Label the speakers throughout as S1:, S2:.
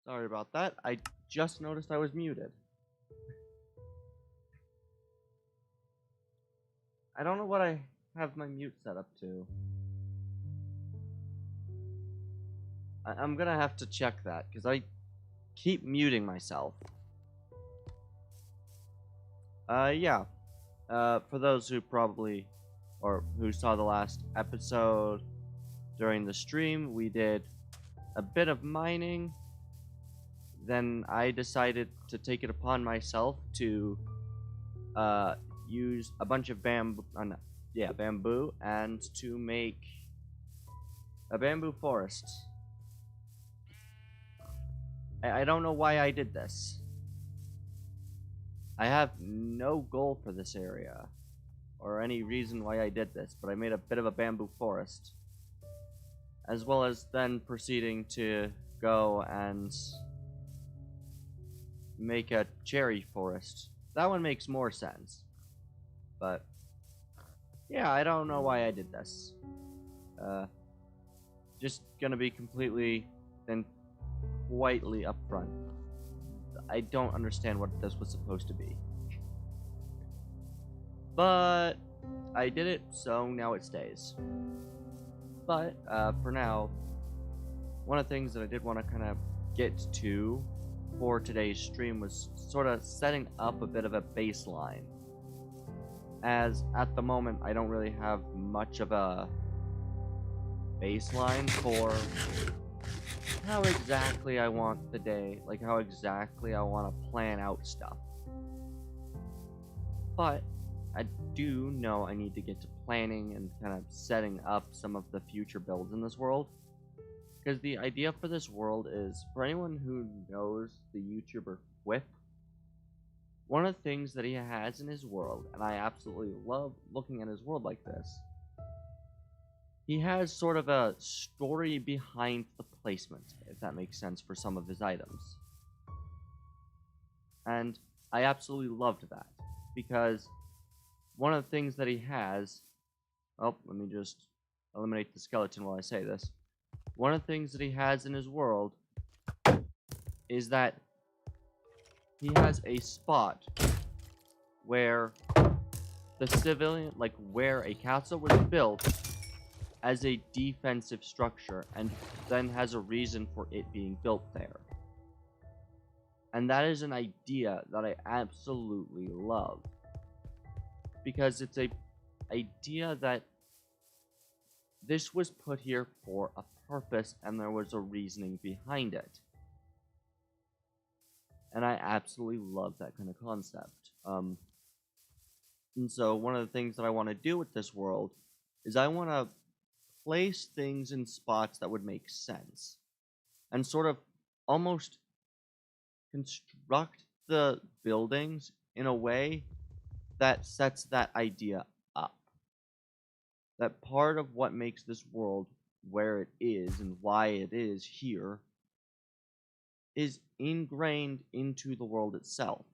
S1: Sorry about that. I just noticed I was muted. I don't know what I have my mute set up to. I'm gonna have to check that, because I keep muting myself. Yeah. For those who probably, or who saw the last episode during the stream, we did a bit of mining. Then I decided to take it upon myself to use a bunch of bamboo, bamboo, and to make a bamboo forest. I don't know why I did this. I have no goal for this area, or any reason why I did this, but I made a bit of a bamboo forest. As well as then proceeding to go and make a cherry forest. That one makes more sense. But yeah, I don't know why I did this. Just gonna be completely and quietly upfront. I don't understand what this was supposed to be. But I did it, so now it stays. But for now, one of the things that I did want to kind of get to for today's stream was sort of setting up a bit of a baseline. As at the moment, I don't really have much of a baseline for how exactly I want the day, like how exactly I want to plan out stuff. But I do know I need to get to planning and kind of setting up some of the future builds in this world. Because the idea for this world is, for anyone who knows the YouTuber Whip, one of the things that he has in his world, and I absolutely love looking at his world like this, he has sort of a story behind the placement, if that makes sense, for some of his items. And I absolutely loved that, because one of the things that he has... Oh, let me just eliminate the skeleton while I say this. One of the things that he has in his world is that he has a spot where the civilian, like where a castle was built as a defensive structure, and then has a reason for it being built there. And that is an idea that I absolutely love, because it's a idea that this was put here for a purpose and there was a reasoning behind it. And I absolutely love that kind of concept. And so one of the things that I want to do with this world is I want to place things in spots that would make sense, and sort of almost construct the buildings in a way that sets that idea up. That part of what makes this world where it is and why it is here is ingrained into the world itself.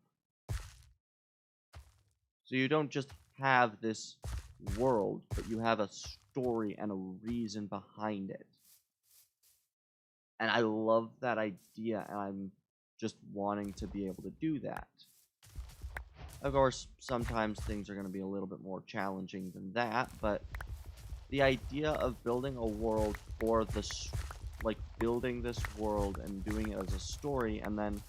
S1: So you don't just have this world, but you have a story and a reason behind it. And I love that idea, and I'm just wanting to be able to do that. Of course, sometimes things are going to be a little bit more challenging than that, but the idea of building a world for this, like building this world and doing it as a story, and then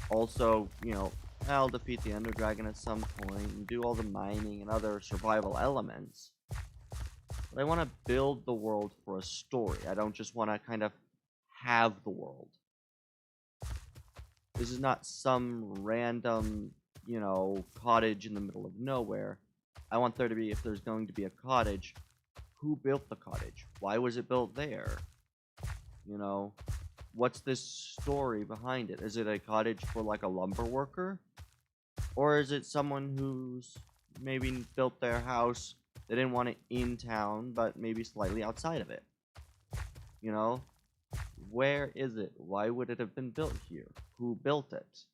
S1: also, you know, I'll defeat the Ender Dragon at some point and do all the mining and other survival elements. But I want to build the world for a story. I don't just want to kind of have the world. This is not some random, cottage in the middle of nowhere. I want there to be, if there's going to be a cottage, who built the cottage? Why was it built there? What's this story behind it? Is it a cottage for like a lumber worker? Or is it someone who's maybe built their house, they didn't want it in town, but maybe slightly outside of it? Where is it? Why would it have been built here? Who built it?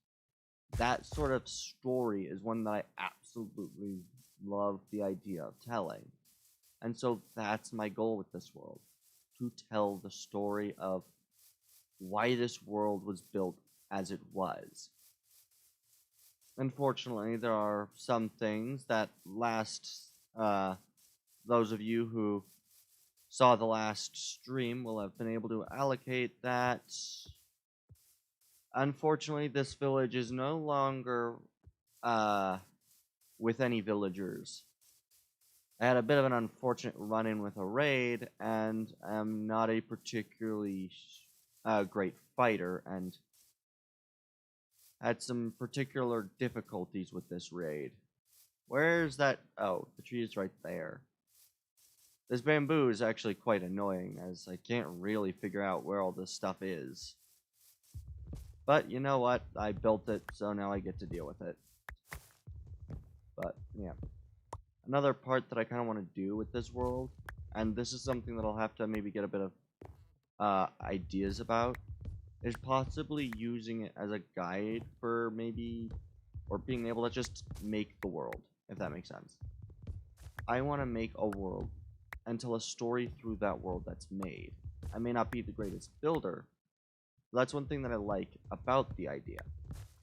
S1: That sort of story is one that I absolutely love the idea of telling. And so that's my goal with this world, to tell the story of why this world was built as it was. Unfortunately, there are some things that those of you who saw the last stream will have been able to allocate that. Unfortunately, this village is no longer with any villagers. I had a bit of an unfortunate run-in with a raid, and am not a particularly great fighter, and had some particular difficulties with this raid. Where's that? Oh, the tree is right there. This bamboo is actually quite annoying, as I can't really figure out where all this stuff is. But you know what? I built it, so now I get to deal with it. But, yeah. Another part that I kind of want to do with this world, and this is something that I'll have to maybe get a bit of ideas about, is possibly using it as a guide for maybe, or being able to just make the world, if that makes sense. I want to make a world and tell a story through that world that's made. I may not be the greatest builder, but that's one thing that I like about the idea.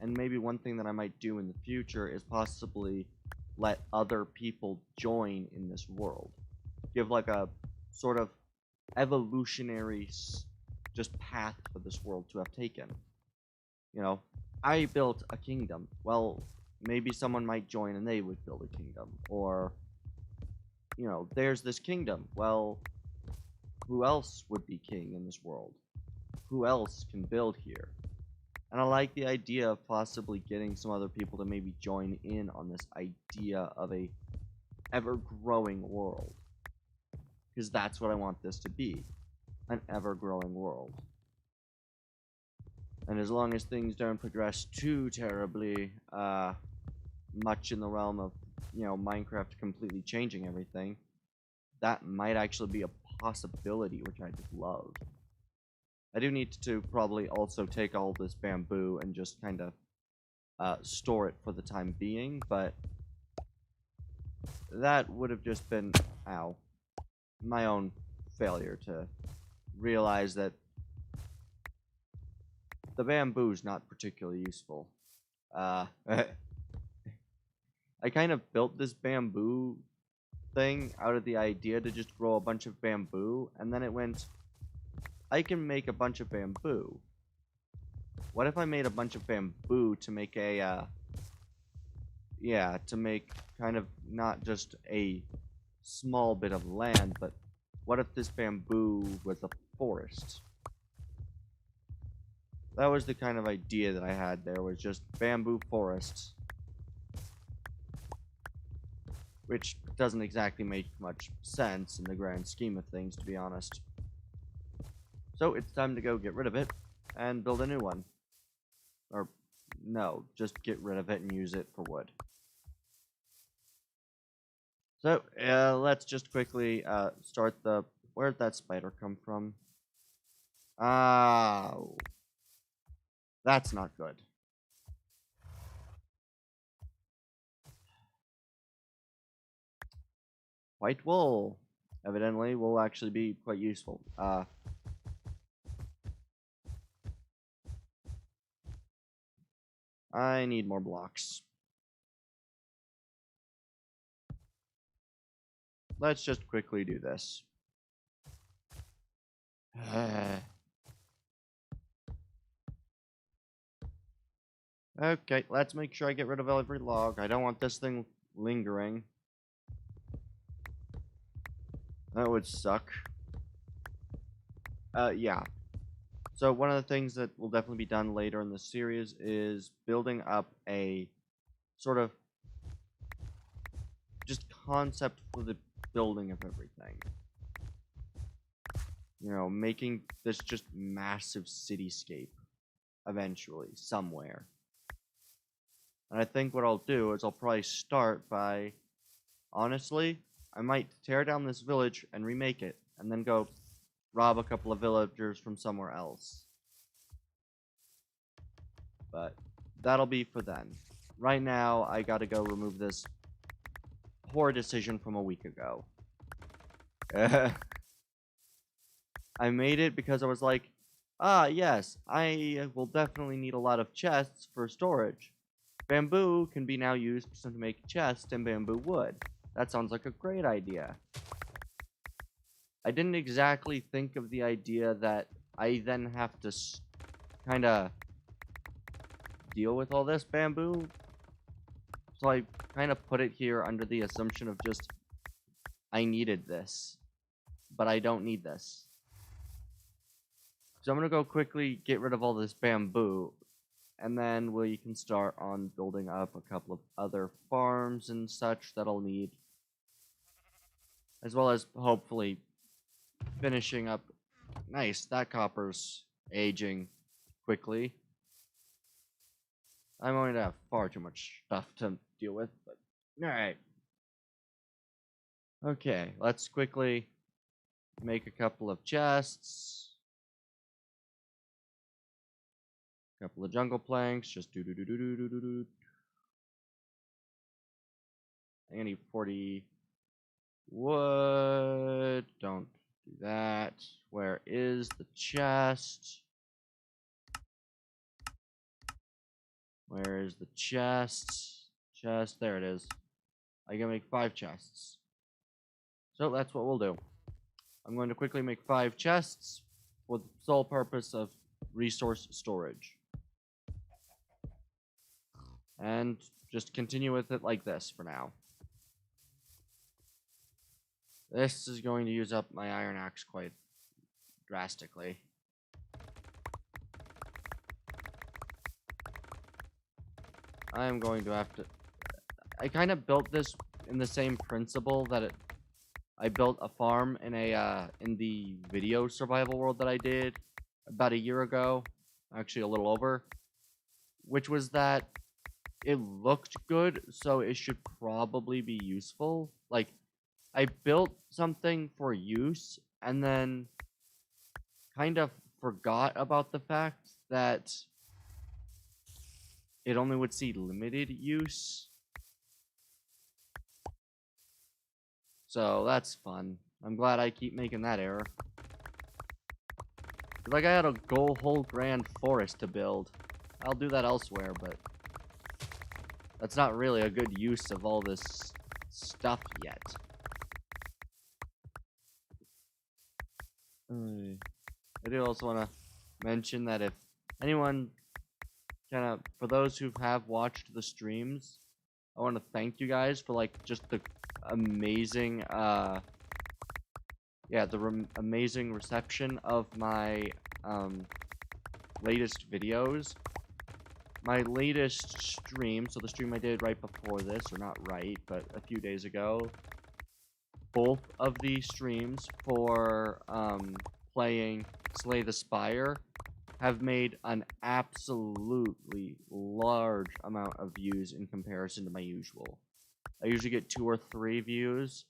S1: And maybe one thing that I might do in the future is possibly let other people join in this world. Give like a sort of evolutionary just path for this world to have taken. I built a kingdom. Well, maybe someone might join and they would build a kingdom. Or, there's this kingdom. Well, who else would be king in this world? Who else can build here? And I like the idea of possibly getting some other people to maybe join in on this idea of a ever-growing world. Because that's what I want this to be. An ever-growing world. And as long as things don't progress too terribly much in the realm of, Minecraft completely changing everything, that might actually be a possibility, which I just love. I do need to probably also take all this bamboo and just kind of store it for the time being, but that would have just been, my own failure to realize that the bamboo's not particularly useful. I kind of built this bamboo thing out of the idea to just grow a bunch of bamboo, and then it went, I can make a bunch of bamboo. What if I made a bunch of bamboo to make to make kind of not just a small bit of land, but what if this bamboo was a forest? That was the kind of idea that I had there, was just bamboo forests. Which doesn't exactly make much sense in the grand scheme of things, to be honest. So it's time to go get rid of it and build a new one. Or, no, just get rid of it and use it for wood. So, let's just quickly start the... Where'd that spider come from? Oh. That's not good. White wool, evidently, will actually be quite useful. I need more blocks. Let's just quickly do this. Okay, let's make sure I get rid of every log. I don't want this thing lingering. That would suck. Yeah. So one of the things that will definitely be done later in the series is building up a sort of just concept for the building of everything. You know, making this just massive cityscape eventually, somewhere. And I think what I'll do is I'll probably start by, honestly, I might tear down this village and remake it, and then go rob a couple of villagers from somewhere else. But that'll be for then. Right now, I gotta go remove this poor decision from a week ago. I made it because I was like, ah, yes, I will definitely need a lot of chests for storage. Bamboo can be now used to make chests and bamboo wood. That sounds like a great idea. I didn't exactly think of the idea that I then have to kind of deal with all this bamboo. So I kind of put it here under the assumption of just, I needed this, but I don't need this. So I'm going to go quickly get rid of all this bamboo, and then we can start on building up a couple of other farms and such that I'll need, as well as hopefully finishing up. Nice, that copper's aging quickly. I'm going to have far too much stuff to deal with, but alright. Okay, let's quickly make a couple of chests. Couple of jungle planks, just do do do do do do do do. I need 40 wood. Don't do that. Where is the chest? Where is the chest? Chest, there it is. I can make 5 chests. So that's what we'll do. I'm going to quickly make 5 chests for the sole purpose of resource storage. And just continue with it like this for now. This is going to use up my iron axe quite drastically. I am going to have to... I kind of built this in the same principle that I built a farm in the video survival world that I did about a year ago. Actually, a little over. Which was that it looked good, so it should probably be useful. Like, I built something for use, and then kind of forgot about the fact that it only would see limited use. So that's fun. I'm glad I keep making that error. Like, I had a whole grand forest to build. I'll do that elsewhere, but that's not really a good use of all this stuff yet. I do also want to mention that if anyone for those who have watched the streams, I want to thank you guys for, like, just the amazing, amazing reception of my, latest videos. My latest stream, so the stream I did right before this, or not right, but a few days ago, both of the streams for, playing Slay the Spire have made an absolutely large amount of views in comparison to my usual. I usually get 2 or 3 views,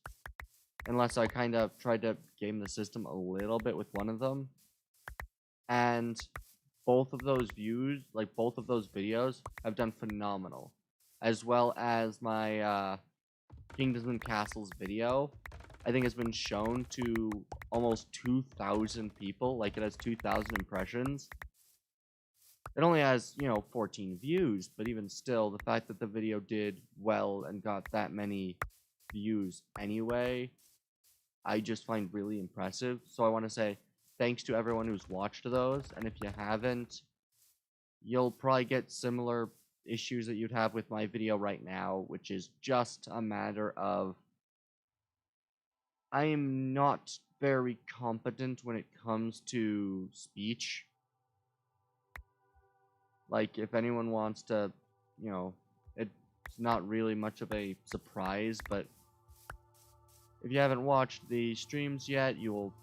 S1: unless I kind of tried to game the system a little bit with one of them. And both of those views, like both of those videos, have done phenomenal. As well as my Kingdoms and Castles video, I think has been shown to almost 2,000 people. Like, it has 2,000 impressions. It only has, 14 views, but even still, the fact that the video did well and got that many views anyway, I just find really impressive. So I want to say thanks to everyone who's watched those, and if you haven't, you'll probably get similar issues that you'd have with my video right now, which is just a matter of I am not very competent when it comes to speech. Like, if anyone wants to, you know, it's not really much of a surprise, but if you haven't watched the streams yet, you'll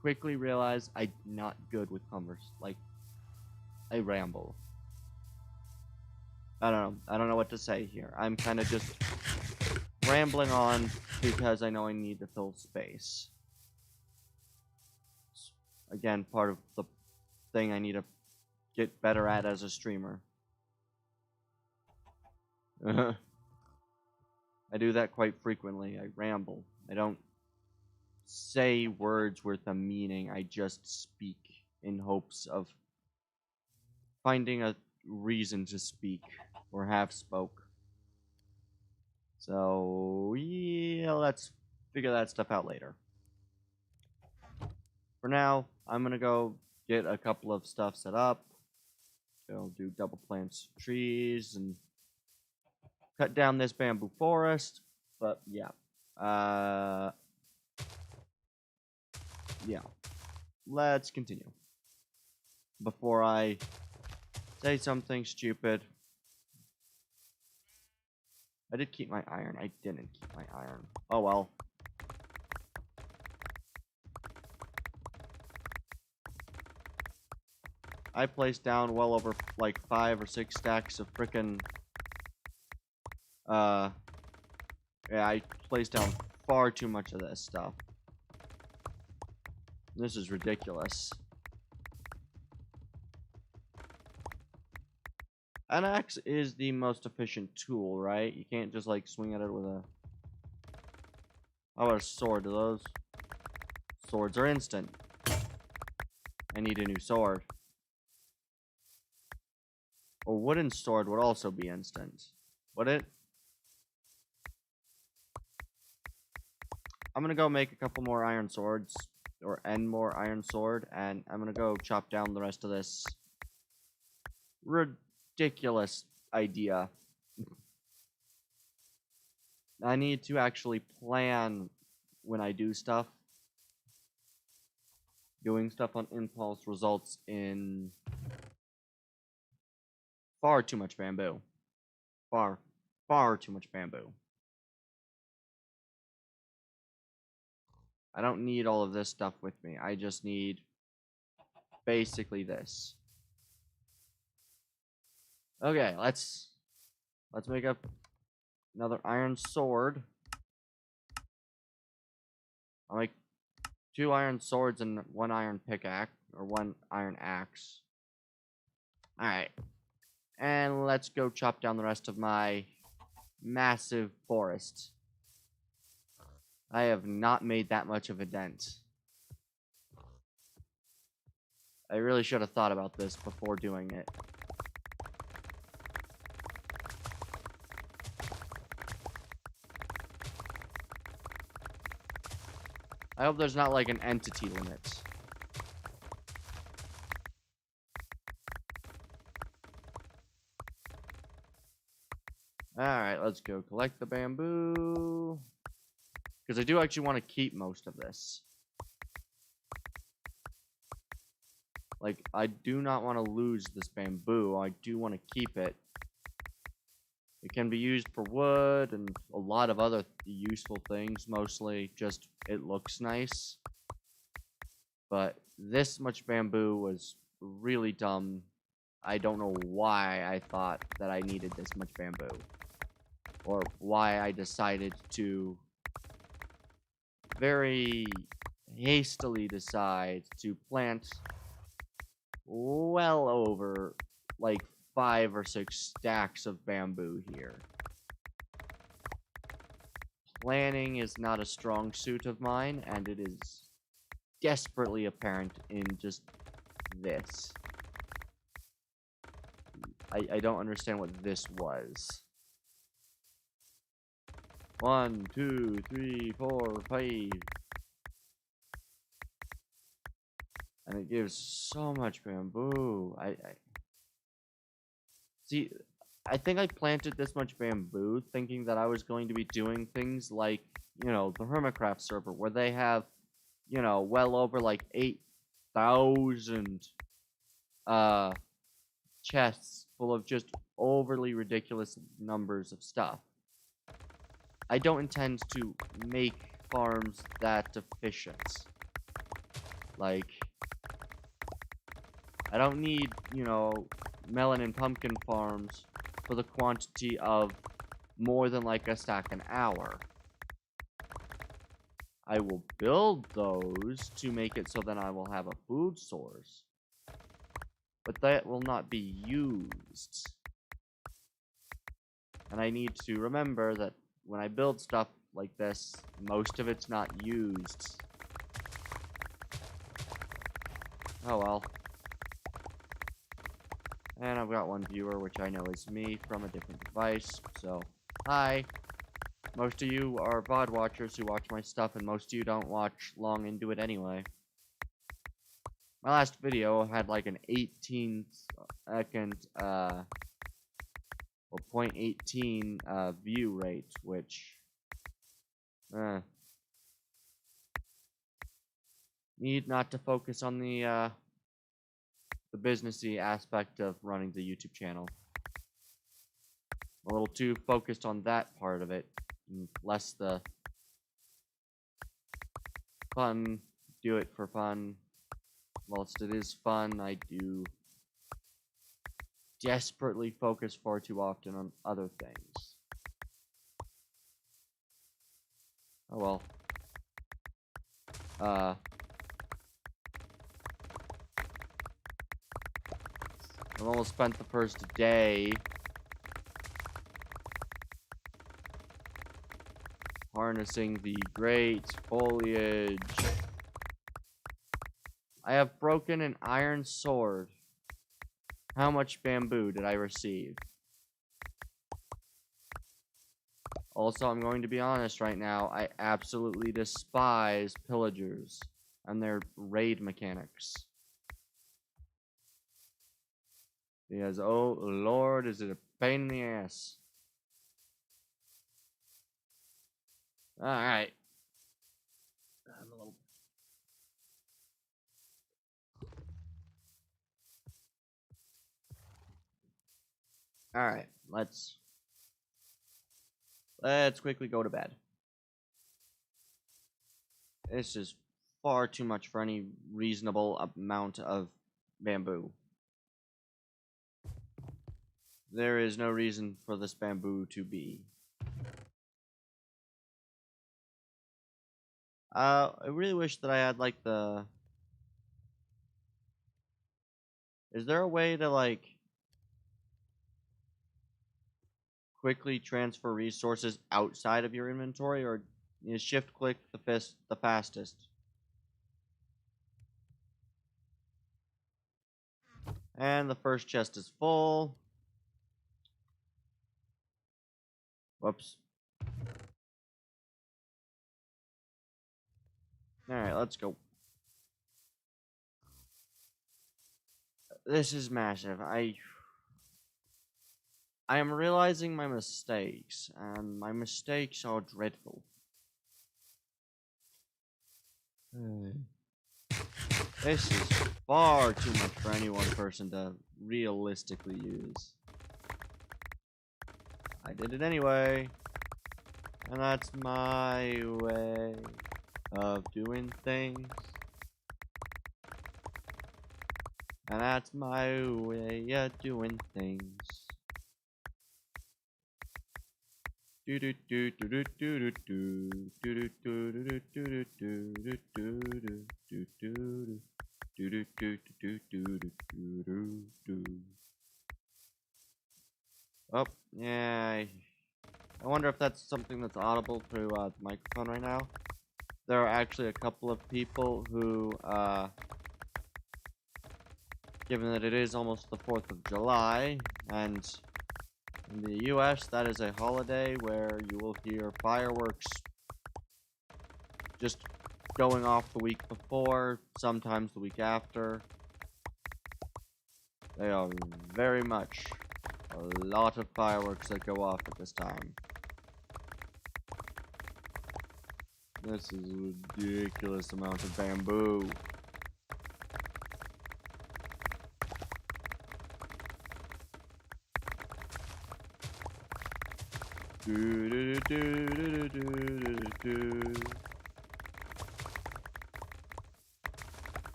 S1: quickly realize I'm not good with like, I ramble. I don't know. I don't know what to say here. I'm kind of just rambling on because I know I need to fill space. Again, part of the thing I need to get better at as a streamer. I do that quite frequently. I ramble. I don't say words with a meaning. I just speak in hopes of finding a reason to speak or have spoke. So, yeah, let's figure that stuff out later. For now, I'm gonna go get a couple of stuff set up. I'll do double plants trees and cut down this bamboo forest. But yeah. Yeah. Let's continue. Before I say something stupid. I did keep my iron. I didn't keep my iron. Oh well. I placed down well over like 5 or 6 stacks of frickin' yeah, I placed down far too much of this stuff. This is ridiculous. An axe is the most efficient tool, right? You can't just like swing at it with a... How about a sword? Those swords are instant. I need a new sword. A wooden sword would also be instant. Would it? I'm gonna go make a couple more iron swords. Or end more iron sword. And I'm gonna go chop down the rest of this ridiculous idea. I need to actually plan when I do stuff. Doing stuff on impulse results in far too much bamboo. Far too much bamboo. I don't need all of this stuff with me. I just need basically this. Okay, let's make up another iron sword. I'll make 2 iron swords and 1 iron pickaxe, or 1 iron axe. Alright. And let's go chop down the rest of my massive forest. I have not made that much of a dent. I really should have thought about this before doing it. I hope there's not like an entity limit. Alright, let's go collect the bamboo. Because I do actually want to keep most of this. Like, I do not want to lose this bamboo. I do want to keep it. It can be used for wood and a lot of other useful things. Mostly just it looks nice. But this much bamboo was really dumb. I don't know why I thought that I needed this much bamboo. Or why I decided to very hastily decide to plant well over like 5 or 6 stacks of bamboo here. Planning is not a strong suit of mine, and it is desperately apparent in just this. I don't understand what this was. 1, 2, 3, 4, 5. And it gives so much bamboo. See, I think I planted this much bamboo thinking that I was going to be doing things like, you know, the Hermitcraft server where they have, you know, well over like 8,000 chests full of just overly ridiculous numbers of stuff. I don't intend to make farms that efficient. Like, I don't need, melon and pumpkin farms for the quantity of more than like a stack an hour. I will build those to make it so that I will have a food source, but that will not be used. And I need to remember that when I build stuff like this, most of it's not used. Oh well. And I've got one viewer, which I know is me from a different device, so hi. Most of you are VOD watchers who watch my stuff, and most of you don't watch long into it anyway. My last video had like an 18-second, 0.18 view rate, which, need not to focus on the businessy aspect of running the YouTube channel. I'm a little too focused on that part of it, and less the fun, do it for fun. Whilst it is fun, I do desperately focus far too often on other things. Oh well. I've almost spent the first day harnessing the great foliage. I have broken an iron sword. How much bamboo did I receive? Also, I'm going to be honest right now, I absolutely despise pillagers and their raid mechanics. Because, oh lord, is it a pain in the ass. Alright. Alright, let's quickly go to bed. This is far too much for any reasonable amount of bamboo. There is no reason for this bamboo to be. I really wish that I had, like, the... Is there a way to, like, quickly transfer resources outside of your inventory, or you shift click the fastest? And the first chest is full. Whoops. Alright, let's go. This is massive. I am realizing my mistakes, and my mistakes are dreadful. This is far too much for any one person to realistically use. I did it anyway. And that's my way of doing things. And that's my way of doing things. Do do do do do do do do do do do do do do do do Oh, yeah. I wonder if that's something that's audible through the microphone right now. There are actually a couple of people who, given that it is almost the 4th of July, and in the US, that is a holiday where you will hear fireworks just going off the week before, sometimes the week after. They are very much a lot of fireworks that go off at this time. This is a ridiculous amount of bamboo.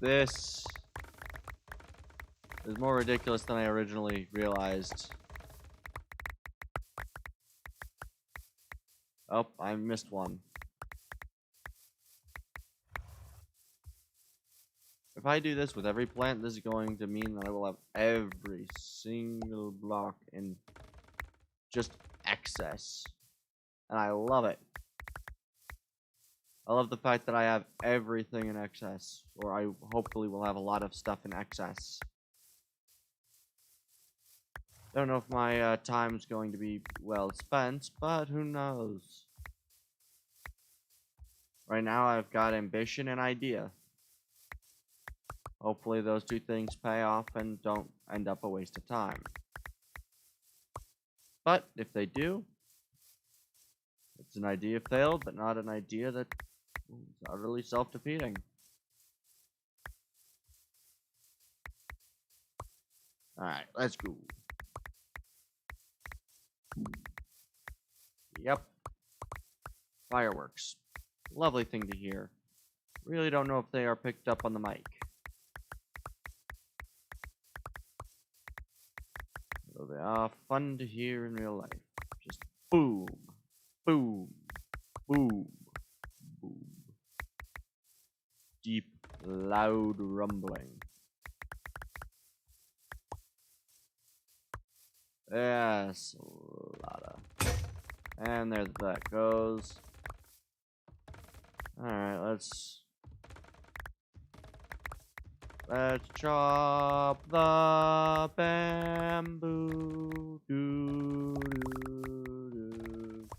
S1: This is more ridiculous than I originally realized. Oh, I missed one. If I do this with every plant, this is going to mean that I will have every single block in just excess. And I love it. I love the fact that I have everything in excess. Or I hopefully will have a lot of stuff in excess. Don't know if my time's going to be well spent, but who knows. Right now I've got ambition and idea. Hopefully those two things pay off and don't end up a waste of time. But if they do, it's an idea failed, but not an idea that is utterly self-defeating. Alright, let's go. Yep. Fireworks. Lovely thing to hear. Really don't know if they are picked up on the mic. Although they are fun to hear in real life. Just boom, boom, boom, boom. Deep, loud rumbling. Yes, a lot of. And there that goes. Alright, let's chop the bamboo. Do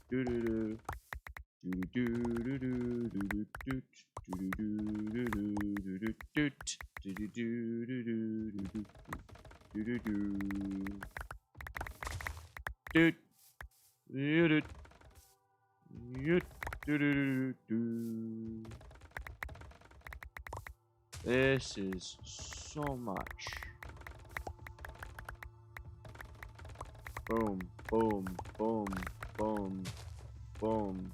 S1: do do do do do do do do do This is so much. Boom, boom, boom, boom, boom.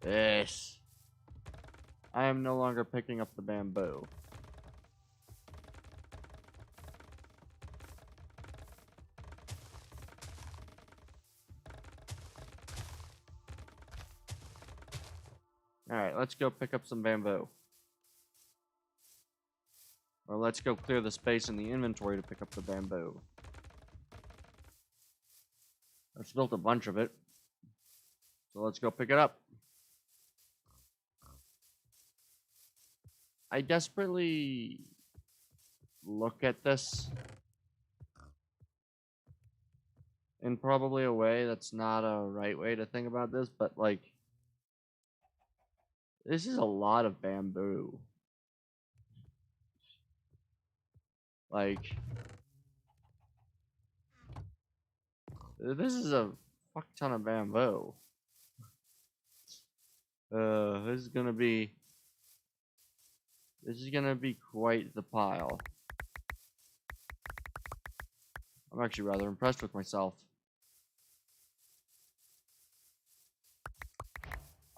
S1: This. I am no longer picking up the bamboo. Alright, let's go pick up some bamboo. Or let's go clear the space in the inventory to pick up the bamboo. I've built a bunch of it. So let's go pick it up. I desperately look at this in probably a way that's not a right way to think about this, but like, this is a lot of bamboo. Like, this is a fuck ton of bamboo. This is gonna be quite the pile. I'm actually rather impressed with myself.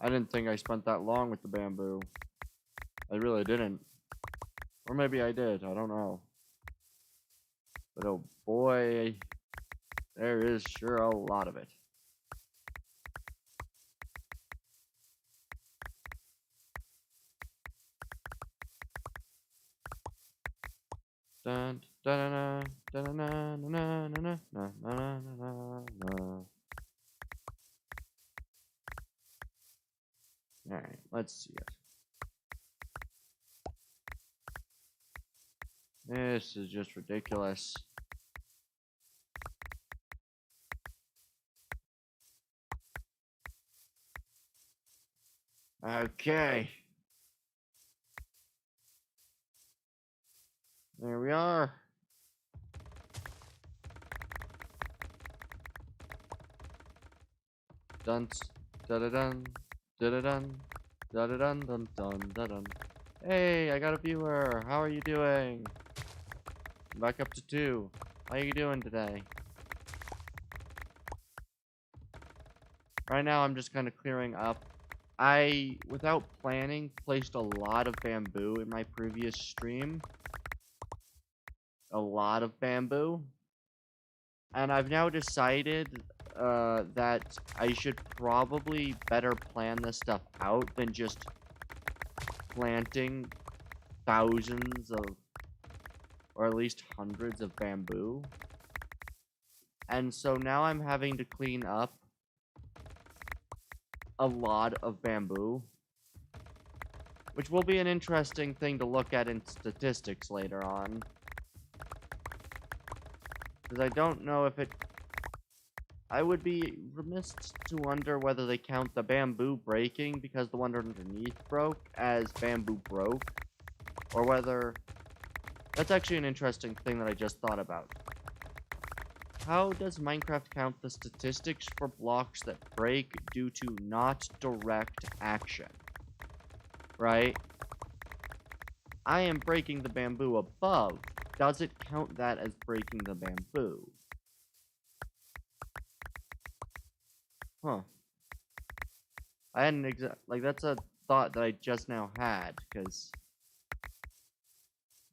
S1: I didn't think I spent that long with the bamboo. I really didn't. Or maybe I did, I don't know. But oh boy, there is sure a lot of it. Dun dun dun dun dun dun dun dun dun. Alright, let's see it. This is just ridiculous. Okay. There we are. Dun da da dun da da dun da da dun dun dun da dun. Hey, I got a viewer. How are you doing? Back up to 2. How you doing today? Right now, I'm just kind of clearing up. I, without planning, placed a lot of bamboo in my previous stream. A lot of bamboo. And I've now decided that I should probably better plan this stuff out than just planting thousands of, or at least hundreds of bamboo. And so now I'm having to clean up a lot of bamboo, which will be an interesting thing to look at in statistics later on. Because I don't know if it... I would be remiss to wonder whether they count the bamboo breaking because the one underneath broke as bamboo broke, or whether... That's actually an interesting thing that I just thought about. How does Minecraft count the statistics for blocks that break due to not direct action? Right? I am breaking the bamboo above. Does it count that as breaking the bamboo? Huh. I hadn't like, that's a thought that I just now had, because...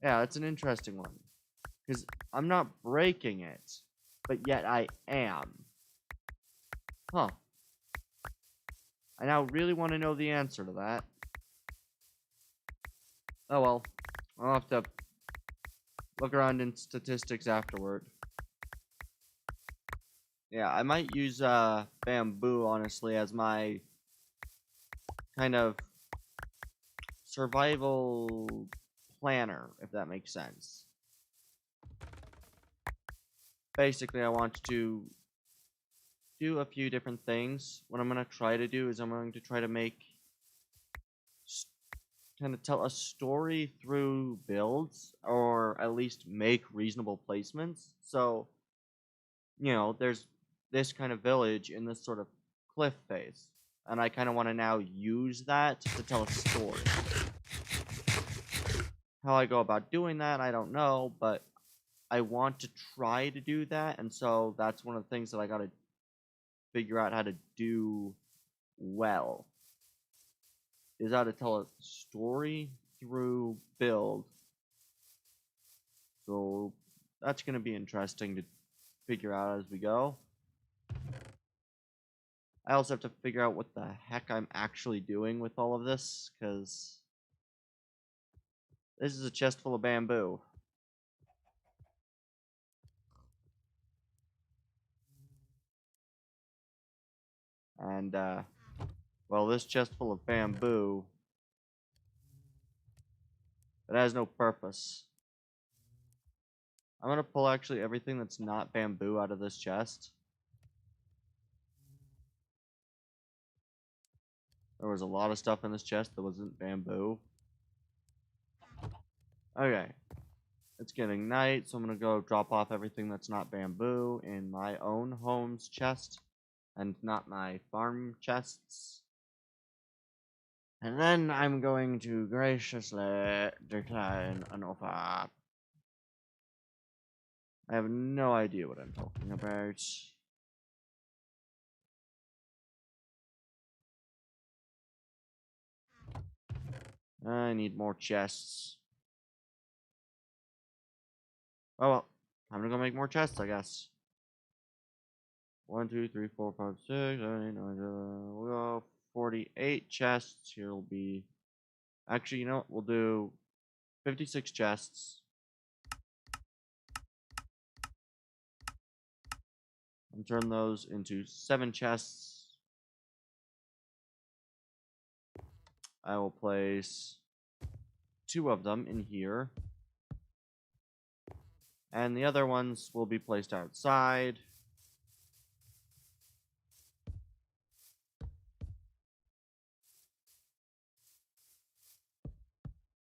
S1: Yeah, it's an interesting one. Because I'm not breaking it, but yet I am. Huh. I now really want to know the answer to that. Oh well. I'll have to look around in statistics afterward. Yeah, I might use bamboo, honestly, as my kind of survival planner, if that makes sense. Basically, I want to do a few different things. What I'm going to try to do is I'm going to try to make... kind of tell a story through builds, or at least make reasonable placements. So, you know, there's this kind of village in this sort of cliff face, and I kind of want to now use that to tell a story. How I go about doing that, I don't know, but I want to try to do that, and so that's one of the things that I gotta figure out how to do well. Is how to tell a story through build. So that's going to be interesting to figure out as we go. I also have to figure out what the heck I'm actually doing with all of this, because this is a chest full of bamboo. And, well, this chest full of bamboo, it has no purpose. I'm going to pull actually everything that's not bamboo out of this chest. There was a lot of stuff in this chest that wasn't bamboo. Okay. It's getting night, so I'm going to go drop off everything that's not bamboo in my own home's chest, and not my farm chests. And then I'm going to graciously decline an offer. I have no idea what I'm talking about. I need more chests. Oh well, I'm gonna go make more chests, I guess. 1, 2, 3, 4, 5, 6, 7, 8, 9, 10. We'll go 48 chests. Here will be... Actually, you know what? We'll do 56 chests. And turn those into 7 chests. I will place 2 of them in here. And the other ones will be placed outside.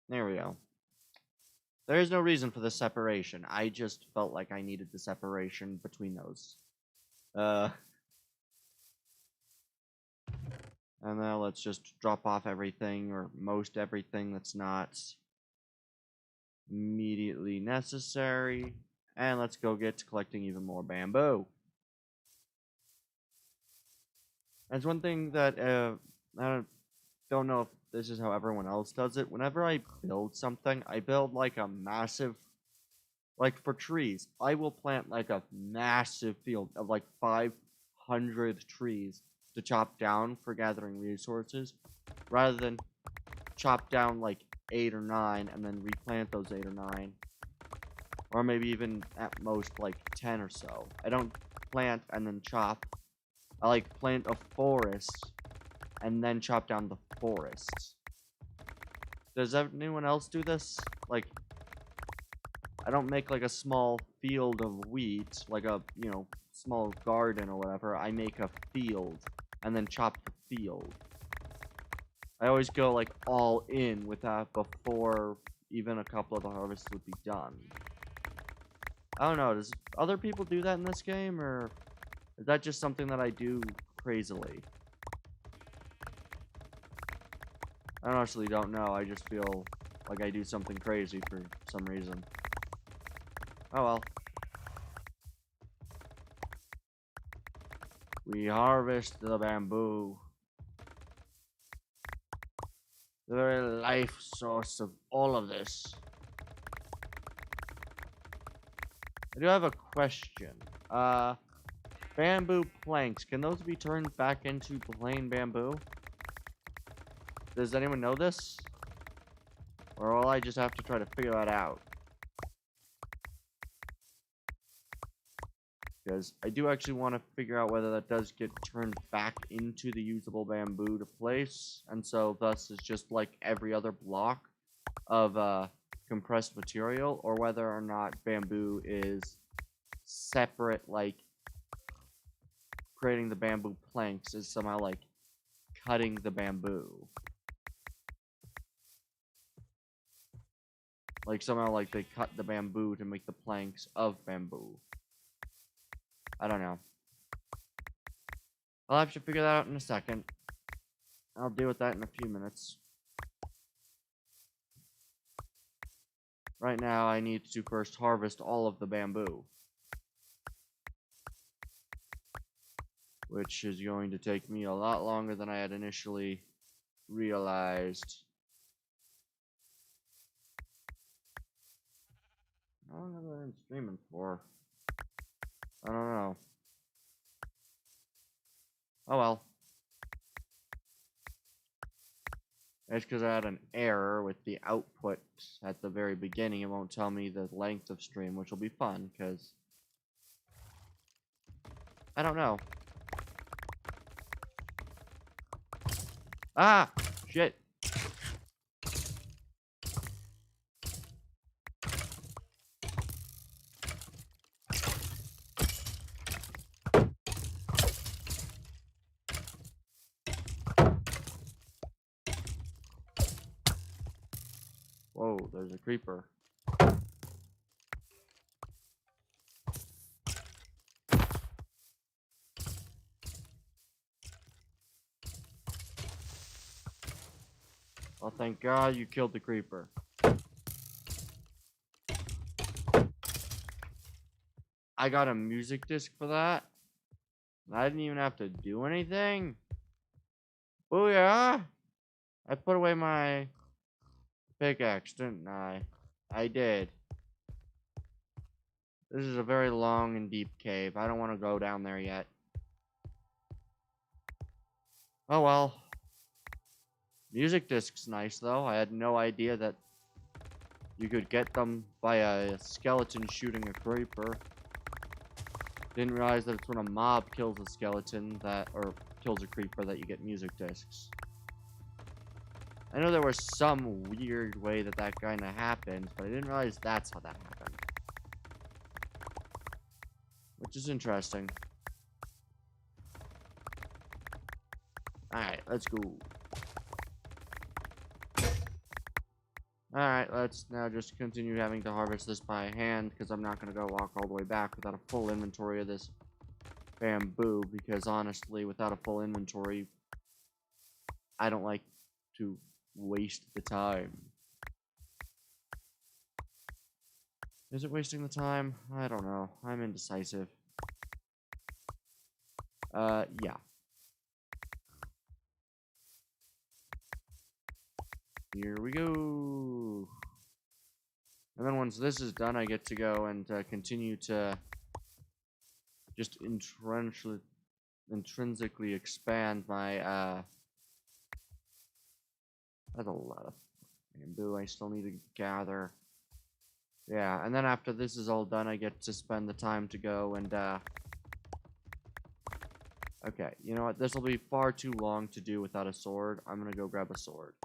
S1: There we go. There is no reason for the separation. I just felt like I needed the separation between those. And now let's just drop off everything, or most everything that's not immediately necessary. And let's go get to collecting even more bamboo. That's one thing that I don't know if this is how everyone else does it. Whenever I build something, I build like a massive, like for trees, I will plant like a massive field of like 500 trees to chop down for gathering resources, rather than chop down like 8 or 9 and then replant those 8 or 9, or maybe even at most like 10 or so. I don't plant and then chop. I like plant a forest and then chop down the forests. Does anyone else do this? Like, I don't make like a small field of wheat, like a, small garden or whatever. I make a field and then chop the field. I always go like all in with that before even a couple of the harvests would be done. I don't know, does other people do that in this game, or is that just something that I do crazily? I honestly don't know. I just feel like I do something crazy for some reason. Oh well. We harvest the bamboo. The very life source of all of this. I do have a question. Bamboo planks, can those be turned back into plain bamboo? Does anyone know this? Or will I just have to try to figure that out? Because I do actually want to figure out whether that does get turned back into the usable bamboo to place, and so thus it's just like every other block of compressed material, or whether or not bamboo is separate, like creating the bamboo planks is somehow like cutting the bamboo. Like somehow like they cut the bamboo to make the planks of bamboo. I don't know. I'll have to figure that out in a second. I'll deal with that in a few minutes. Right now, I need to first harvest all of the bamboo, which is going to take me a lot longer than I had initially realized. How long have I been streaming for? I don't know. Oh well. It's because I had an error with the output at the very beginning. It won't tell me the length of stream, which will be fun, because I don't know. Ah! Shit! Whoa, there's a creeper. Well, thank God you killed the creeper. I got a music disc for that. I didn't even have to do anything. Booyah! I put away my pickaxe, didn't I? I did. This is a very long and deep cave. I don't want to go down there yet. Oh well. Music disc's nice, though. I had no idea that you could get them by a skeleton shooting a creeper. Didn't realize that it's when a mob kills a skeleton or kills a creeper that you get music discs. I know there was some weird way that kind of happened, but I didn't realize that's how that happened. Which is interesting. Alright, let's go. Alright, let's now just continue having to harvest this by hand, because I'm not going to go walk all the way back without a full inventory of this bamboo, because honestly, without a full inventory, I don't like to waste the time. Is it wasting the time? I don't know. I'm indecisive. Yeah. Here we go. And then once this is done, I get to go and continue to just intrinsically expand my, that's a lot of bamboo I still need to gather. Yeah, and then after this is all done, I get to spend the time to go and, okay, you know what? This will be far too long to do without a sword. I'm gonna go grab a sword.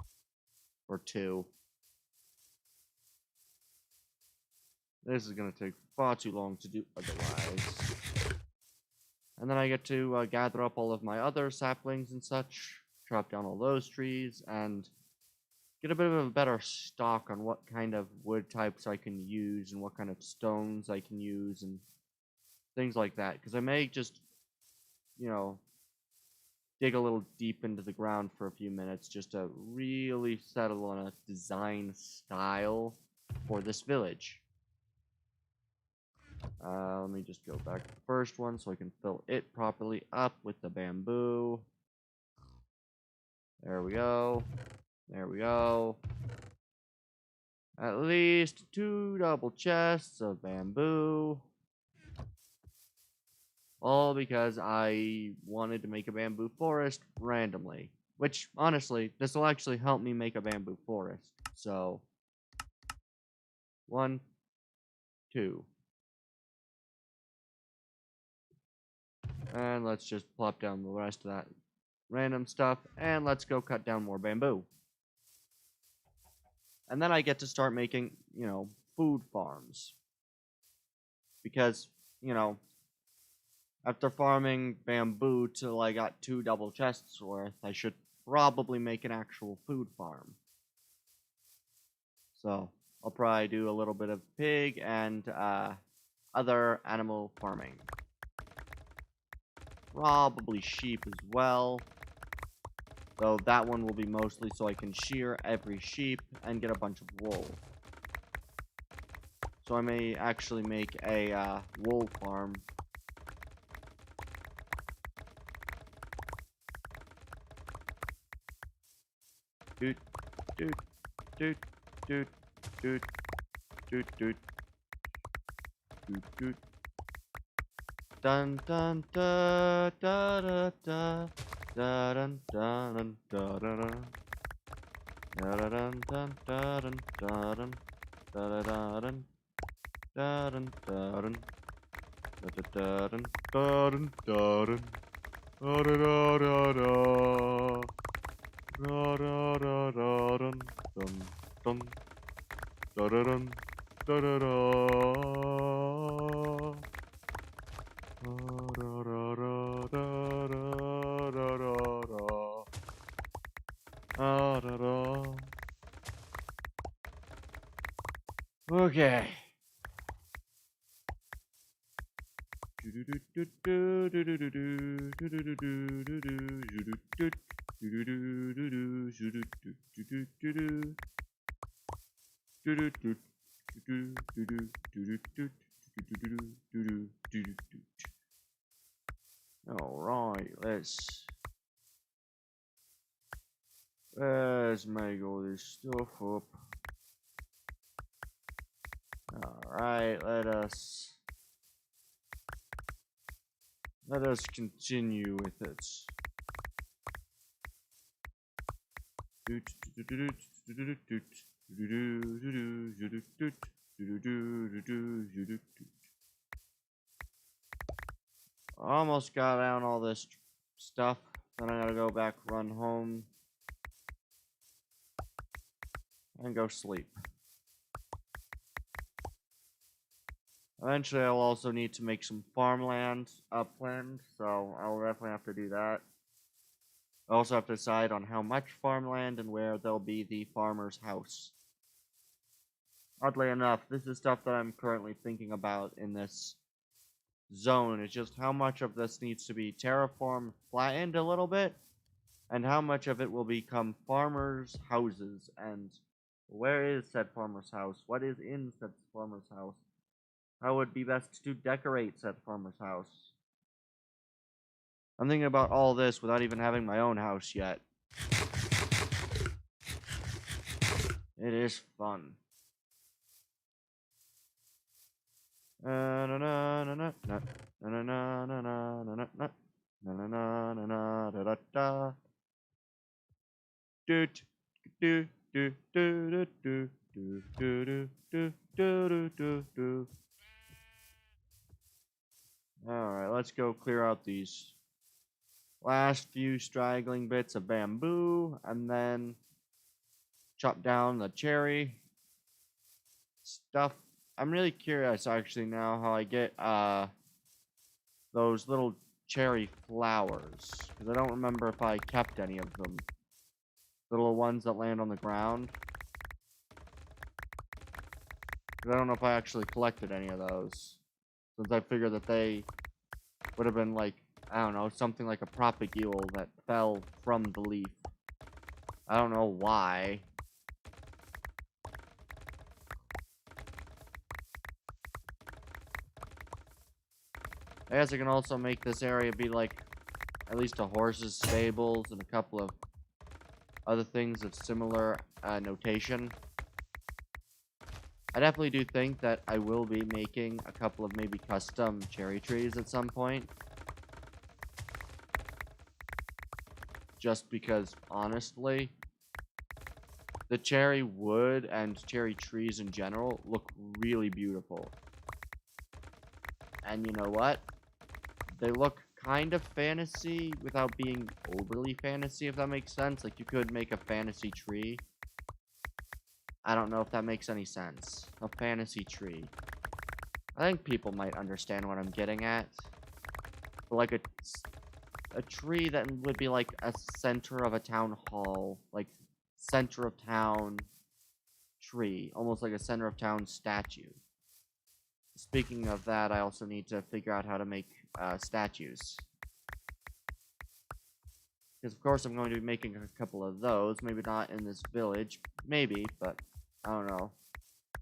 S1: Or two. This is gonna take far too long to do otherwise. And then I get to gather up all of my other saplings and such, chop down all those trees, and get a bit of a better stock on what kind of wood types I can use and what kind of stones I can use and things like that. Because I may just, you know, dig a little deep into the ground for a few minutes just to really settle on a design style for this village. Let me just go back to the first one so I can fill it properly up with the bamboo. There we go. There we go. At least 2 double chests of bamboo. All because I wanted to make a bamboo forest randomly. Which, honestly, this will actually help me make a bamboo forest. So, 1, 2. And let's just plop down the rest of that random stuff. And let's go cut down more bamboo. And then I get to start making, food farms. Because, after farming bamboo till I got 2 double chests worth, I should probably make an actual food farm. So, I'll probably do a little bit of pig and other animal farming. Probably sheep as well. Though that one will be mostly so I can shear every sheep and get a bunch of wool. So I may actually make a wool farm. Doot, doot, doot, doot, doot, doot, doot, doot, doot. Dun dun da da da da da dun dun da da da da dun dun da dun da dun da da dun da dun da dun da da dun da dun da dun da da da da da da da da dun dun dun da da dun da da da. Okay. Alright, let's make all this stuff up. Alright, let us continue with it. Almost got down all this stuff. Then I gotta go back, run home, and go sleep. Eventually, I'll also need to make some farmland upland, so I'll definitely have to do that. I also have to decide on how much farmland and where there'll be the farmer's house. Oddly enough, this is stuff that I'm currently thinking about in this zone. It's just how much of this needs to be terraformed, flattened a little bit, and how much of it will become farmers' houses, and where is said farmer's house? What is in said farmer's house? how it would be best to decorate said farmer's house. I'm thinking about all this without even having my own house yet. It is fun. Alright, let's go clear out these last few straggling bits of bamboo, and then chop down the cherry stuff. I'm really curious actually now how I get those little cherry flowers, because I don't remember if I kept any of them. The little ones that land on the ground. 'Cause I don't know if I actually collected any of those, since I figured that they would have been like, I don't know, something like a propagule that fell from the leaf. I don't know why. I guess I can also make this area be like at least a horse's stables and a couple of other things of similar notation. I definitely do think that I will be making a couple of maybe custom cherry trees at some point. Just because, honestly, the cherry wood and cherry trees in general look really beautiful. And you know what? They look kind of fantasy without being overly fantasy, if that makes sense. Like, you could make a fantasy tree. I don't know if that makes any sense. A fantasy tree. I think people might understand what I'm getting at. But like a tree that would be like a center of a town hall. Like, center of town tree. Almost like a center of town statue. Speaking of that, I also need to figure out how to make statues. Because, of course, I'm going to be making a couple of those. Maybe not in this village. Maybe, but I don't know.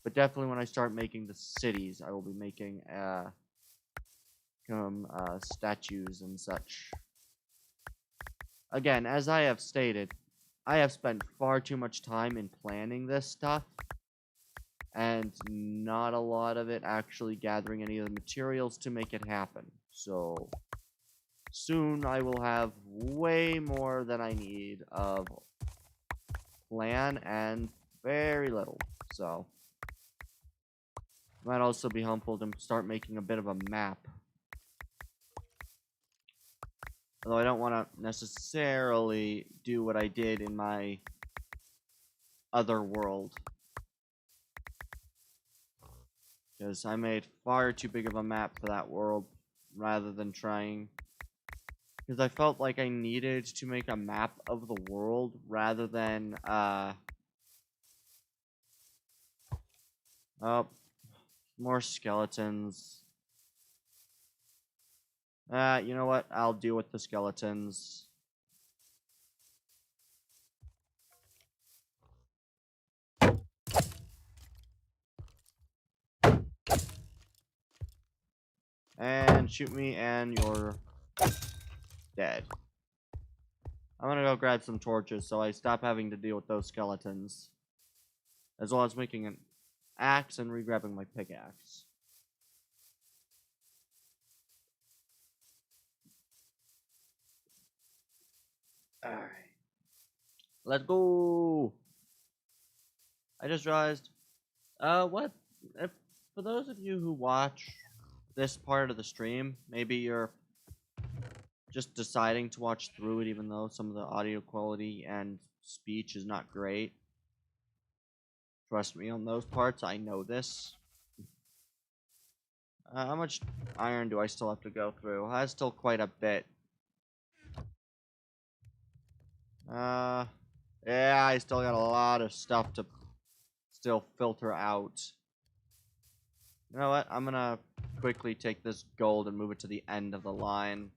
S1: But definitely when I start making the cities, I will be making statues and such. Again, as I have stated, I have spent far too much time in planning this stuff. And not a lot of it actually gathering any of the materials to make it happen. So soon I will have way more than I need of plan and very little. So might also be helpful to start making a bit of a map. Although I don't want to necessarily do what I did in my other world. Because I made far too big of a map for that world rather than trying. Because I felt like I needed to make a map of the world rather than, oh, more skeletons. You know what? I'll deal with the skeletons. And shoot me, and you're dead. I'm gonna go grab some torches so I stop having to deal with those skeletons. As well as making an axe and re-grabbing my pickaxe. Alright. Let's go! I just realized, what? If, for those of you who watch this part of the stream, maybe you're just deciding to watch through it even though some of the audio quality and speech is not great. Trust me on those parts, I know this. How much iron do I still have to go through? That's still quite a bit. Yeah, I still got a lot of stuff to still filter out. You know what? I'm gonna quickly take this gold and move it to the end of the line.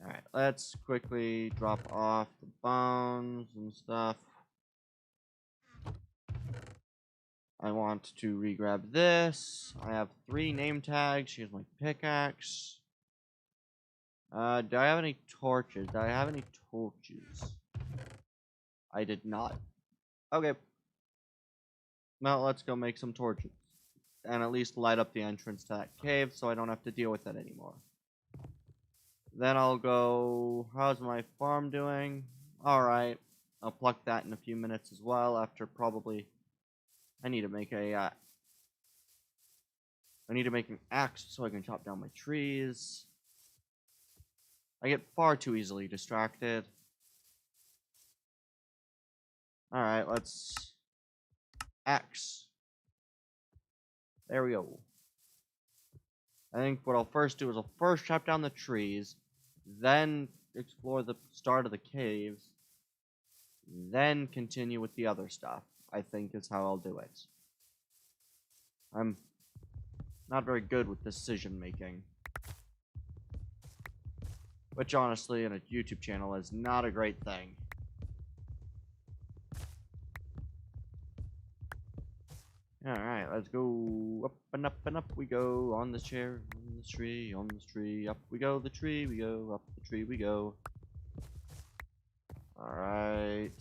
S1: Alright, let's quickly drop off the bones and stuff. I want to re-grab this. I have 3 name tags. Here's my pickaxe. Do I have any torches? Do I have any torches? I did not. Okay. Now let's go make some torches. And at least light up the entrance to that cave so I don't have to deal with that anymore. Then I'll go... How's my farm doing? Alright. I'll pluck that in a few minutes as well after probably... I need to make a... I need to make an axe so I can chop down my trees. I get far too easily distracted. Alright, let's... Axe. There we go. I think what I'll first do is I'll first chop down the trees, then explore the start of the caves, then continue with the other stuff, I think is how I'll do it. I'm not very good with decision making. Which honestly in a YouTube channel is not a great thing. Alright, let's go up and up we go, on the chair, on this tree, on this tree, up we go, the tree we go, up the tree we go. Alright.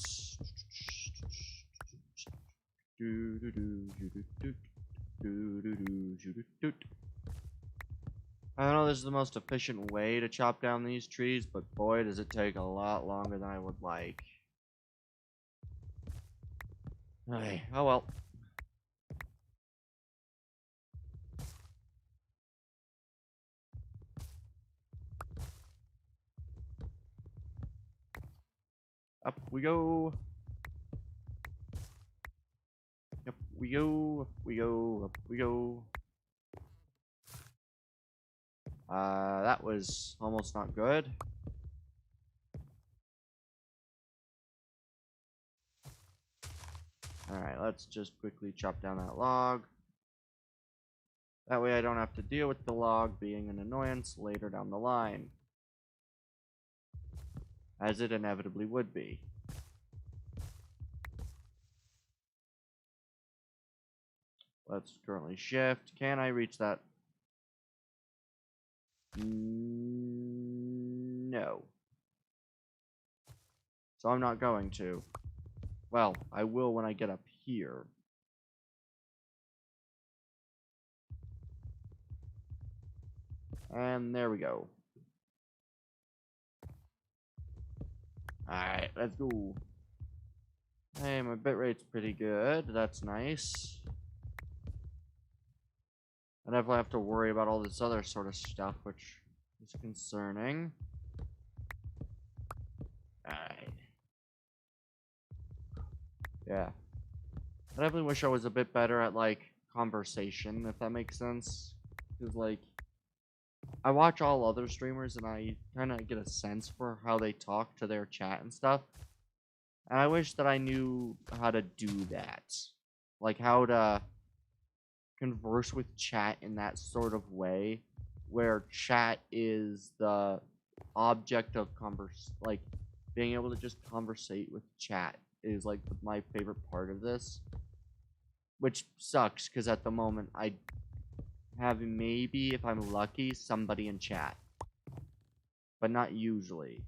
S1: I know this is the most efficient way to chop down these trees, but boy does it take a lot longer than I would like. Hey, oh well. Up we go. Up we go, up we go, up we go. That was almost not good. Alright, let's just quickly chop down that log. That way I don't have to deal with the log being an annoyance later down the line. As it inevitably would be. Let's currently shift. Can I reach that? No. So I'm not going to. Well, I will when I get up here. And there we go. Alright, let's go. Hey, my bitrate's pretty good. That's nice. I definitely have to worry about all this other sort of stuff, which is concerning. Alright. Yeah. I definitely wish I was a bit better at, like, conversation, if that makes sense. Because, like, I watch all other streamers and I kind of get a sense for how they talk to their chat and stuff. And I wish that I knew how to do that. Like, how to converse with chat in that sort of way, where chat is the object of like, being able to just conversate with chat is, like, my favorite part of this. Which sucks, because at the moment, I have maybe, if I'm lucky, somebody in chat. But not usually.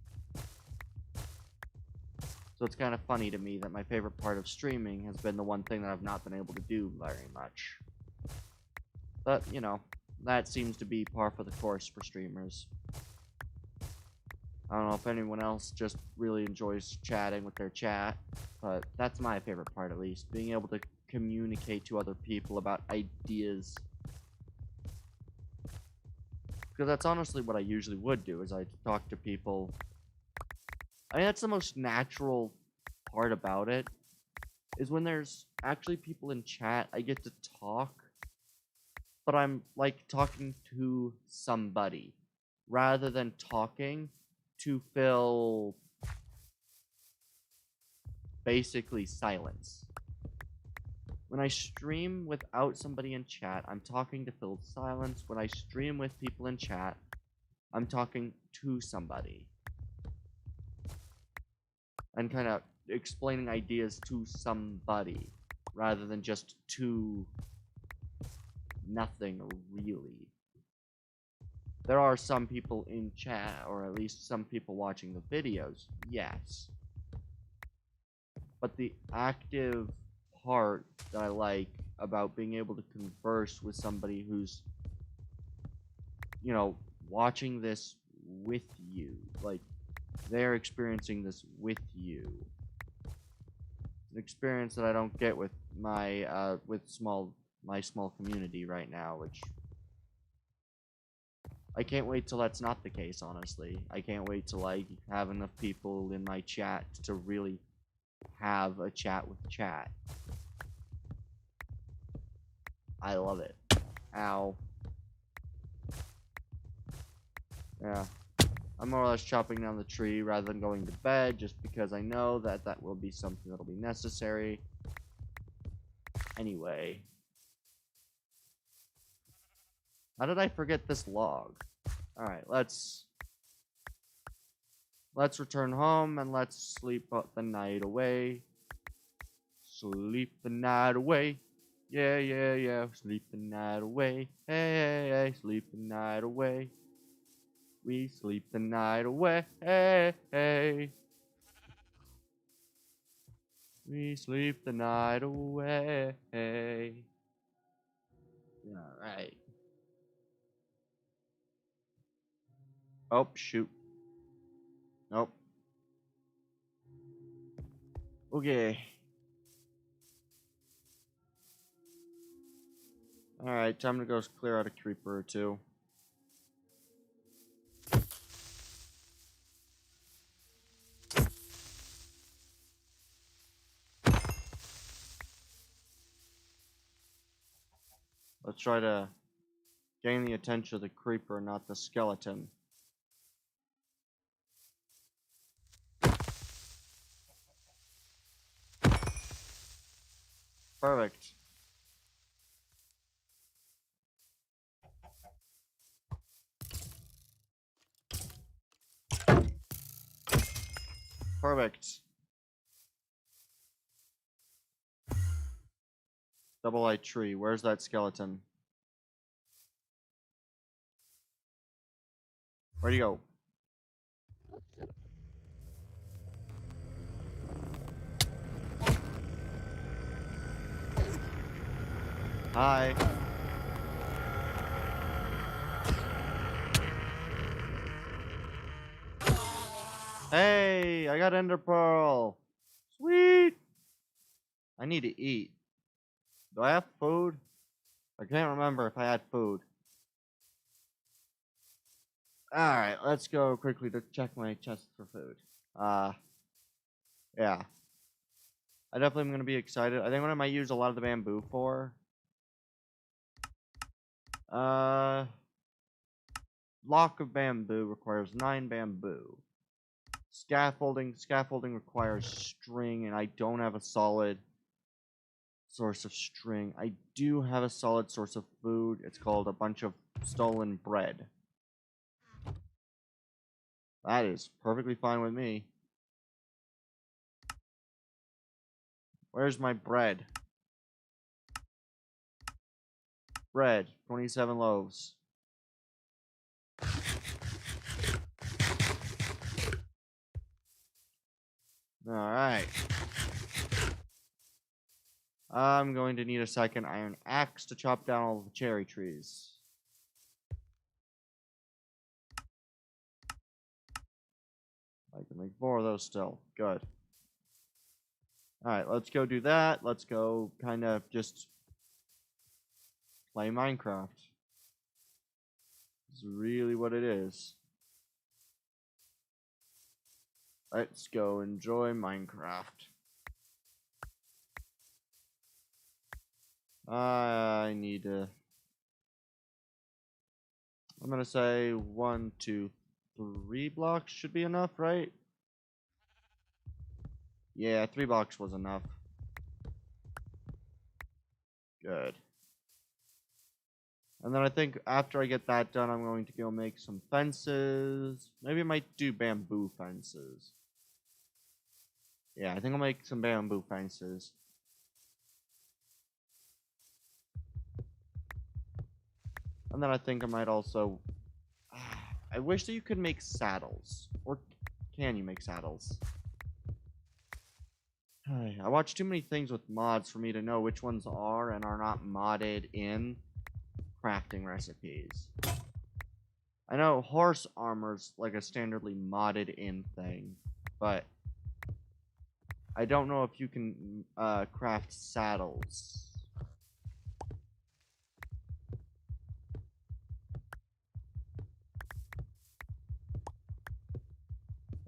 S1: So it's kind of funny to me that my favorite part of streaming has been the one thing that I've not been able to do very much. But, you know, that seems to be par for the course for streamers. I don't know if anyone else just really enjoys chatting with their chat, but that's my favorite part, at least. Being able to communicate to other people about ideas. Because that's honestly what I usually would do, is I talk to people. I mean, that's the most natural part about it, is when there's actually people in chat, I get to talk, but I'm, like, talking to somebody, rather than talking to fill, basically, silence. When I stream without somebody in chat, I'm talking to fill silence. When I stream with people in chat, I'm talking to somebody. And kind of explaining ideas to somebody. rather than just two nothing really. There are some people in chat, or at least some people watching the videos, yes. But the active part that I like about being able to converse with somebody who's, watching this with you, like they're experiencing this with you. An experience that I don't get with my small community right now, which I can't wait till that's not the case, honestly. I can't wait till I have enough people in my chat to really have a chat with chat. I love it. Ow. Yeah. I'm more or less chopping down the tree rather than going to bed, just because I know that that will be something that'll be necessary. Anyway. How did I forget this log? Alright, let's return home and let's sleep the night away. Sleep the night away. Yeah, yeah, yeah. Sleep the night away. Hey, hey, hey. Sleep the night away. We sleep the night away. Hey, hey. We sleep the night away. Alright. Oh, shoot. Nope. Okay. Alright, time to go clear out a creeper or two. Let's try to gain the attention of the creeper, not the skeleton. Perfect. Perfect. Double-eyed tree. Where's that skeleton? Where'd he go? Hi. Hey, I got ender pearl. Sweet. I need to eat. Do I have food? I can't remember if I had food. Alright, let's go quickly to check my chest for food. Yeah. I definitely am going to be excited. I think what I might use a lot of the bamboo for. Block of bamboo requires 9 bamboo. Scaffolding requires string, and I don't have a solid source of string. I do have a solid source of food. It's called a bunch of stolen bread. That is perfectly fine with me. Where's my bread? Bread, 27 loaves. Alright. I'm going to need a second iron axe to chop down all the cherry trees. I can make 4 of those still. Good. Alright, let's go do that. Let's go kind of just play Minecraft. This is really what it is. Let's go enjoy Minecraft. I need to... I'm gonna say 1, 2, 3 blocks should be enough, right? Yeah, 3 blocks was enough. Good. And then I think after I get that done, I'm going to go make some fences. Maybe I might do bamboo fences. Yeah, I think I'll make some bamboo fences. And then I think I might also... I wish that you could make saddles. Or can you make saddles? I watch too many things with mods for me to know which ones are and are not modded in crafting recipes. I know horse armor's like a standardly modded in thing, but I don't know if you can craft saddles.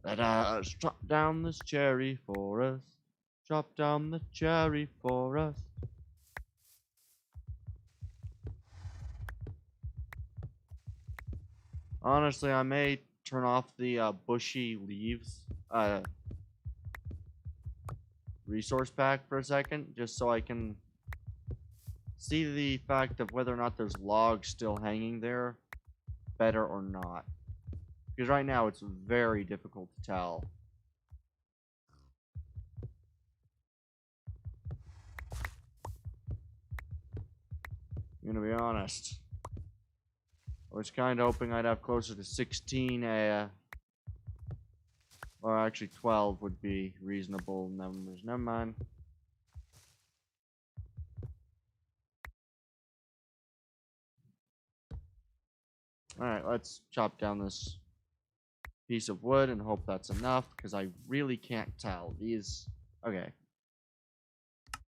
S1: Let us chop down this cherry forest. Chop down the cherry forest. Honestly, I may turn off the bushy leaves resource pack for a second, just so I can see the fact of whether or not there's logs still hanging there, better or not. Because right now it's very difficult to tell. I'm gonna be honest. I was kind of hoping I'd have closer to 16, or actually 12 would be reasonable numbers. Never mind. Alright, let's chop down this piece of wood and hope that's enough, because I really can't tell. These... Okay.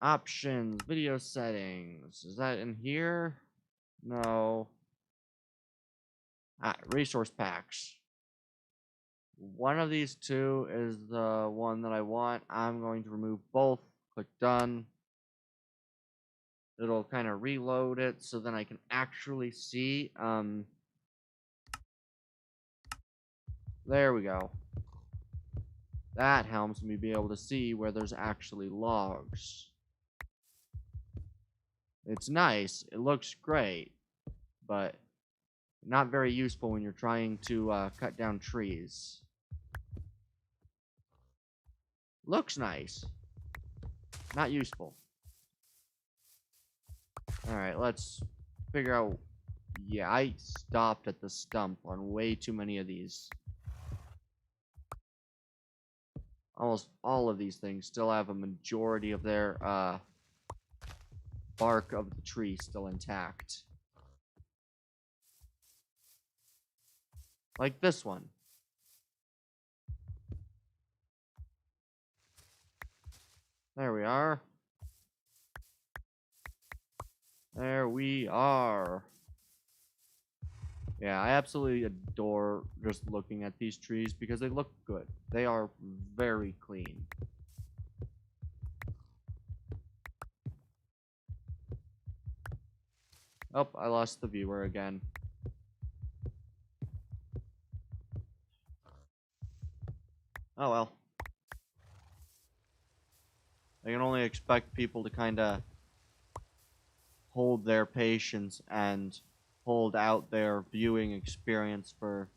S1: Options, video settings. Is that in here? No. Resource packs. One of these two is the one that I want. I'm going to remove both. Click done. It'll kind of reload it so then I can actually see. There we go. That helps me be able to see where there's actually logs. It's nice. It looks great. But not very useful when you're trying to cut down trees. Looks nice. Not useful. Alright, let's figure out... Yeah, I stopped at the stump on way too many of these. Almost all of these things still have a majority of their bark of the tree still intact. Like this one. There we are. There we are. Yeah, I absolutely adore just looking at these trees because they look good. They are very clean. Oh, I lost the viewer again. Oh well. I can only expect people to kind of hold their patience and hold out their viewing experience for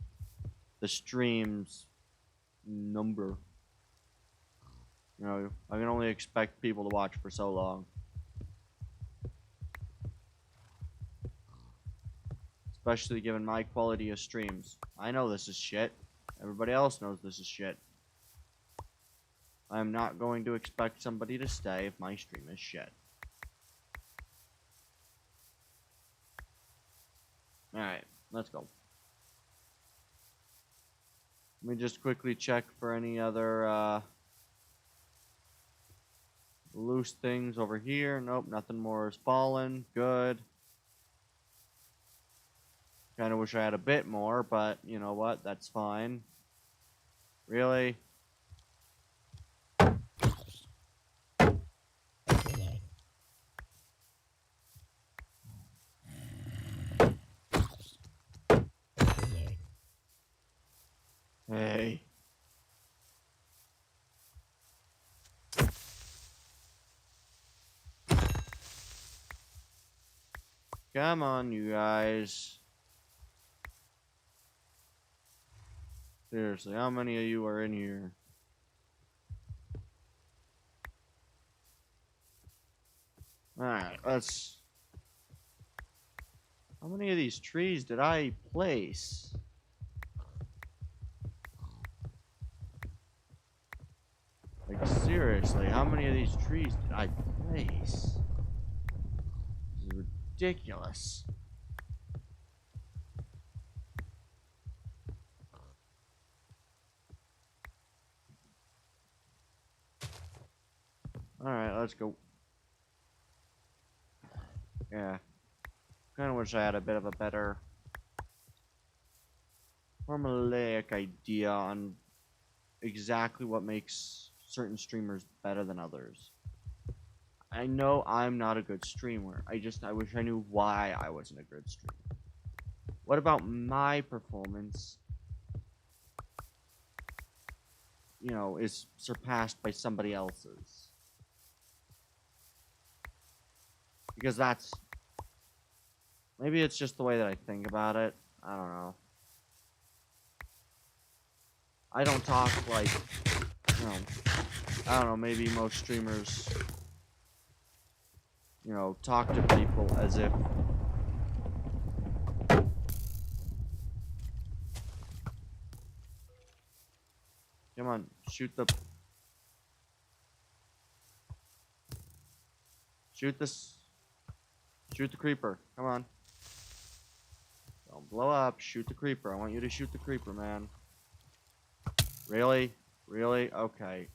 S1: the stream's number. You know, I can only expect people to watch for so long. Especially given my quality of streams. I know this is shit. Everybody else knows this is shit. I'm not going to expect somebody to stay if my stream is shit. Alright, let's go. Let me just quickly check for any other loose things over here. Nope, nothing more has fallen. Good. Kind of wish I had a bit more, but you know what? That's fine. Really? Hey. Come on, you guys. Seriously, how many of you are in here? Alright, let's How many of these trees did I place? Like, seriously, how many of these trees did I place? This is ridiculous. Alright, let's go. Yeah. Kinda wish I had a bit of a better formulaic idea on exactly what makes certain streamers better than others. I know I'm not a good streamer. I wish I knew why I wasn't a good streamer. What about my performance, is surpassed by somebody else's? Because maybe it's just the way that I think about it. I don't know. I don't talk like, I don't know, maybe most streamers, talk to people as if come on, shoot this, shoot the creeper. Come on. Don't blow up. Shoot the creeper. I want you to shoot the creeper, man. Really? Really? Okay.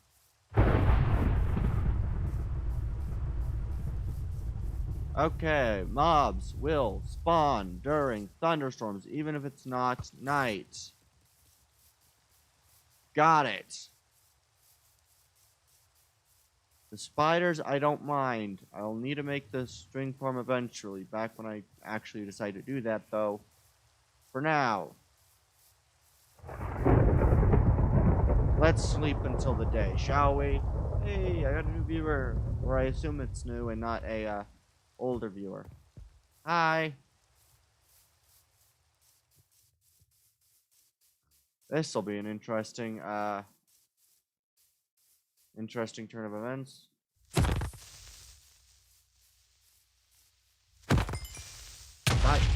S1: Okay, mobs will spawn during thunderstorms, even if it's not night. Got it. The spiders, I don't mind. I'll need to make the string farm eventually, back when I actually decide to do that, though. For now, let's sleep until the day, shall we? Hey, I got a new viewer. Or I assume it's new and not a, older viewer. Hi. This'll be an interesting turn of events.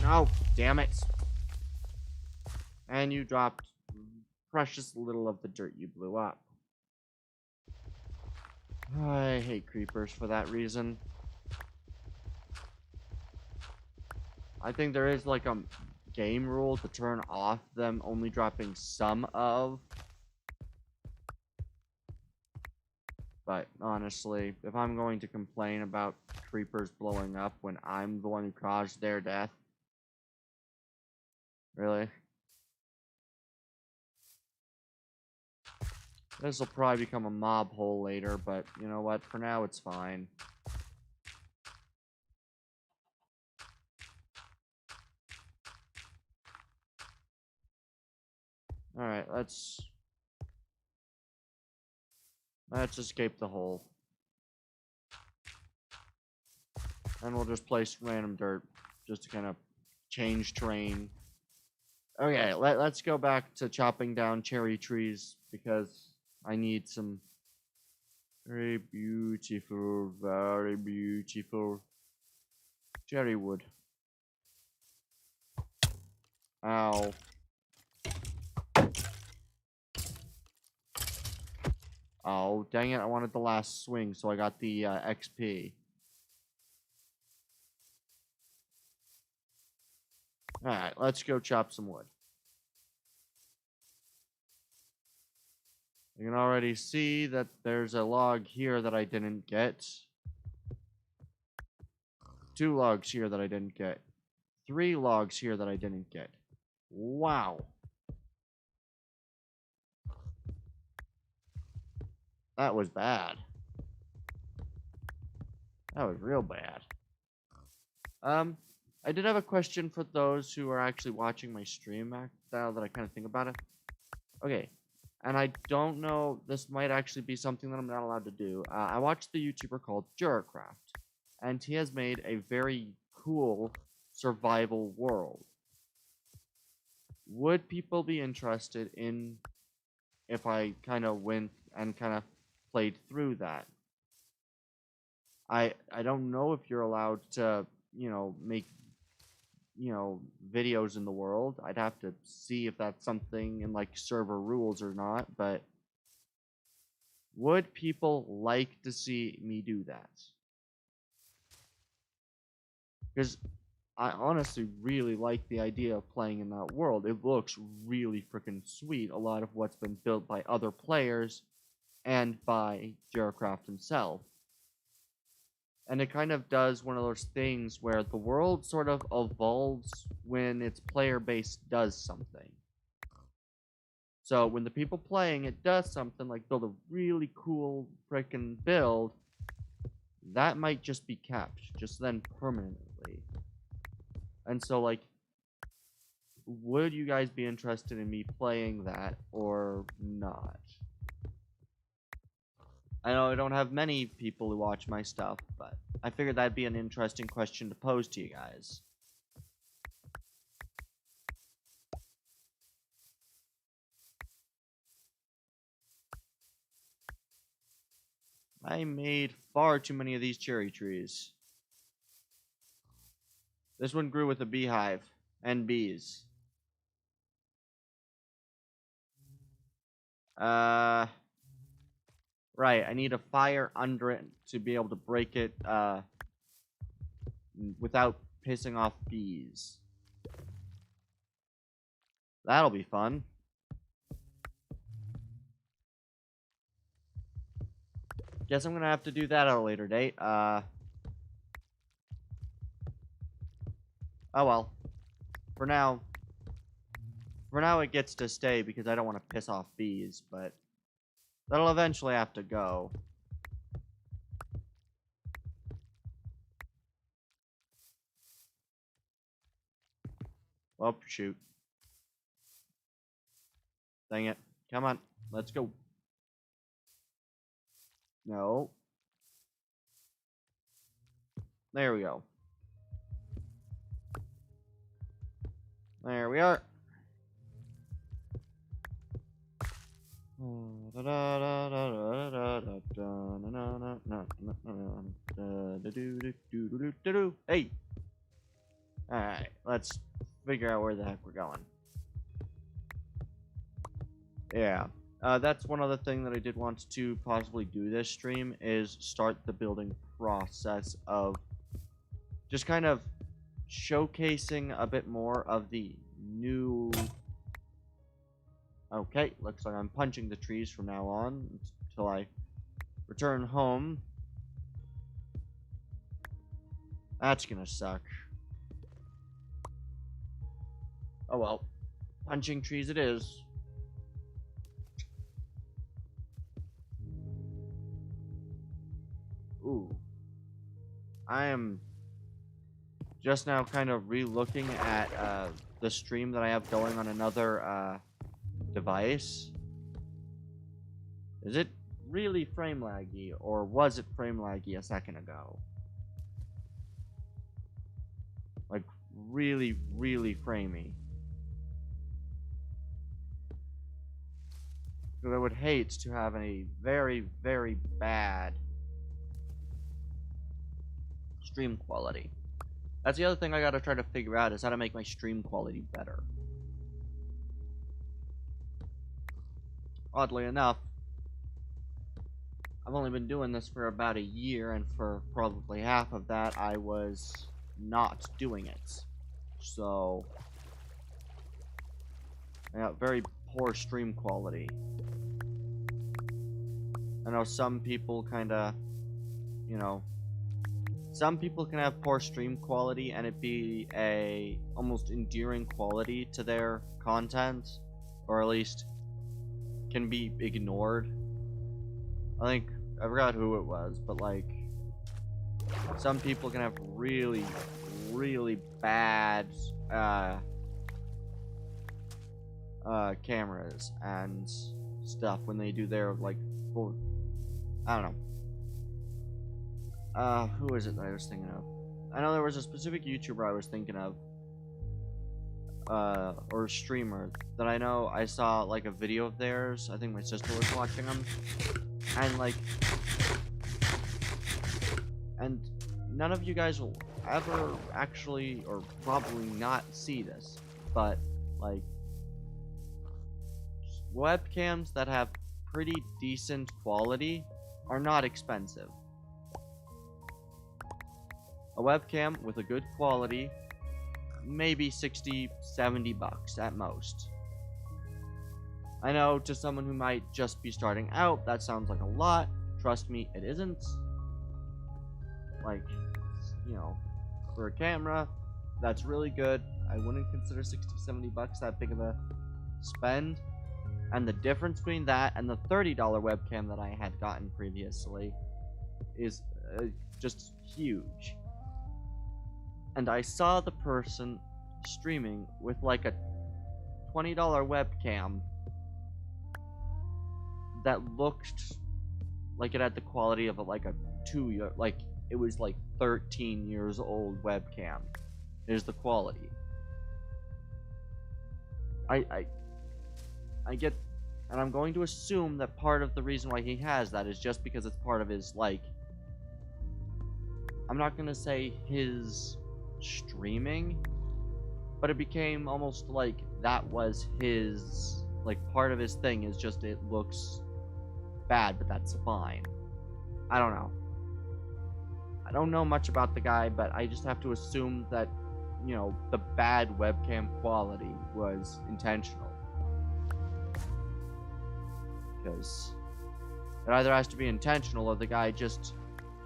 S1: No, damn it. And you dropped precious little of the dirt you blew up. I hate creepers for that reason. I think there is like a game rule to turn off them only dropping some of. But honestly, if I'm going to complain about creepers blowing up when I'm the one who caused their death, really? This will probably become a mob hole later, but you know what? For now, it's fine. Alright, let's escape the hole. And we'll just place random dirt just to kind of change terrain. Okay, let's go back to chopping down cherry trees because I need some very beautiful cherry wood. Ow. Oh, dang it, I wanted the last swing, so I got the XP. Alright, let's go chop some wood. You can already see that there's a log here that I didn't get. 2 logs here that I didn't get. 3 logs here that I didn't get. Wow. That was bad. That was real bad. I did have a question for those who are actually watching my stream now that I kind of think about it. Okay, and I don't know, this might actually be something that I'm not allowed to do. I watched the YouTuber called Juracraft, and he has made a very cool survival world. Would people be interested in if I kind of went and kind of played through that? I don't know if you're allowed to, make videos in the world. I'd have to see if that's something in like server rules or not, but would people like to see me do that? Because I honestly really like the idea of playing in that world. It looks really freaking sweet. A lot of what's been built by other players and by Jarcraft himself. And it kind of does one of those things where the world sort of evolves when its player base does something. So when the people playing it does something like build a really cool freaking build, that might just be kept, just then permanently. And so, like, would you guys be interested in me playing that or not? I know I don't have many people who watch my stuff, but I figured that'd be an interesting question to pose to you guys. I made far too many of these cherry trees. This one grew with a beehive and bees. Right, I need a fire under it to be able to break it, without pissing off bees. That'll be fun. Guess I'm gonna have to do that at a later date. Oh well. For now it gets to stay because I don't want to piss off bees, but that'll eventually have to go. Oh, shoot. Dang it. Come on. Let's go. No. There we go. There we are. Hey! Alright, let's figure out where the heck we're going. Yeah. That's one other thing that I did want to possibly do this stream, is start the building process of just kind of showcasing a bit more of the new... Okay, looks like I'm punching the trees from now on until I return home. That's gonna suck. Oh well. Punching trees it is. Ooh. I am just now kind of re-looking at the stream that I have going on another device. Is it really frame laggy, or was it frame laggy a second ago? Like, really, really framey. Because I would hate to have a very, very bad stream quality. That's the other thing I gotta try to figure out, is how to make my stream quality better. Oddly enough, I've only been doing this for about a year, and for probably half of that I was not doing it. So I got very poor stream quality. I know some people kinda, some people can have poor stream quality and it be a almost endearing quality to their content, or at least can be ignored. I think, I forgot who it was, but like, some people can have really, really bad cameras and stuff when they do their, like, full, I don't know. Who is it that I was thinking of? I know there was a specific YouTuber I was thinking of, or streamer, that I know I saw, like, a video of theirs. I think my sister was watching them. And, like, and none of you guys will ever actually, or probably not see this, but like webcams that have pretty decent quality are not expensive. A webcam with a good quality, maybe 60, 70 bucks at most. I know to someone who might just be starting out, that sounds like a lot. Trust me, it isn't. Like, you know, for a camera, that's really good. I wouldn't consider 60, 70 bucks that big of a spend. And the difference between that and the $30 webcam that I had gotten previously is just huge. And I saw the person streaming with like a $20 webcam that looked like it had the quality of like a 2-year, like it was like 13 years old webcam. Is the quality. I get, and I'm going to assume that part of the reason why he has that is just because it's part of his, like, I'm not gonna say his streaming, but it became almost like that was his, like, part of his thing is just it looks bad, but that's fine. I don't know. I don't know much about the guy, but I just have to assume that, you know, the bad webcam quality was intentional. Because it either has to be intentional or the guy just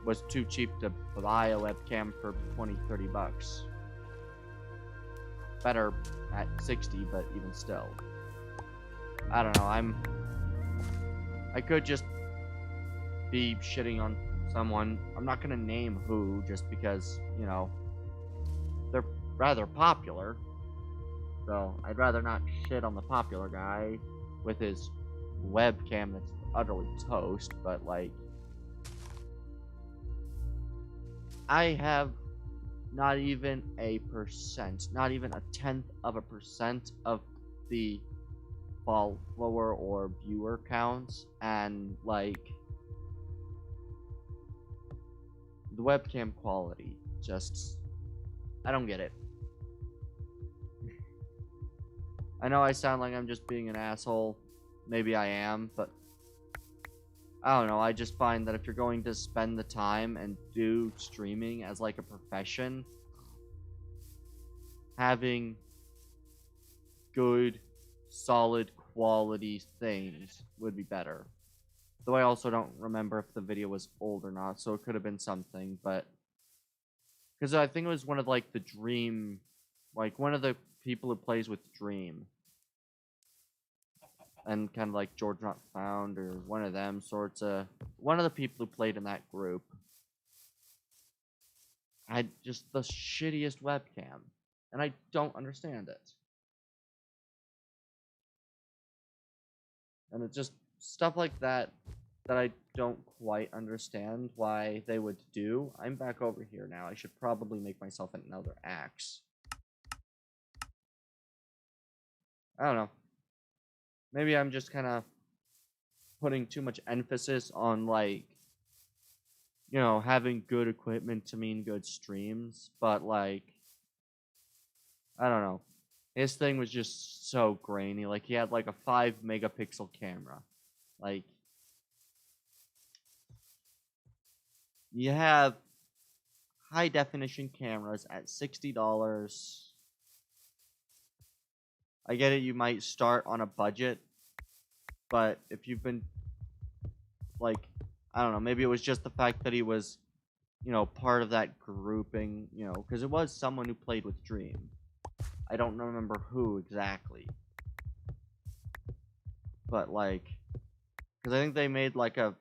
S1: was too cheap to buy a webcam for 20, 30 bucks. Better at 60, but even still. I don't know, I could just be shitting on someone. I'm not gonna name who just because, you know, they're rather popular. So I'd rather not shit on the popular guy with his webcam that's utterly toast, but like I have not even a percent, not even a 0.1% of the follower or viewer counts, and like the webcam quality just, I don't get it. I know I sound like I'm just being an asshole. Maybe I am, but I don't know. I just find that if you're going to spend the time and do streaming as like a profession, having good, solid quality things would be better. Though I also don't remember if the video was old or not, so it could have been something, but because I think it was one of like the Dream, like one of the people who plays with Dream. And kind of like George Not Found or one of them sorts of, one of the people who played in that group had just the shittiest webcam, and I don't understand it. And it's just stuff like that that I don't quite understand why they would do. I'm back over here now. I should probably make myself another axe. I don't know. Maybe I'm just kind of putting too much emphasis on, like, you know, having good equipment to mean good streams, but, like, I don't know. His thing was just so grainy. Like, he had, like, a 5-megapixel camera. Like, you have high-definition cameras at $60. I get it, you might start on a budget, but if you've been, like, I don't know, maybe it was just the fact that he was, you know, part of that grouping, you know, because it was someone who played with Dream. I don't remember who exactly. But, like, because I think they made, like, a,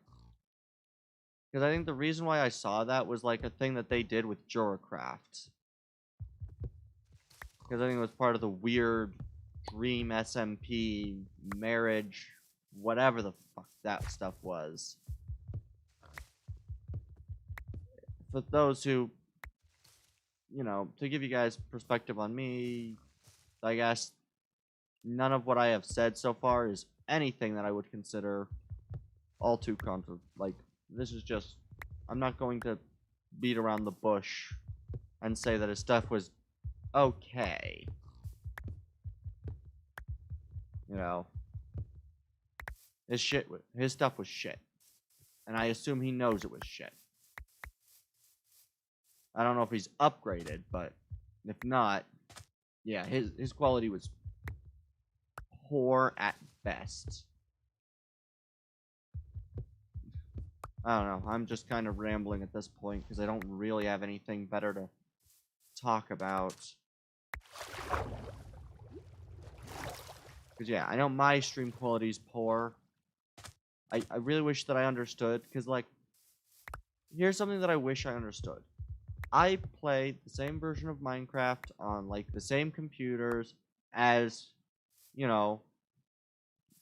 S1: because I think the reason why I saw that was, like, a thing that they did with Juracraft. Because I think it was part of the weird Dream SMP marriage, whatever the fuck that stuff was. For those who, you know, to give you guys perspective on me, I guess none of what I have said so far is anything that I would consider all too like, this is just, I'm not going to beat around the bush and say that his stuff was okay. You know, his stuff was shit. And I assume he knows it was shit. I don't know if he's upgraded, but if not, yeah, his quality was poor at best. I don't know. I'm just kind of rambling at this point because I don't really have anything better to talk about. Because, yeah, I know my stream quality is poor. I really wish that I understood. Because, like, here's something that I wish I understood. I play the same version of Minecraft on, like, the same computers as, you know,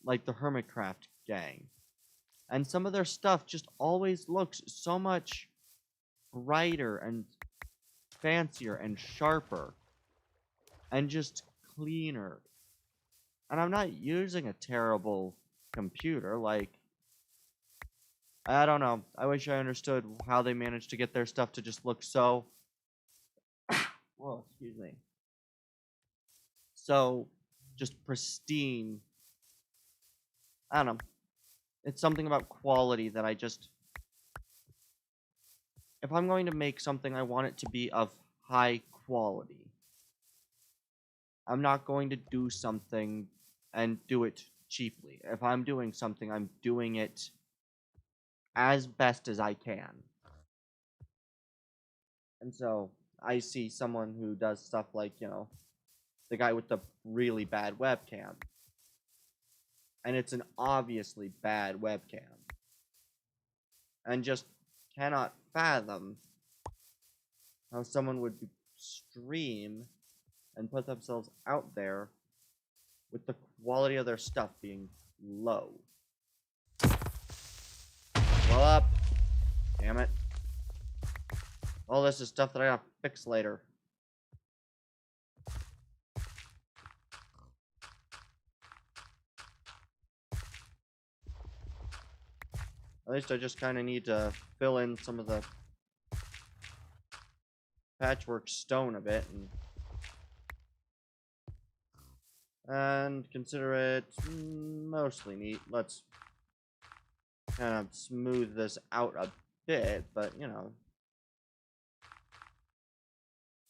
S1: like the Hermitcraft gang. And some of their stuff just always looks so much brighter and fancier and sharper and just cleaner. And I'm not using a terrible computer, like, I don't know. I wish I understood how they managed to get their stuff to just look so, whoa, excuse me, so just pristine. I don't know. It's something about quality that I just, if I'm going to make something, I want it to be of high quality. I'm not going to do something and do it cheaply. If I'm doing something, I'm doing it as best as I can. And so I see someone who does stuff like, you know, the guy with the really bad webcam. And it's an obviously bad webcam. And just cannot fathom how someone would stream and put themselves out there with the quality of their stuff being low. Well up. Damn it. All this is stuff that I gotta fix later. At least I just kind of need to fill in some of the patchwork stone a bit and consider it mostly neat. Let's kind of smooth this out a bit, but you know,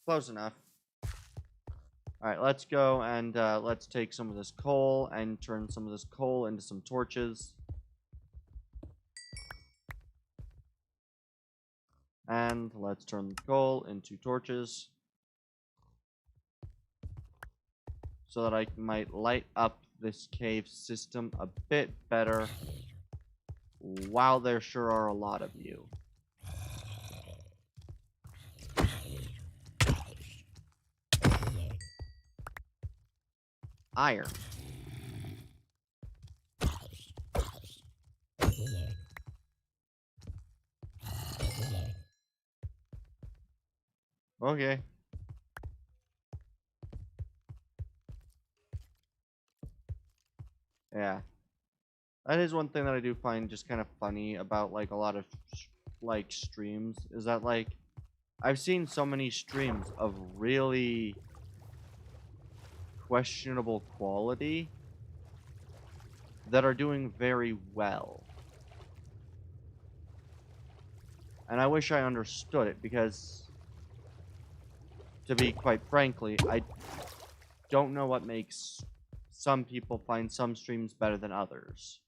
S1: close enough. Alright, let's go and let's take some of this coal and turn some of this coal into some torches. And let's turn the coal into torches so that I might light up this cave system a bit better while there sure are a lot of you. Iron. Okay. Yeah. That is one thing that I do find just kind of funny about, like, a lot of, like, streams, is that, like, I've seen so many streams of really questionable quality that are doing very well. And I wish I understood it, because, to be quite frankly, I don't know what makes some people find some streams better than others.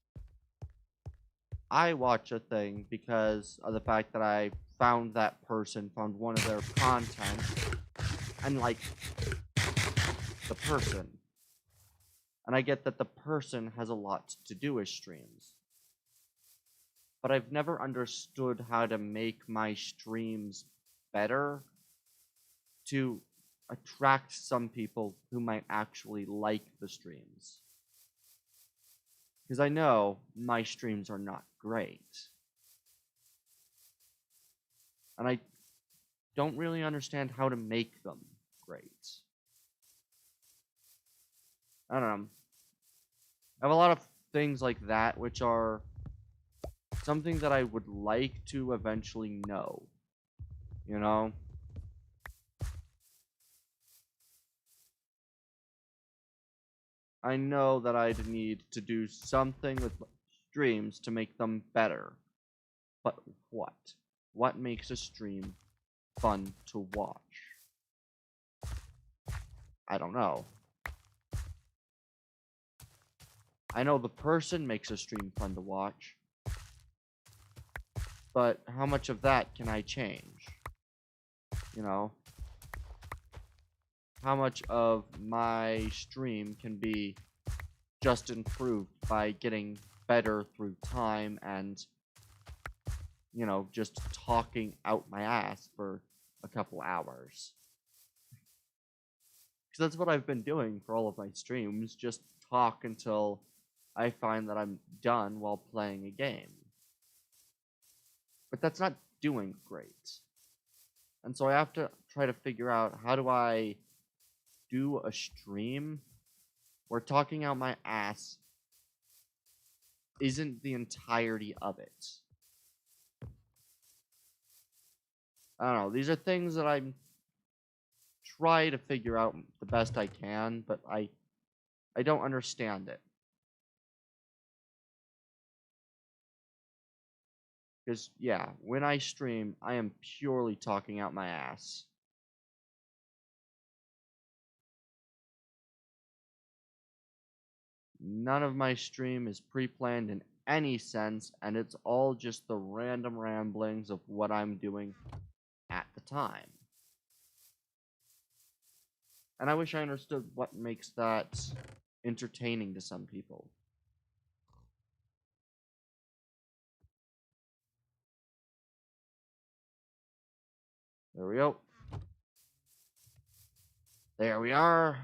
S1: I watch a thing because of the fact that I found that person, found one of their content, and like the person. And I get that the person has a lot to do with streams. But I've never understood how to make my streams better to attract some people who might actually like the streams. Because I know my streams are not great. And I don't really understand how to make them great. I don't know. I have a lot of things like that which are something that I would like to eventually know. You know? I know that I'd need to do something with my streams to make them better. But what? What makes a stream fun to watch? I don't know. I know the person makes a stream fun to watch. But how much of that can I change? You know? How much of my stream can be just improved by getting better through time and, you know, just talking out my ass for a couple hours. Because that's what I've been doing for all of my streams, just talk until I find that I'm done while playing a game. But that's not doing great. And so I have to try to figure out, how do I do a stream where talking out my ass isn't the entirety of it. I don't know. These are things that I'm try to figure out the best I can, but I don't understand it. Because yeah, when I stream, I am purely talking out my ass. None of my stream is pre-planned in any sense, and it's all just the random ramblings of what I'm doing at the time. And I wish I understood what makes that entertaining to some people. There we go. There we are.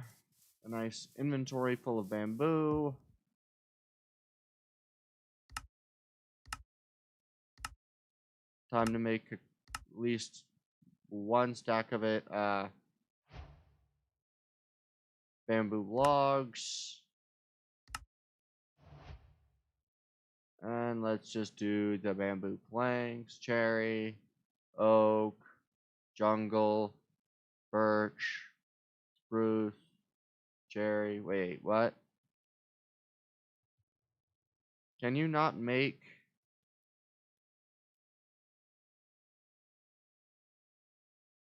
S1: A nice inventory full of bamboo. Time to make at least one stack of it. Bamboo logs. And let's just do the bamboo planks, cherry, oak, jungle, birch, spruce, cherry. Wait, what? Can you not make...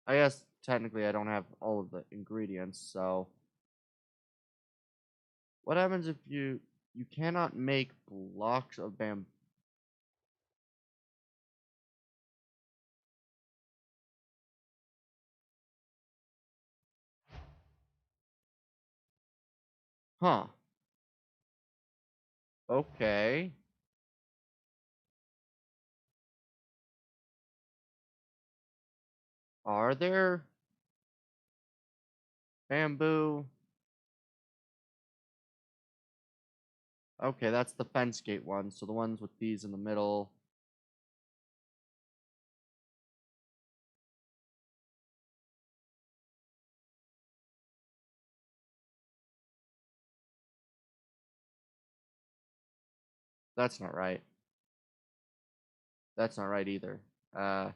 S1: I guess technically I don't have all of the ingredients, so... What happens if you cannot make blocks of bamboo? Huh. Okay. Are there bamboo? Okay, that's the fence gate one. So the ones with these in the middle. That's not right. That's not right either. Uh,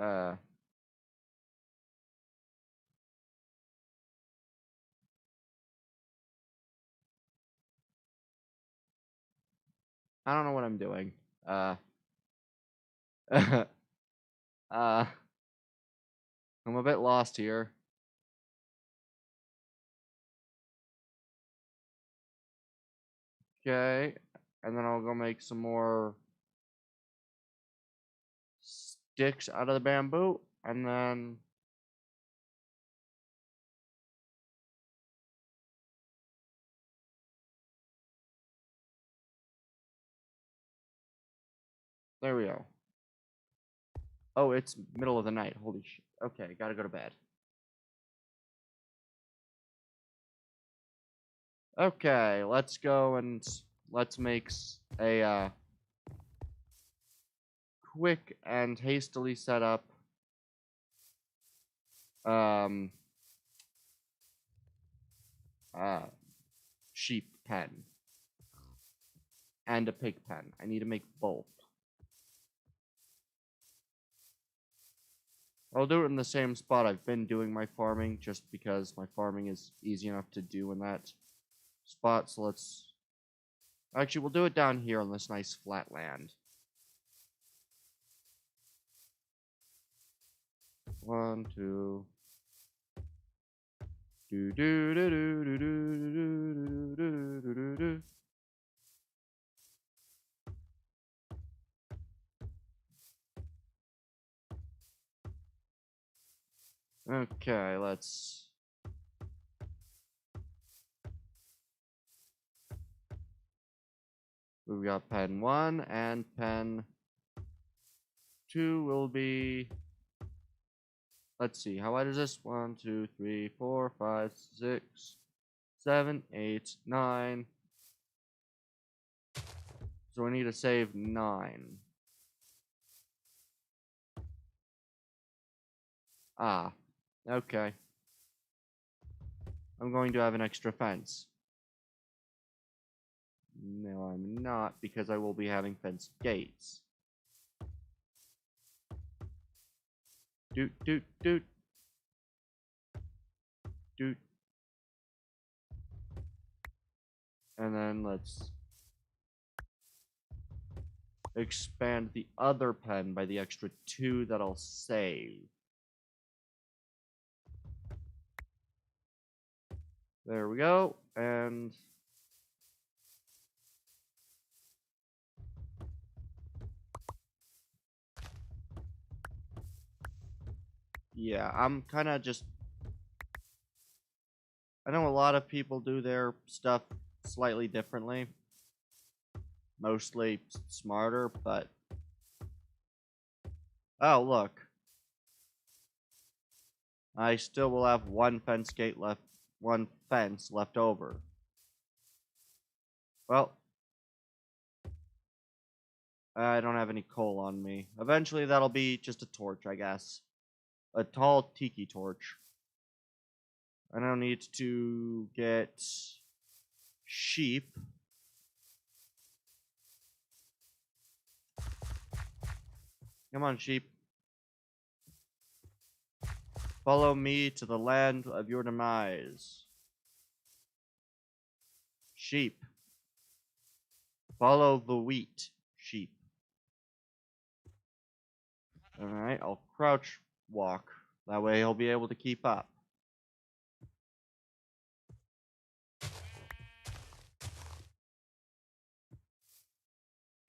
S1: uh, I don't know what I'm doing. I'm a bit lost here. Okay, and then I'll go make some more sticks out of the bamboo, and then there we go. Oh, it's middle of the night. Holy shit. Okay, gotta go to bed. Okay, let's go and let's make a quick and hastily set up um uh sheep pen. and a pig pen. I need to make both. I'll do it in the same spot I've been doing my farming, just because my farming is easy enough to do in that spot. So let's... Actually, we'll do it down here on this nice flat land. 1, 2... Do do do do do do do do do do do. Okay, let's... We've got pen 1 and pen 2 will be... Let's see, how wide is this? 1, 2, 3, 4, 5, 6, 7, 8, 9. So we need to save 9. Ah, okay. I'm going to have an extra fence. No, I'm not, because I will be having fenced gates. Doot, doot, doot. Doot. And then let's expand the other pen by the extra 2 that I'll save. There we go, and... Yeah, I'm kind of just... I know a lot of people do their stuff slightly differently. Mostly smarter, but... Oh, look. I still will have one fence left over. Well, I don't have any coal on me. Eventually that'll be just a torch, I guess. A tall tiki torch. I now need to get sheep. Come on, sheep. Follow me to the land of your demise. Sheep. Follow the wheat, sheep. Alright, I'll crouch walk. That way he'll be able to keep up.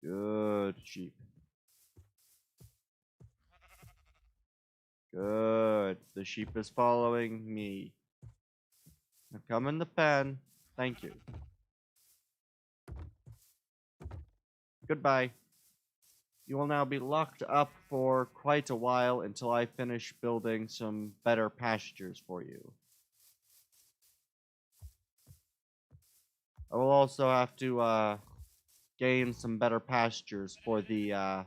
S1: Good, sheep. Good. The sheep is following me. Now come in the pen. Thank you. Goodbye. You will now be locked up for quite a while until I finish building some better pastures for you. I will also have to gain some better pastures for the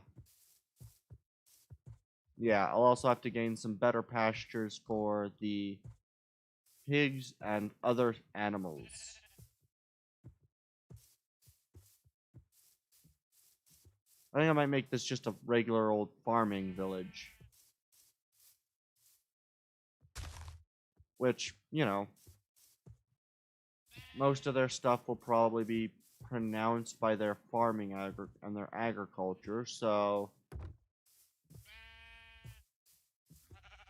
S1: yeah, I'll also have to gain some better pastures for the pigs and other animals. I think I might make this just a regular old farming village. Which, you know, most of their stuff will probably be pronounced by their farming and their agriculture, so...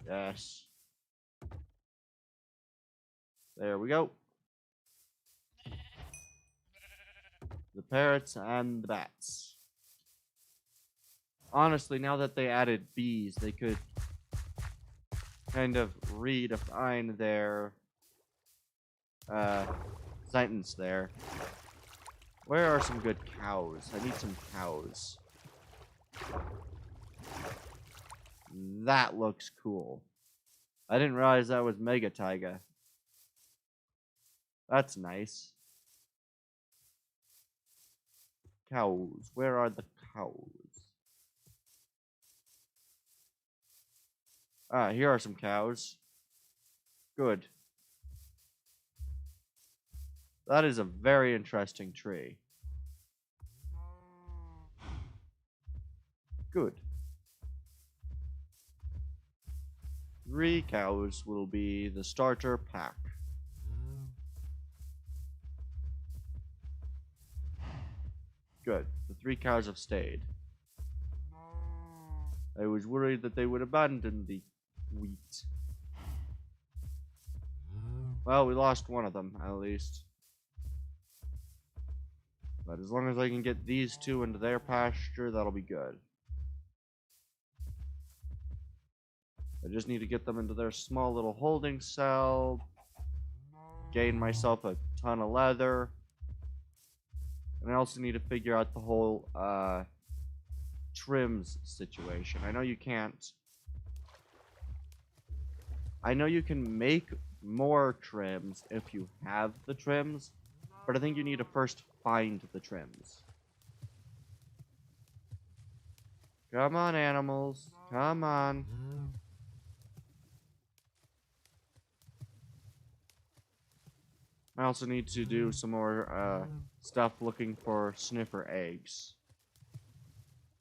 S1: Yes. There we go. The parrots and the bats. Honestly, now that they added bees, they could kind of redefine their sentence there. Where are some good cows? I need some cows. That looks cool. I didn't realize that was Mega Taiga. That's nice. Cows. Where are the cows? Ah, here are some cows. Good. That is a very interesting tree. Good. 3 cows will be the starter pack. Good. The 3 cows have stayed. I was worried that they would abandon the wheat. Well, we lost one of them, at least. But as long as I can get these 2 into their pasture, that'll be good. I just need to get them into their small little holding cell, gain myself a ton of leather, and I also need to figure out the whole, trims situation. I know you can't. I know you can make more trims if you have the trims, but I think you need to first find the trims. Come on, animals. Come on. I also need to do some more stuff looking for sniffer eggs.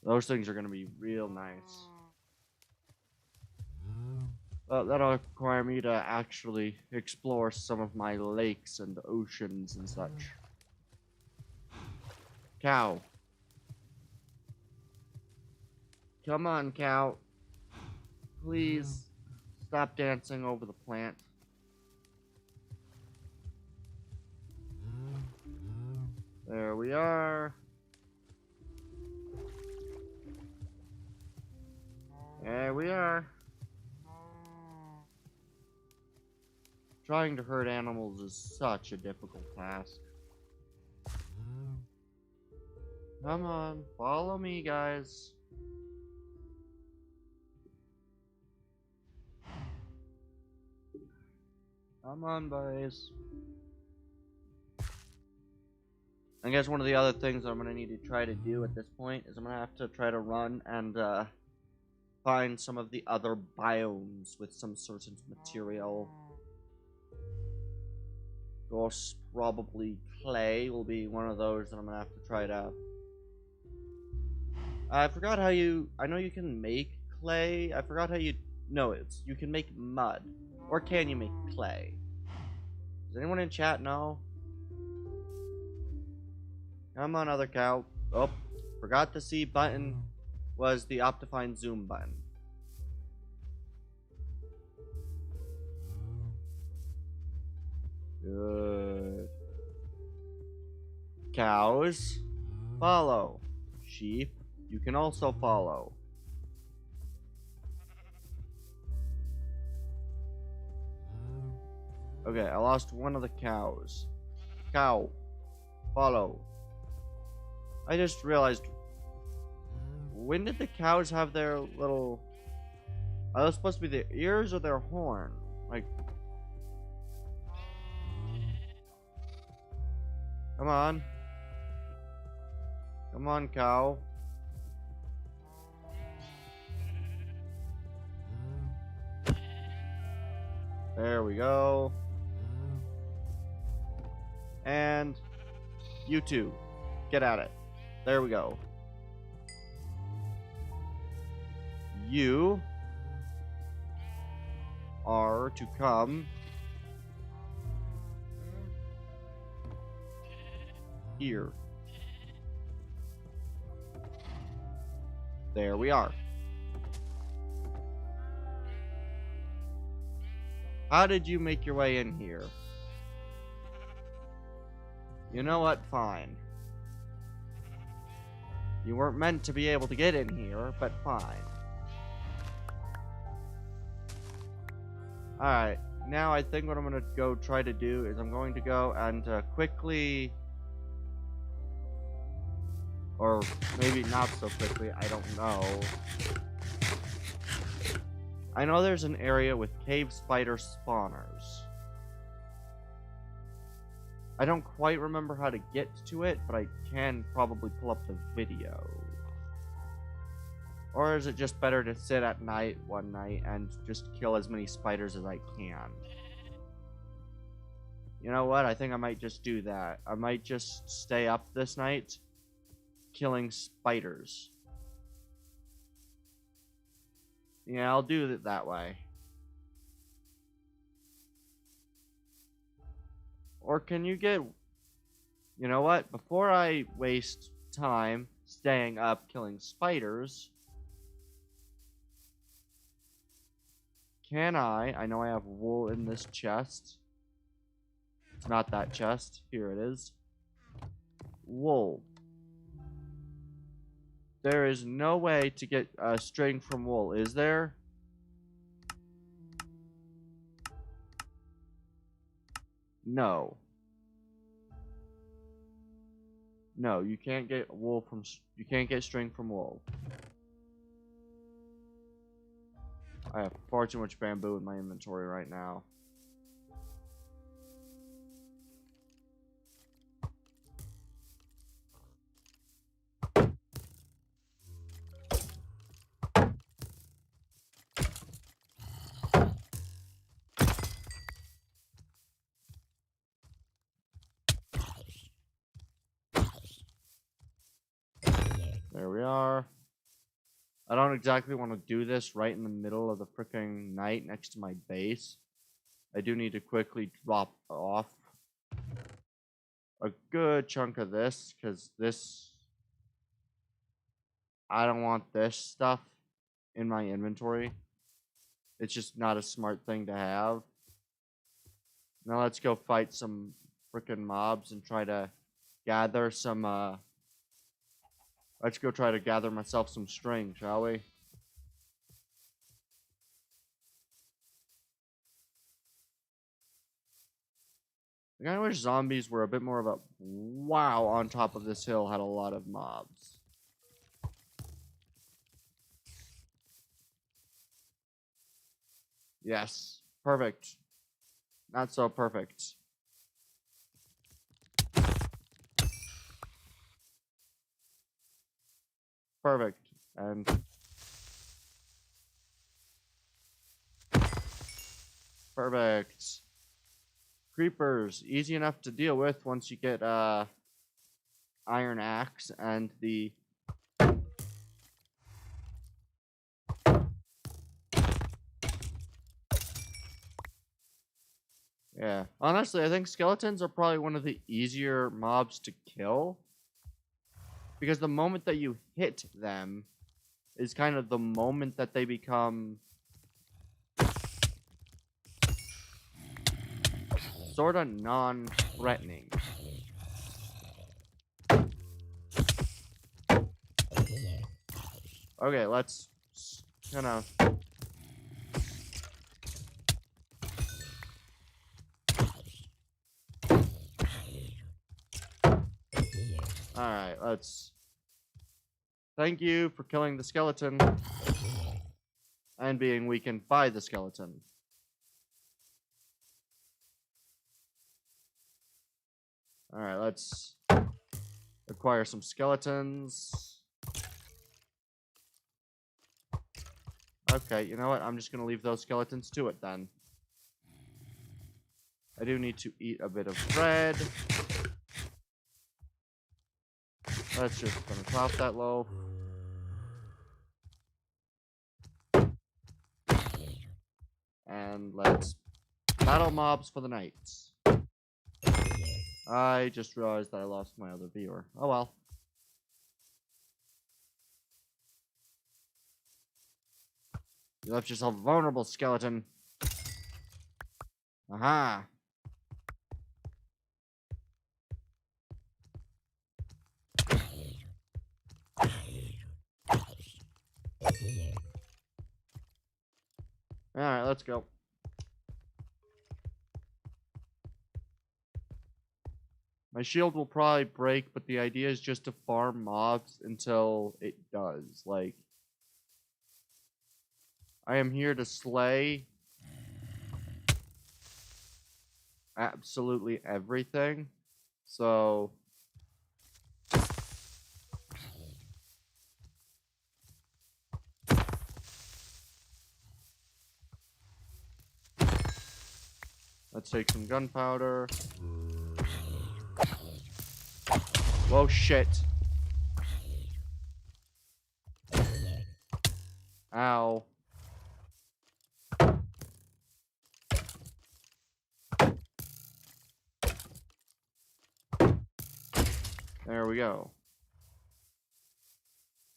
S1: Those things are going to be real nice. That'll require me to actually explore some of my lakes and oceans and such. Cow. Come on, cow. Please stop dancing over the plant. There we are. There we are. Trying to herd animals is such a difficult task. Come on, follow me, guys. Come on, boys. I guess one of the other things I'm going to need to try to do at this point is I'm going to have to try to run and find some of the other biomes with some certain material. Of course, probably clay will be one of those that I'm going to have to try to... I forgot how you... I know you can make clay. I forgot how you... No, you can make mud. Or can you make clay? Does anyone in chat know? Come on, other cow. Oh, forgot the C button was the Optifine zoom button. Good. Cows, follow. Sheep, you can also follow. Okay, I lost one of the cows. Cow, follow. I just realized, when did the cows have their little... Are those supposed to be their ears or their horn? Like... Come on. Come on, cow. There we go. And you two, get at it. There we go. You are to come here. There we are. How did you make your way in here? You know what? Fine. You weren't meant to be able to get in here, but fine. Alright, now I think what I'm going to go try to do is I'm going to go and quickly... Or maybe not so quickly, I don't know. I know there's an area with cave spider spawners. I don't quite remember how to get to it, but I can probably pull up the video. Or is it just better to sit at night one night and just kill as many spiders as I can? You know what? I think I might just do that. I might just stay up this night killing spiders. Yeah, I'll do it that way. Or can you get... You know what? Before I waste time staying up killing spiders, can I know I have wool in this chest. It's not that chest. Here it is. Wool. There is no way to get string from wool, is there? No. No, you can't get wool from... You can't get string from wool. I have far too much bamboo in my inventory right now. There we are. I don't exactly want to do this right in the middle of the freaking night next to my base. I do need to quickly drop off a good chunk of this, because this... I don't want this stuff in my inventory. It's just not a smart thing to have. Now let's go fight some freaking mobs and try to gather some, let's go try to gather myself some string, shall we? I kinda wish zombies were a bit more of a... Wow, on top of this hill had a lot of mobs. Yes. Perfect. Not so perfect. Perfect. And... Perfect. Creepers. Easy enough to deal with once you get, iron axe and the... Yeah. Honestly, I think skeletons are probably one of the easier mobs to kill. Because the moment that you hit them is kind of the moment that they become sort of non-threatening. Okay, let's kind of... Alright, let's... Thank you for killing the skeleton and being weakened by the skeleton. Alright, let's acquire some skeletons. Okay, you know what? I'm just gonna leave those skeletons to it then. I do need to eat a bit of bread. Let's just finish off that loaf. And let's battle mobs for the night. I just realized that I lost my other viewer. Oh well. You left yourself vulnerable, skeleton. Aha. Alright, let's go. My shield will probably break, but the idea is just to farm mobs until it does. Like, I am here to slay absolutely everything. So... Let's take some gunpowder. Whoa, shit. Ow. we go.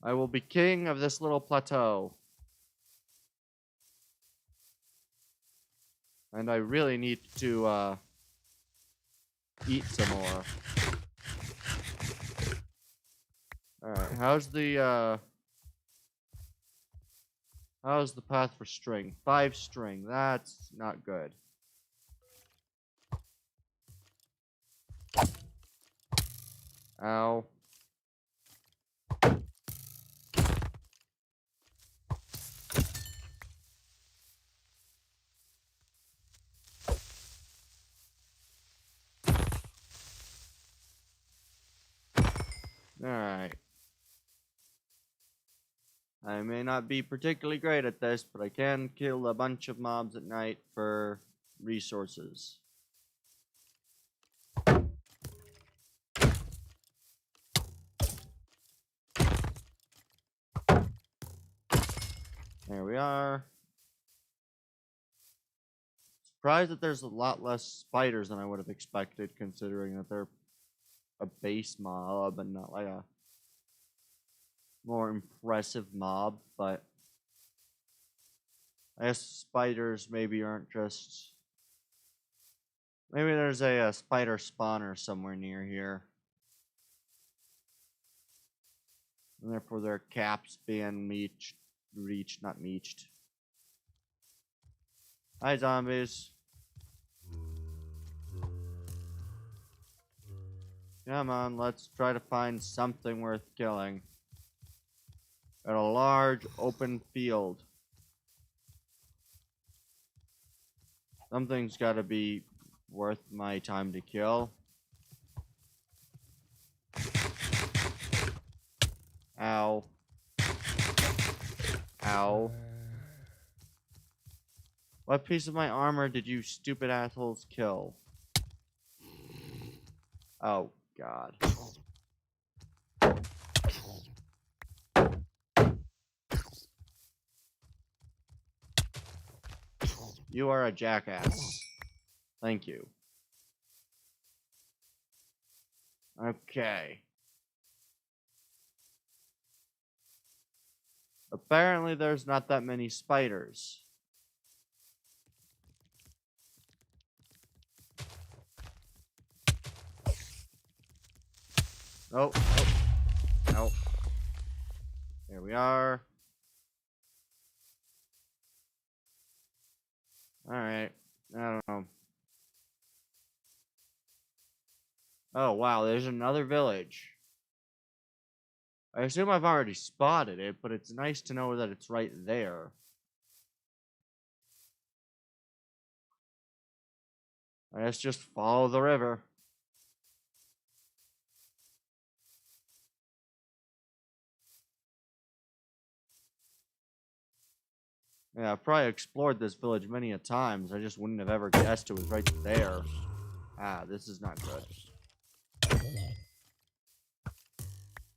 S1: I will be king of this little plateau. And I really need to, eat some more. Alright, how's the path for string? 5 string, that's not good. Ow. Alright. I may not be particularly great at this, but I can kill a bunch of mobs at night for resources. There we are. Surprised that there's a lot less spiders than I would have expected, considering that they're a base mob and not like a more impressive mob, but I guess spiders maybe aren't just... Maybe there's a spider spawner somewhere near here. And therefore their caps being reached, not meeched. Hi, zombies. Come on, let's try to find something worth killing. At a large open field. Something's gotta be worth my time to kill. Ow. Ow. What piece of my armor did you stupid assholes kill? Oh, God. You are a jackass. Thank you. Okay. Apparently there's not that many spiders. Oh, oh, no. There we are. Alright. I don't know. Oh, wow, there's another village. I assume I've already spotted it, but it's nice to know that it's right there. Let's just follow the river. Yeah, I've probably explored this village many a times. I just wouldn't have ever guessed it was right there. Ah, this is not good.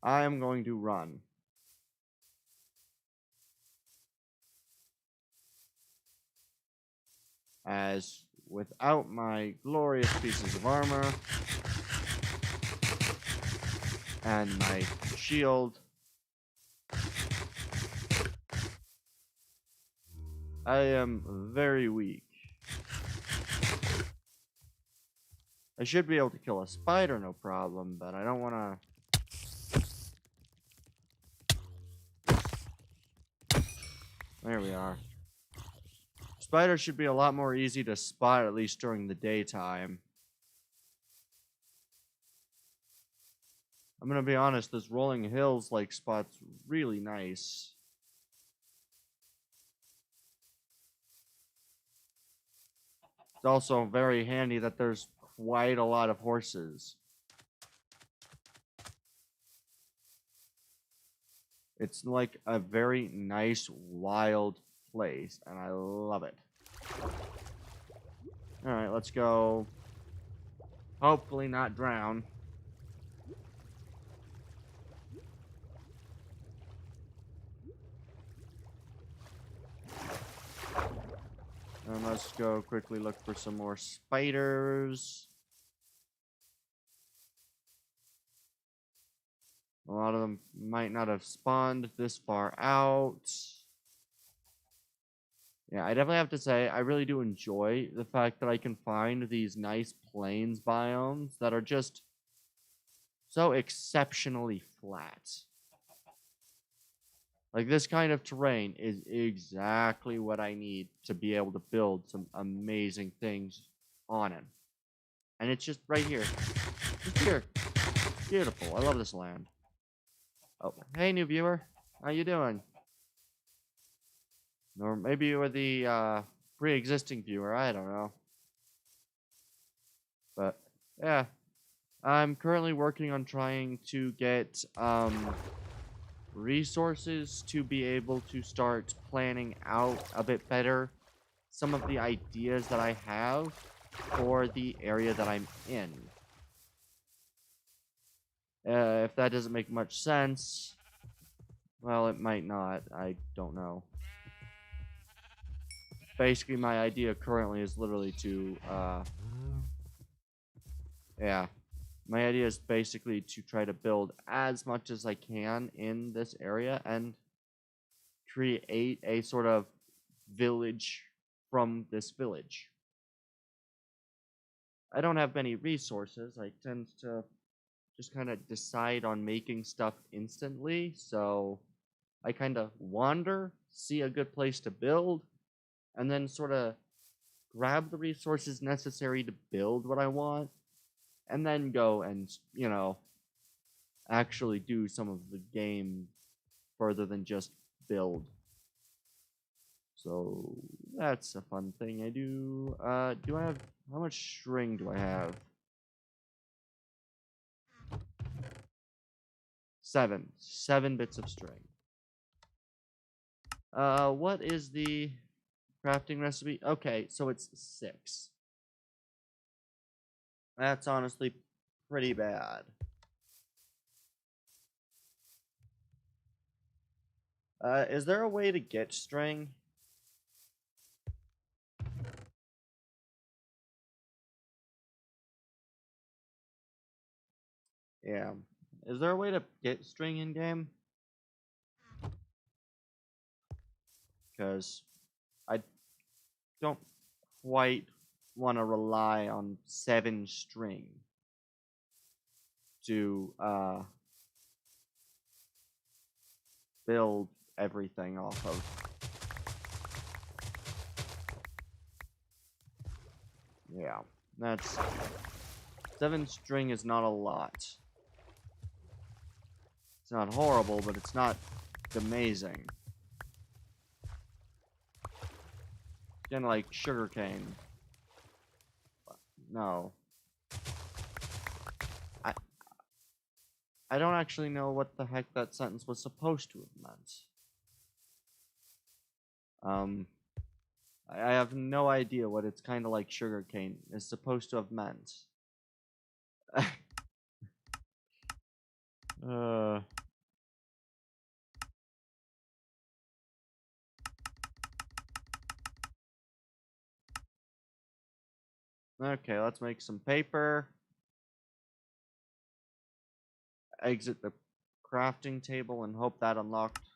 S1: I am going to run. As without my glorious pieces of armor and my shield, I am very weak. I should be able to kill a spider, no problem, but I don't want to... There we are. Spiders should be a lot more easy to spot, at least during the daytime. I'm gonna be honest, this rolling hills like spot's really nice. It's also very handy that there's quite a lot of horses. It's like a very nice, wild place, and I love it. Alright, let's go. Hopefully not drown. And let's go quickly look for some more spiders. A lot of them might not have spawned this far out. Yeah, I definitely have to say, I really do enjoy the fact that I can find these nice plains biomes that are just so exceptionally flat. Like, this kind of terrain is exactly what I need to be able to build some amazing things on it. And it's just right here. Just here. Beautiful. I love this land. Oh, hey, new viewer. How you doing? Or maybe you were the pre-existing viewer. I don't know. But, yeah. I'm currently working on trying to get, resources to be able to start planning out a bit better some of the ideas that I have for the area that I'm in. If that doesn't make much sense, well, it might not. I don't know. Basically, my idea currently is literally to, yeah. My idea is basically to try to build as much as I can in this area and create a sort of village from this village. I don't have many resources. I tend to just kind of decide on making stuff instantly, so I kind of wander, see a good place to build, and then sort of grab the resources necessary to build what I want, and then go and, actually do some of the game further than just build. So that's a fun thing I do. Do I have, how much string do I have? 7 bits of string. What is the crafting recipe? Okay, so it's 6. That's honestly pretty bad. Is there a way to get string? Yeah. Is there a way to get string in game? Because I don't quite want to rely on 7 string to build everything off of. Yeah, that's 7 string is not a lot. It's not horrible, but it's not amazing. Kind of like sugarcane. No. I don't actually know what the heck that sentence was supposed to have meant. I have no idea what it's kind of like sugarcane is supposed to have meant. uh... Okay, let's make some paper. Exit the crafting table and hope that unlocked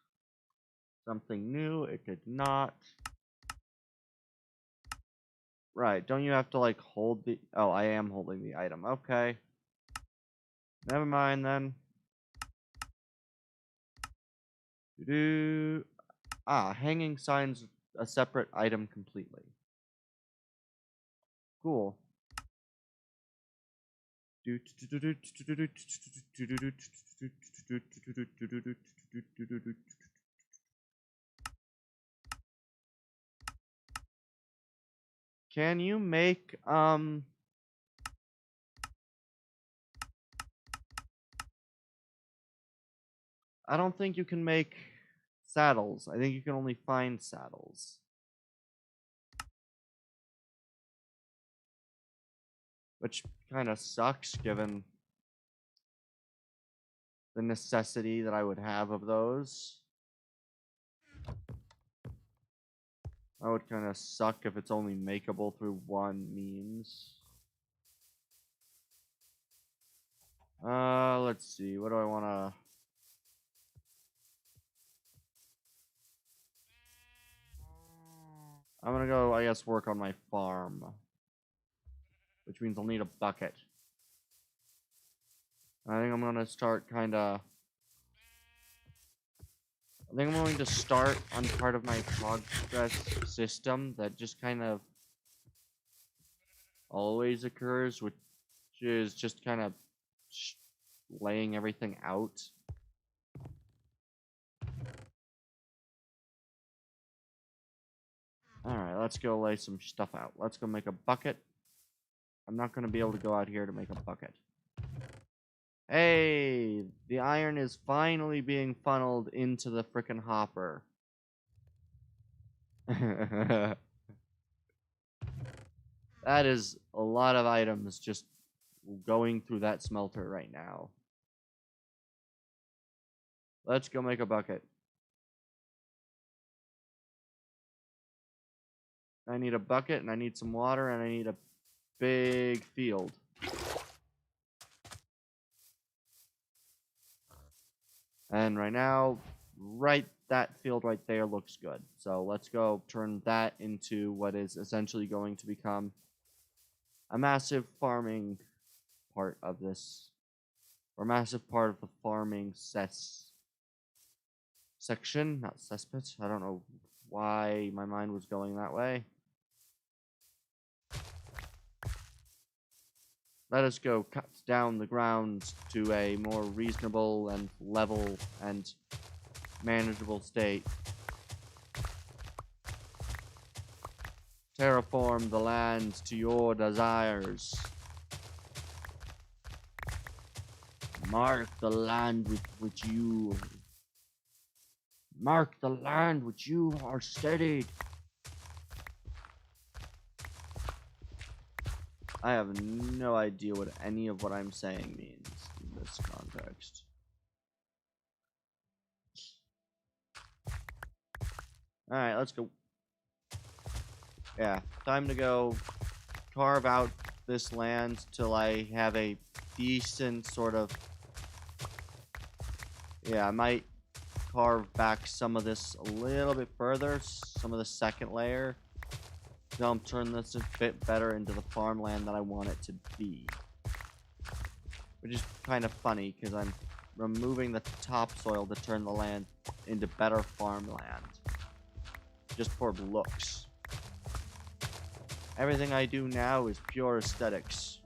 S1: something new. It did not. Right, don't you have to, like, hold the... Oh, I am holding the item. Okay. Never mind, then. Hanging signs a separate item completely. Cool. Can you make, I don't think you can make saddles. I think you can only find saddles. Which kind of sucks, given the necessity that I would have of those. That would kind of suck if it's only makeable through one means. Let's see. What do I want to... I'm gonna go, I guess, work on my farm. Which means I'll need a bucket. I think I'm gonna start kinda... I think I'm going to start on part of my progress system that just kind of always occurs, which is just kind of laying everything out. Alright, let's go lay some stuff out. Let's go make a bucket. I'm not going to be able to go out here to make a bucket. Hey, the iron is finally being funneled into the frickin' hopper. That is a lot of items just going through that smelter right now. Let's go make a bucket. I need a bucket, and I need some water, and I need a big field. And right now, that field right there looks good. So let's go turn that into what is essentially going to become a massive farming part of this, or massive part of the farming section, not cesspit. I don't know why my mind was going that way. Let us go cut down the ground to a more reasonable and level and manageable state. Terraform the land to your desires. Mark the land with which you... Mark the land which you are steadied. I have no idea what any of what I'm saying means in this context. Alright, let's go. Yeah, time to go carve out this land till I have a decent sort of... Yeah, I might carve back some of this a little bit further, some of the second layer. I'll turn this a bit better into the farmland that I want it to be. Which is kind of funny, because I'm removing the topsoil to turn the land into better farmland. Just for looks. Everything I do now is pure aesthetics.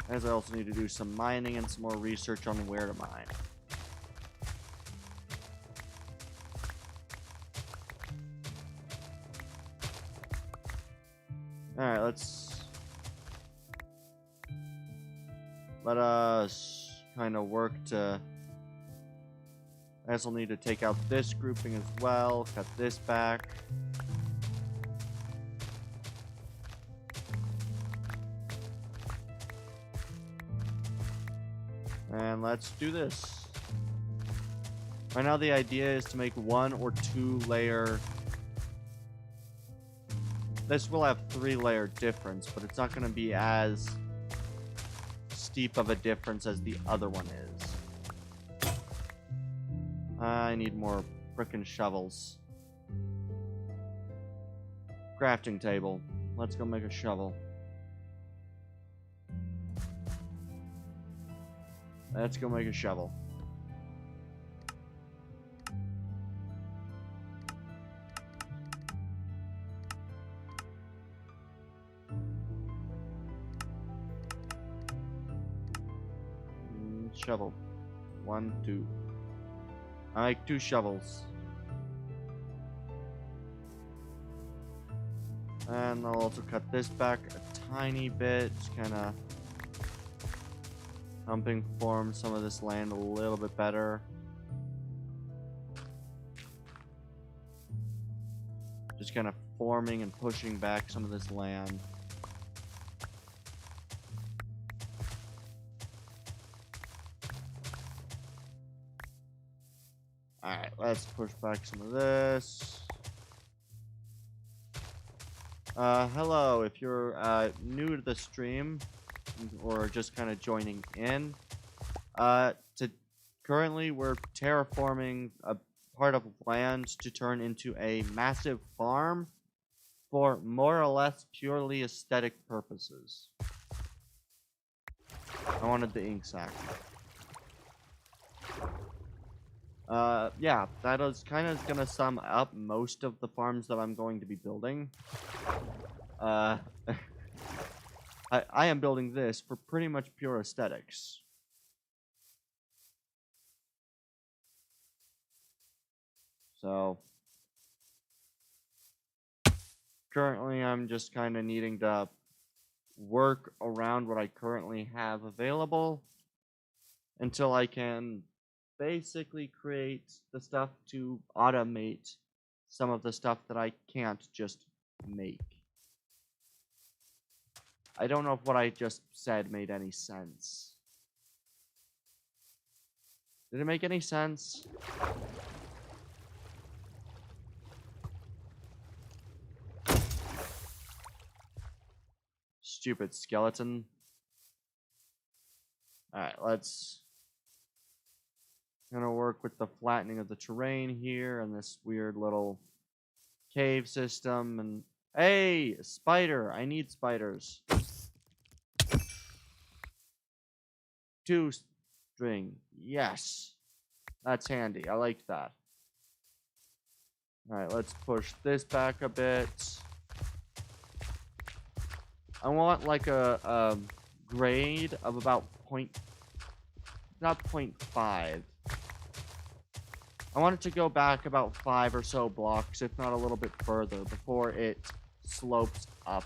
S1: As I also need to do some mining and some more research on where to mine. Alright, let us kind of work to... I also need to take out this grouping as well, cut this back. And let's do this. Right now the idea is to make 1 or 2 layer... This will have 3-layer difference, but it's not going to be as steep of a difference as the other one is. I need more frickin' shovels. Crafting table. Let's go make a shovel. Let's go make a shovel. Shovel. 1, 2. I make 2 shovels. And I'll also cut this back a tiny bit, just kind of helping form some of this land a little bit better. Just kind of forming and pushing back some of this land. Alright, let's push back some of this. Hello, if you're new to the stream, or just kind of joining in, currently we're terraforming a part of land to turn into a massive farm for more or less purely aesthetic purposes. I wanted the ink sac. Yeah, that is kind of gonna sum up most of the farms that I'm going to be building. I am building this for pretty much pure aesthetics. So, currently I'm just kind of needing to work around what I currently have available until I can basically create the stuff to automate some of the stuff that I can't just make. I don't know if what I just said made any sense. Did it make any sense? Stupid skeleton. Alright, let's gonna work with the flattening of the terrain here and this weird little cave system. And hey, a spider! I need spiders. 2 string. Yes. That's handy. I like that. Alright, let's push this back a bit. I want like a grade of about not 0.5. I want it to go back about 5 or so blocks, if not a little bit further, before it slopes up.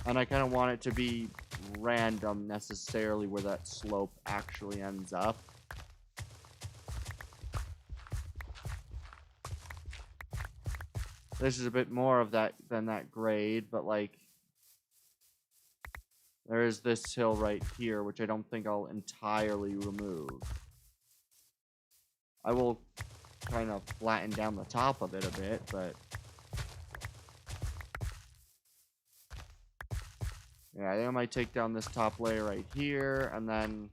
S1: And I kind of want it to be random necessarily where that slope actually ends up. This is a bit more of that than that grade, but like there is this hill right here, which I don't think I'll entirely remove. I will kind of flatten down the top of it a bit, but yeah, I think I might take down this top layer right here and then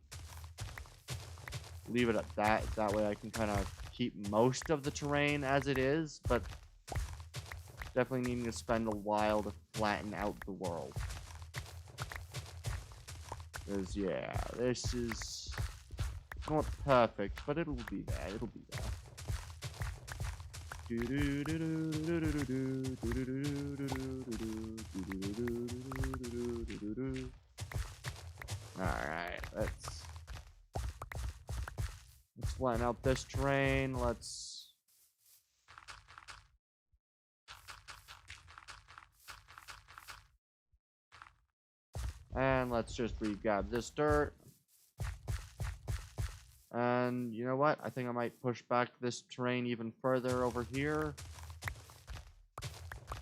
S1: leave it at that. That way I can kind of keep most of the terrain as it is, but definitely needing to spend a while to flatten out the world. Because, yeah, this is not perfect, but it'll be there. It'll be there. Alright, let's flatten out this terrain. And let's just re-grab this dirt. And you know what? I think I might push back this terrain even further over here.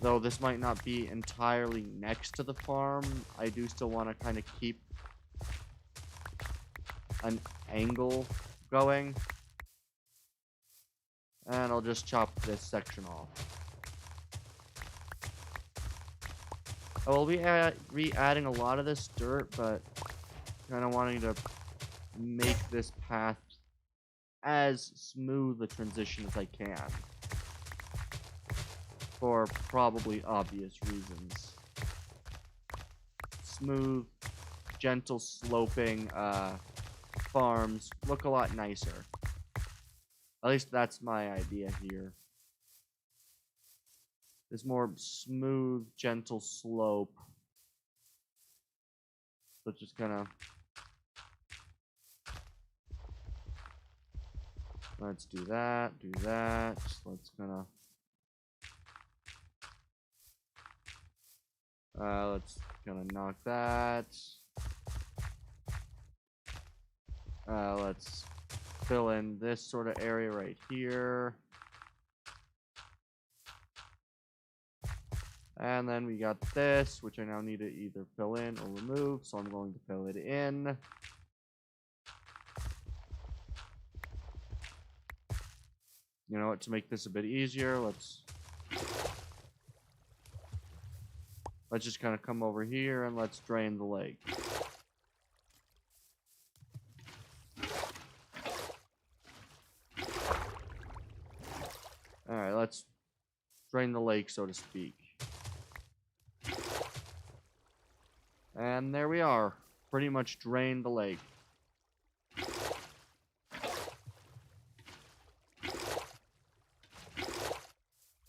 S1: Though this might not be entirely next to the farm, I do still want to kind of keep an angle going. And I'll just chop this section off. I will be re-adding a lot of this dirt, but kind of wanting to make this path as smooth a transition as I can. For probably obvious reasons. Smooth, gentle sloping farms look a lot nicer. At least that's my idea here. This more smooth, gentle slope. So just kind of... Let's do that, Let's kind of... let's kind of knock that. Let's fill in this sort of area right here. And then we got this, which I now need to either fill in or remove, so I'm going to fill it in. You know what, to make this a bit easier, let's just kind of come over here and let's drain the lake. Alright, let's drain the lake, so to speak. And there we are. Pretty much drained the lake.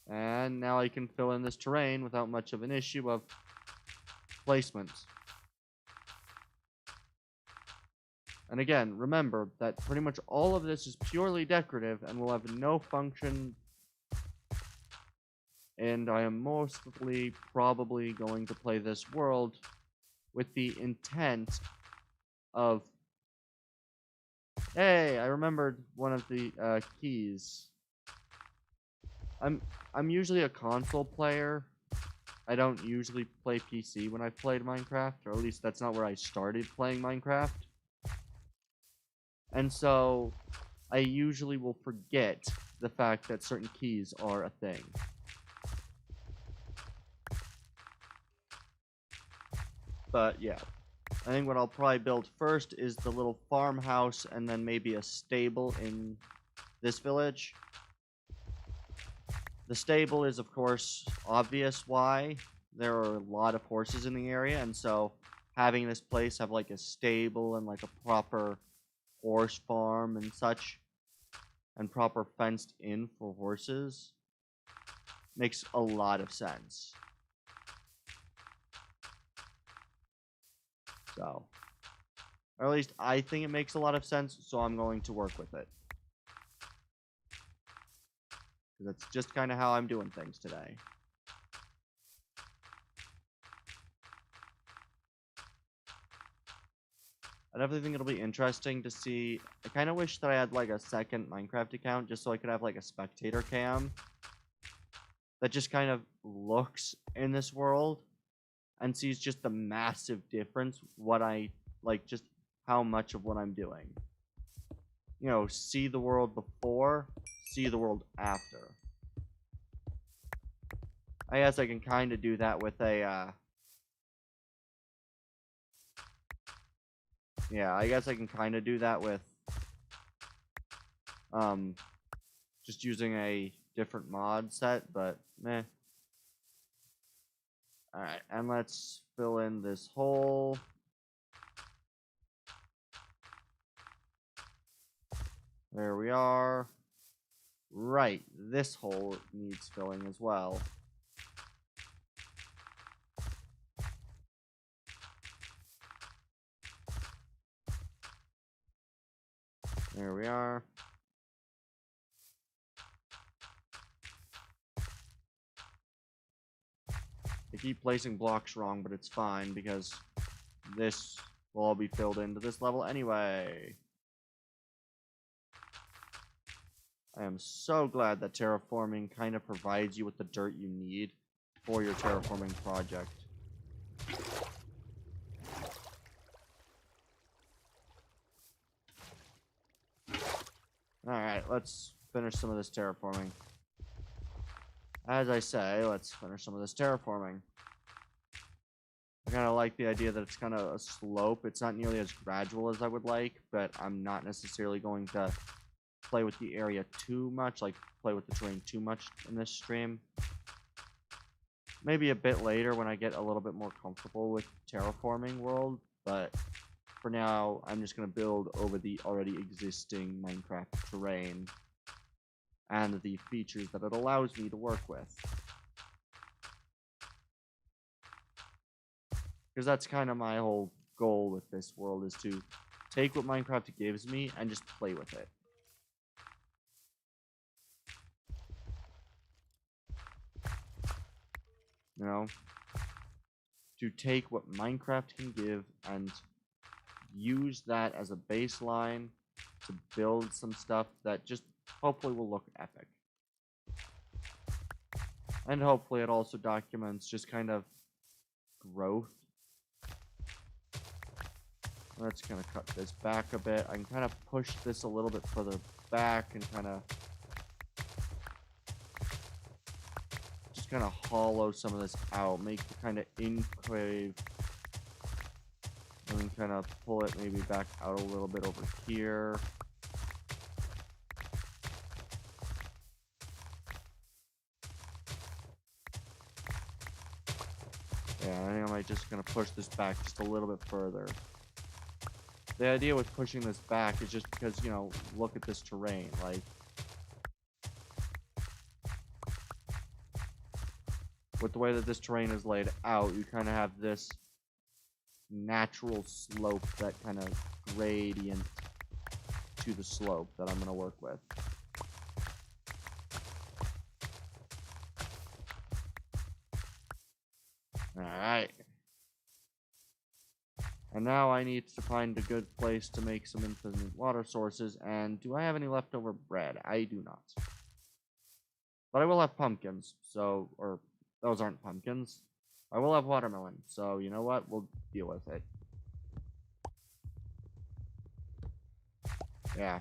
S1: And now I can fill in this terrain without much of an issue of placement. And again, remember that pretty much all of this is purely decorative and will have no function. And I am mostly probably going to play this world with the intent of, hey, I remembered one of the keys. I'm usually a console player. I don't usually play PC when I've played Minecraft, or at least that's not where I started playing Minecraft. And so I usually will forget the fact that certain keys are a thing. But yeah, I think what I'll probably build first is the little farmhouse and then maybe a stable in this village. The stable is, of course, obvious why. There are a lot of horses in the area, and so having this place have like a stable and like a proper horse farm and such, and proper fenced in for horses, makes a lot of sense. So, or at least I think it makes a lot of sense, so I'm going to work with it. Because that's just kind of how I'm doing things today. I definitely think it'll be interesting to see. I kind of wish that I had like a second Minecraft account just so I could have like a spectator cam that just kind of looks in this world and sees just the massive difference, what I like, just how much of what I'm doing. You know, see the world before, see the world after. I guess I can kind of do that with a, yeah, I guess I can kind of do that with, just using a different mod set, but meh. Alright, and let's fill in this hole. There we are. Right, this hole needs filling as well. There we are. I keep placing blocks wrong, but it's fine because this will all be filled into this level anyway. I am so glad that terraforming kind of provides you with the dirt you need for your terraforming project. Alright, let's finish some of this terraforming. As I say, let's finish some of this terraforming. I kind of like the idea that it's kind of a slope. It's not nearly as gradual as I would like, but I'm not necessarily going to play with the area too much, like play with the terrain too much in this stream. Maybe a bit later when I get a little bit more comfortable with terraforming world, but for now, I'm just going to build over the already existing Minecraft terrain and the features that it allows me to work with. Because that's kind of my whole goal with this world, is to take what Minecraft gives me and just play with it. You know? To take what Minecraft can give and use that as a baseline to build some stuff that just hopefully will look epic. And hopefully it also documents just kind of growth. Let's kind of cut this back a bit. I can kind of push this a little bit further back and kind of just kind of hollow some of this out. Make the kind of enclave. And then kind of pull it maybe back out a little bit over here. Yeah, I think I might just gonna push this back just a little bit further. The idea with pushing this back is just because, you know, look at this terrain. Like, with the way that this terrain is laid out, you kind of have this natural slope, that kind of gradient to the slope that I'm going to work with. Alright. And now I need to find a good place to make some infinite water sources. And do I have any leftover bread? I do not. But I will have pumpkins. So, or those aren't pumpkins. I will have watermelon. So, you know what? We'll deal with it. Yeah.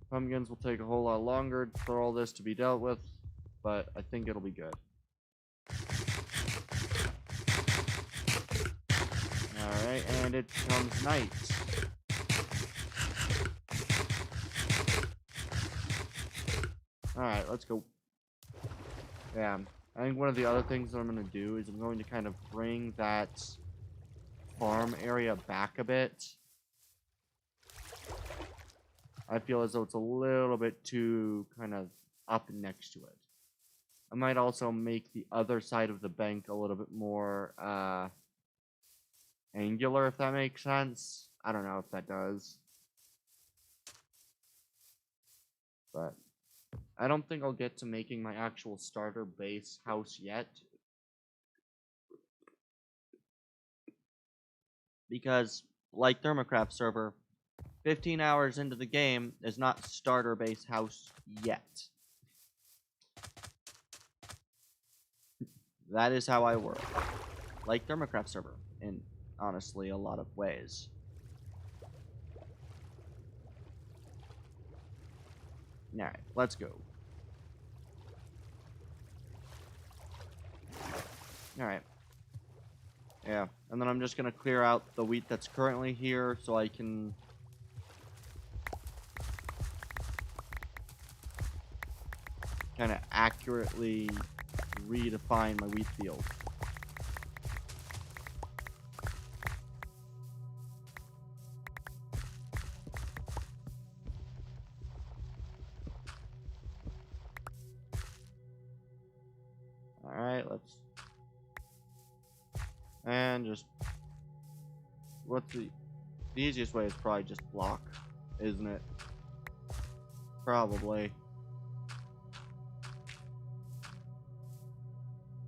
S1: Pumpkins will take a whole lot longer for all this to be dealt with, but I think it'll be good. Alright, and it becomes night. Alright, let's go. Yeah, I think one of the other things that I'm going to do is I'm going to kind of bring that farm area back a bit. I feel as though it's a little bit too kind of up next to it. I might also make the other side of the bank a little bit more angular, if that makes sense. I don't know if that does. But I don't think I'll get to making my actual starter base house yet. Because, like Thermocraft server, 15 hours into the game is not starter base house yet. That is how I work. Like Thermocraft server, in honestly a lot of ways. Alright, let's go. Alright. Yeah, and then I'm just gonna clear out the wheat that's currently here so I can kind of accurately redefine my wheat field. Alright, let's... And just... What's the easiest way is probably just block, isn't it? Probably.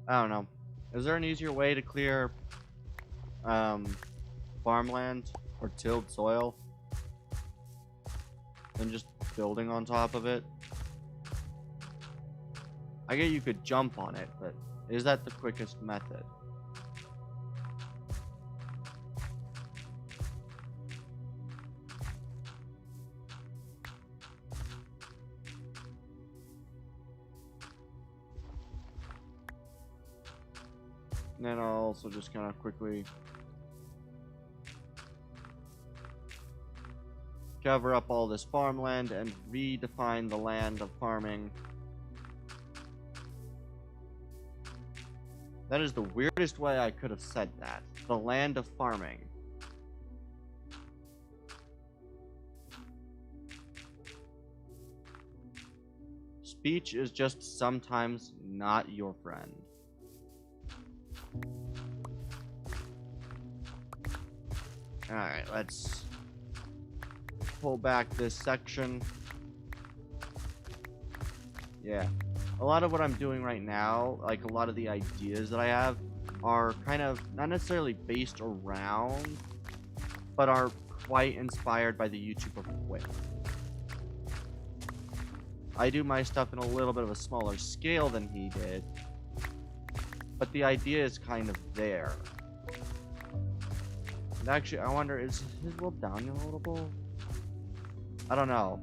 S1: I don't know. Is there an easier way to clear farmland or tilled soil than just building on top of it? I get you could jump on it, but is that the quickest method? And then I'll also just kind of quickly cover up all this farmland and redefine the land of farming. That is the weirdest way I could have said that. The land of farming. Speech is just sometimes not your friend. Alright, let's pull back this section. Yeah. A lot of what I'm doing right now, like a lot of the ideas that I have, are kind of not necessarily based around, but are quite inspired by the YouTuber Quip. I do my stuff in a little bit of a smaller scale than he did, but the idea is kind of there. And actually, I wonder, is his world down a little bit? I don't know.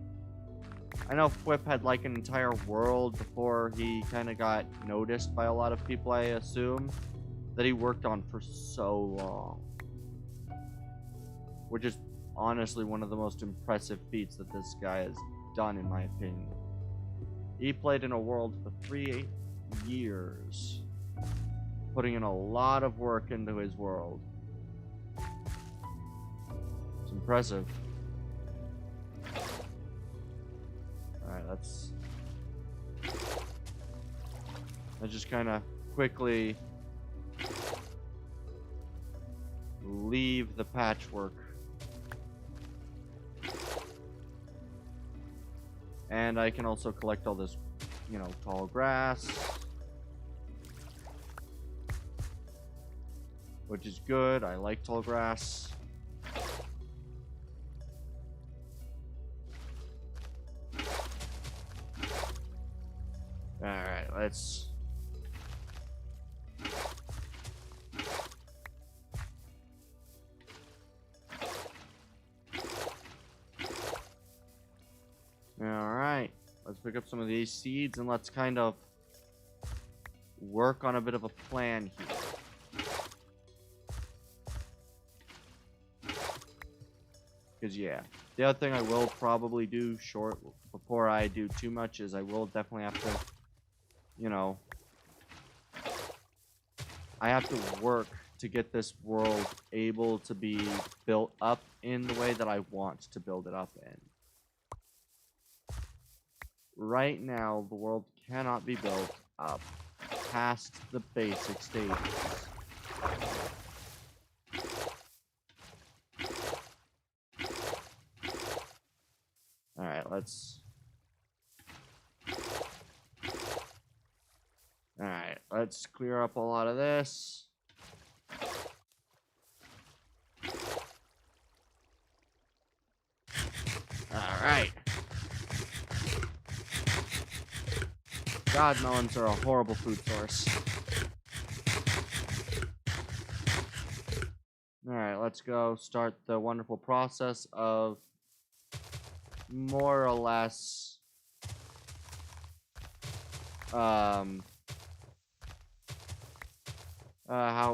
S1: I know Whip had like an entire world before he kind of got noticed by a lot of people, I assume, that he worked on for so long. Which is honestly one of the most impressive feats that this guy has done, in my opinion. He played in a world for 3 years, putting in a lot of work into his world. It's impressive. Alright, let's just kind of quickly leave the patchwork. And I can also collect all this, you know, tall grass, which is good. I like tall grass. Alright, let's... Alright, let's pick up some of these seeds and let's kind of work on a bit of a plan here. Because, yeah, the other thing I will probably do before I do too much is I will definitely have to, you know, I have to work to get this world able to be built up in the way that I want to build it up in. Right now, the world cannot be built up past the basic stages. Alright, let's clear up a lot of this. Alright. God, melons are a horrible food source. Alright, let's go start the wonderful process of more or less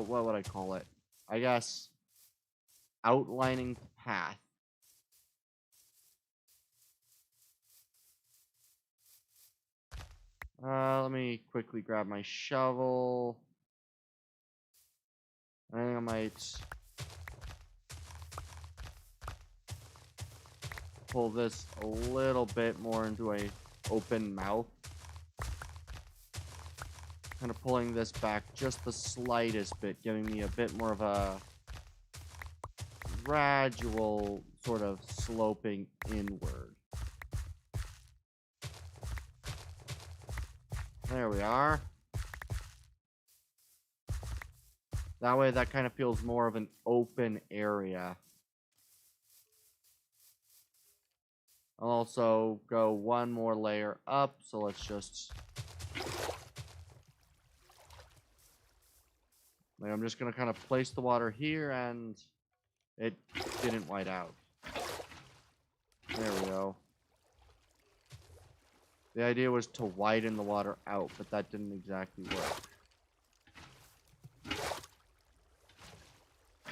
S1: what would I call it? I guess outlining the path. Let me quickly grab my shovel. I think I might pull this a little bit more into a open mouth. Kind of pulling this back just the slightest bit, giving me a bit more of a gradual sort of sloping inward. There we are. That way that kind of feels more of an open area. I'll also go one more layer up, so let's just... Like, I'm just going to kind of place the water here, and it didn't white out. There we go. The idea was to widen the water out, but that didn't exactly work.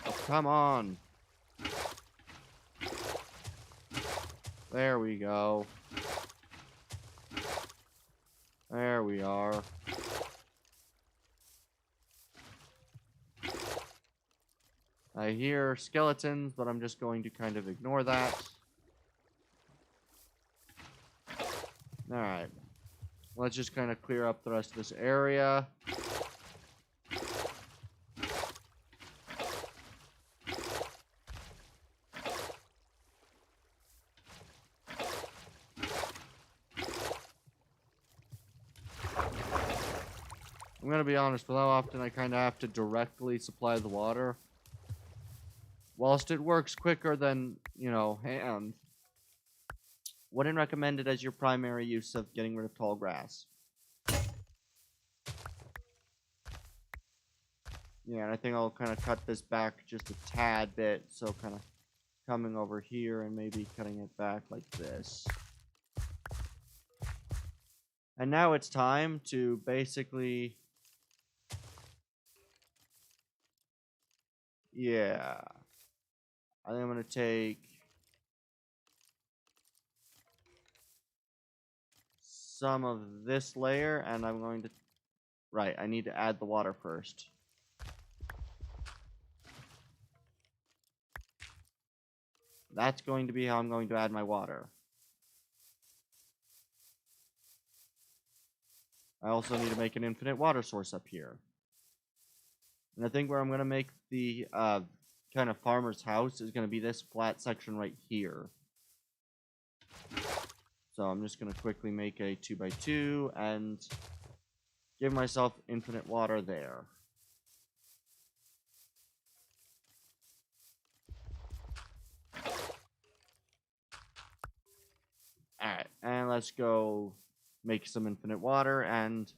S1: Oh, come on! There we go. There we are. I hear skeletons, but I'm just going to kind of ignore that. Alright. Let's just kind of clear up the rest of this area. I'm gonna be honest, with how often I kind of have to directly supply the water. Whilst it works quicker than, you know, hand, wouldn't recommend it as your primary use of getting rid of tall grass. Yeah, and I think I'll kind of cut this back just a tad bit, so kind of coming over here and maybe cutting it back like this. And now it's time to basically... Yeah. I think I'm going to take some of this layer, and I'm going to... Right, I need to add the water first. That's going to be how I'm going to add my water. I also need to make an infinite water source up here. And I think where I'm going to make the kind of farmer's house is going to be this flat section right here. So I'm just going to quickly make a 2x2 and give myself infinite water there. Alright, and let's go make some infinite water and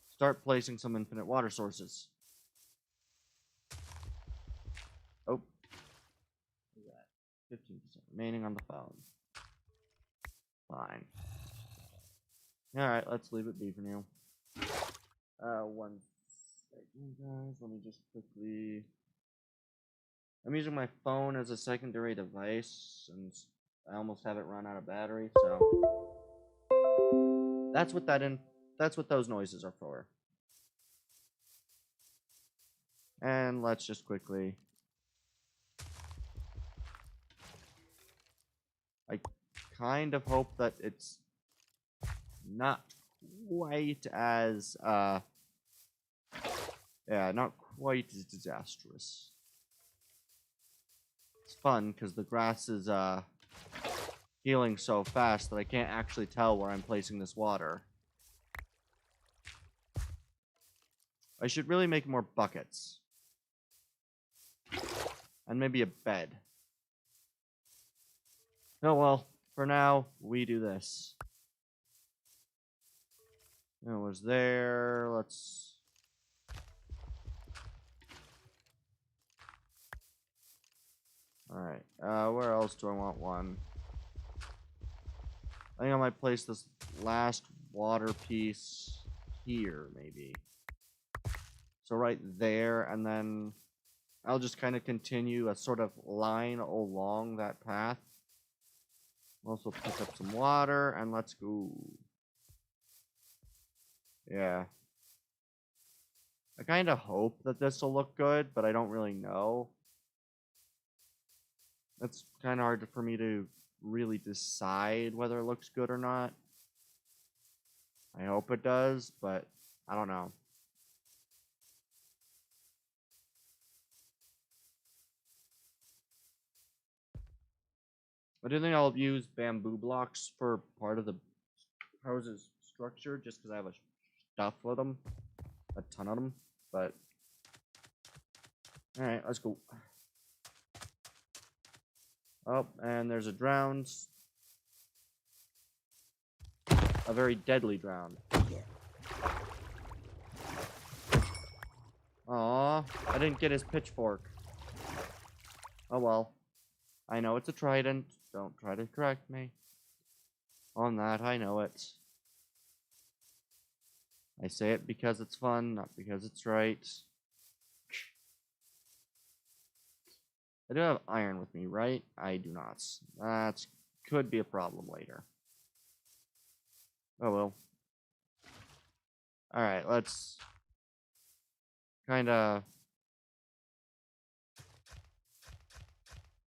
S1: start placing some infinite water sources. Oh. Look at that. 15% remaining on the phone. Fine. Alright, let's leave it be for now. 1 second, guys. Let me just quickly... I'm using my phone as a secondary device, and I almost have it run out of battery, so... That's what that's what those noises are for. And let's just quickly... I kind of hope that it's not quite as, yeah, not quite as disastrous. It's fun, because the grass is, healing so fast that I can't actually tell where I'm placing this water. I should really make more buckets. And maybe a bed. Oh well, for now, we do this. It was there, let's... Alright, where else do I want one? I think I might place this last water piece here, maybe. So right there, and then I'll just kind of continue a sort of line along that path. Also pick up some water, and let's go. Yeah. I kind of hope that this will look good, but I don't really know. It's kind of hard for me to really decide whether it looks good or not. I hope it does, but I don't know. I do think I'll use bamboo blocks for part of the house's structure, just because I have a stuff of them. A ton of them, but... Alright, let's go. Oh, and there's a drowned. A very deadly drowned. Aw, I didn't get his pitchfork. Oh well. I know it's a trident. Don't try to correct me. On that, I know it. I say it because it's fun, not because it's right. I do have iron with me, right? I do not. That could be a problem later. Oh well. Alright, let's kinda...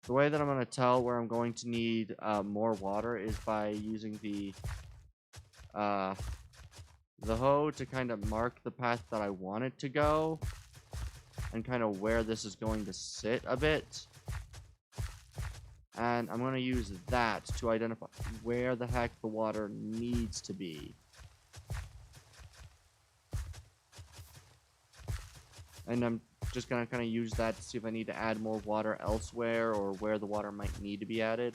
S1: The way that I'm going to tell where I'm going to need more water is by using the hoe to kind of mark the path that I want it to go, and kind of where this is going to sit a bit. And I'm going to use that to identify where the heck the water needs to be. And I'm just going to kind of use that to see if I need to add more water elsewhere, or where the water might need to be added.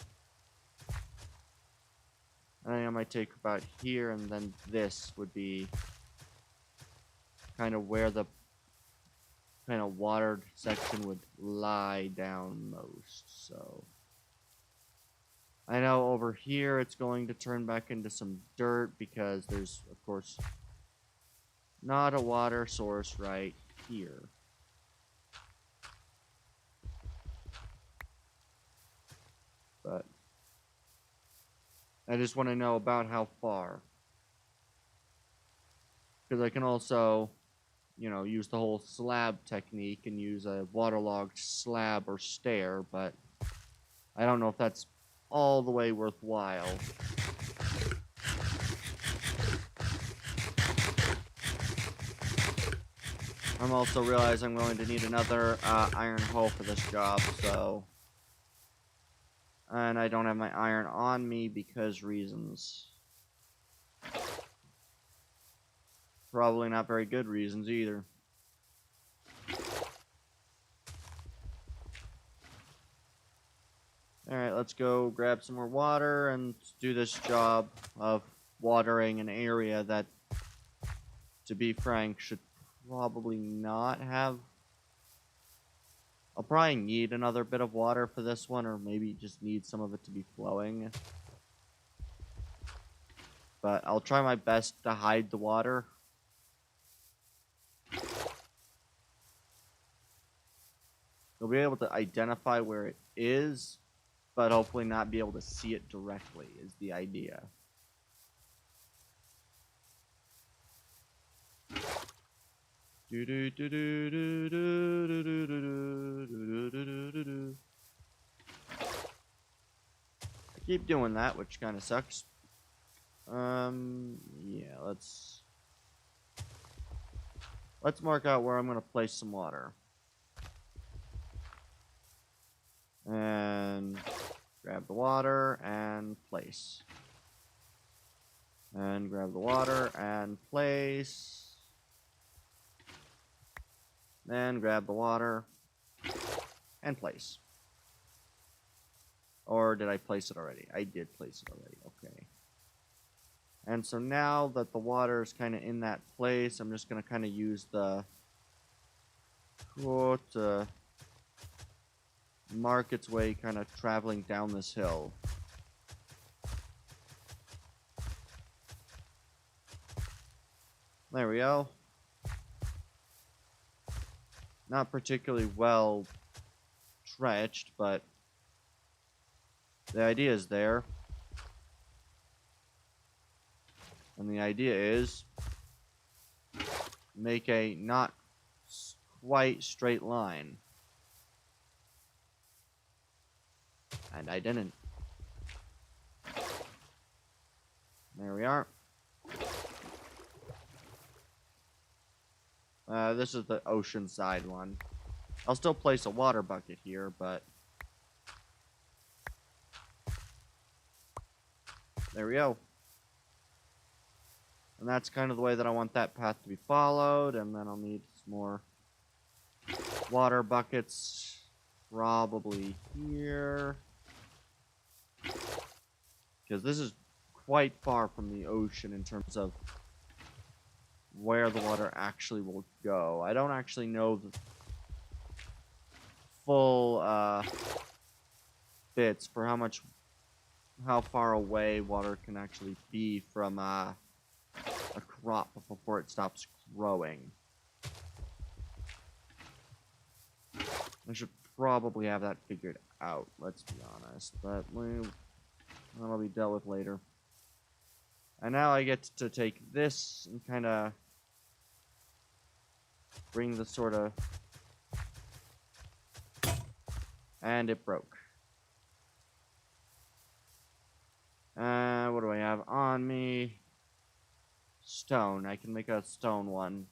S1: And I might take about here, and then this would be kind of where the kind of watered section would lie down most. So I know over here it's going to turn back into some dirt, because there's, of course, not a water source right here. But I just want to know about how far. Because I can also, use the whole slab technique and use a waterlogged slab or stair, but I don't know if that's all the way worthwhile. I'm also realizing I'm going to need another iron hoe for this job, so... And I don't have my iron on me because reasons. Probably not very good reasons either. Alright, let's go grab some more water and do this job of watering an area that, to be frank, should probably not have... I'll probably need another bit of water for this one, or maybe just need some of it to be flowing. But I'll try my best to hide the water. You'll be able to identify where it is, but hopefully not be able to see it directly, is the idea. I keep doing that, which kind of sucks. Yeah, let's mark out where I'm going to place some water. And grab the water and place. And grab the water and place. Then grab the water and place. Or did I place it already? I did place it already, okay. And so now that the water is kind of in that place, I'm just going to kind of use the quote to mark its way kind of traveling down this hill. There we go. Not particularly well stretched, but the idea is there. And the idea is make a not quite straight line. And I didn't. There we are. This is the ocean side one. I'll still place a water bucket here, but... There we go. And that's kind of the way that I want that path to be followed, and then I'll need some more water buckets, probably here. Because this is quite far from the ocean in terms of where the water actually will go. I don't actually know the full bits for how far away water can actually be from a crop before it stops growing. I should probably have that figured out, let's be honest, but that'll be dealt with later. And now I get to take this and kind of bring the sort of... And it broke. What do I have on me? Stone. I can make a stone one.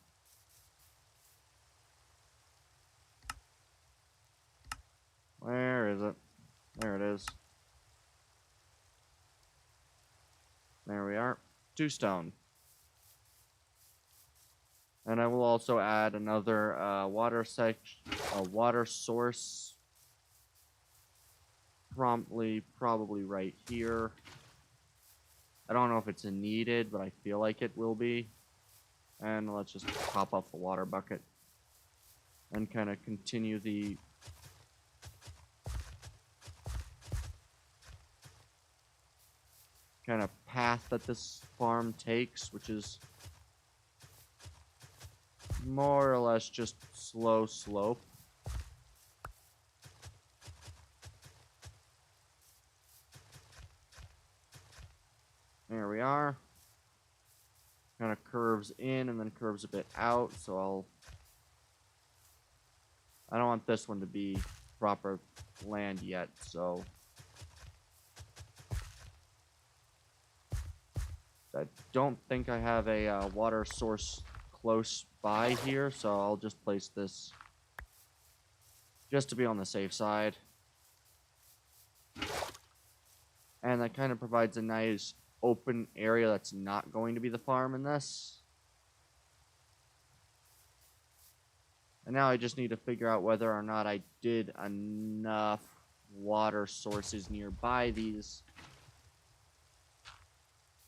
S1: Where is it? There it is. There we are. 2 stone. And I will also add another water source promptly, probably right here. I don't know if it's needed, but I feel like it will be. And let's just pop up the water bucket and kind of continue the kind of path that this farm takes, which is more or less just slow slope. There we are. Kind of curves in and then curves a bit out, so I don't want this one to be proper land yet, so I don't think I have a water source close by here, so I'll just place this just to be on the safe side. And that kind of provides a nice open area that's not going to be the farm in this. And now I just need to figure out whether or not I did enough water sources nearby these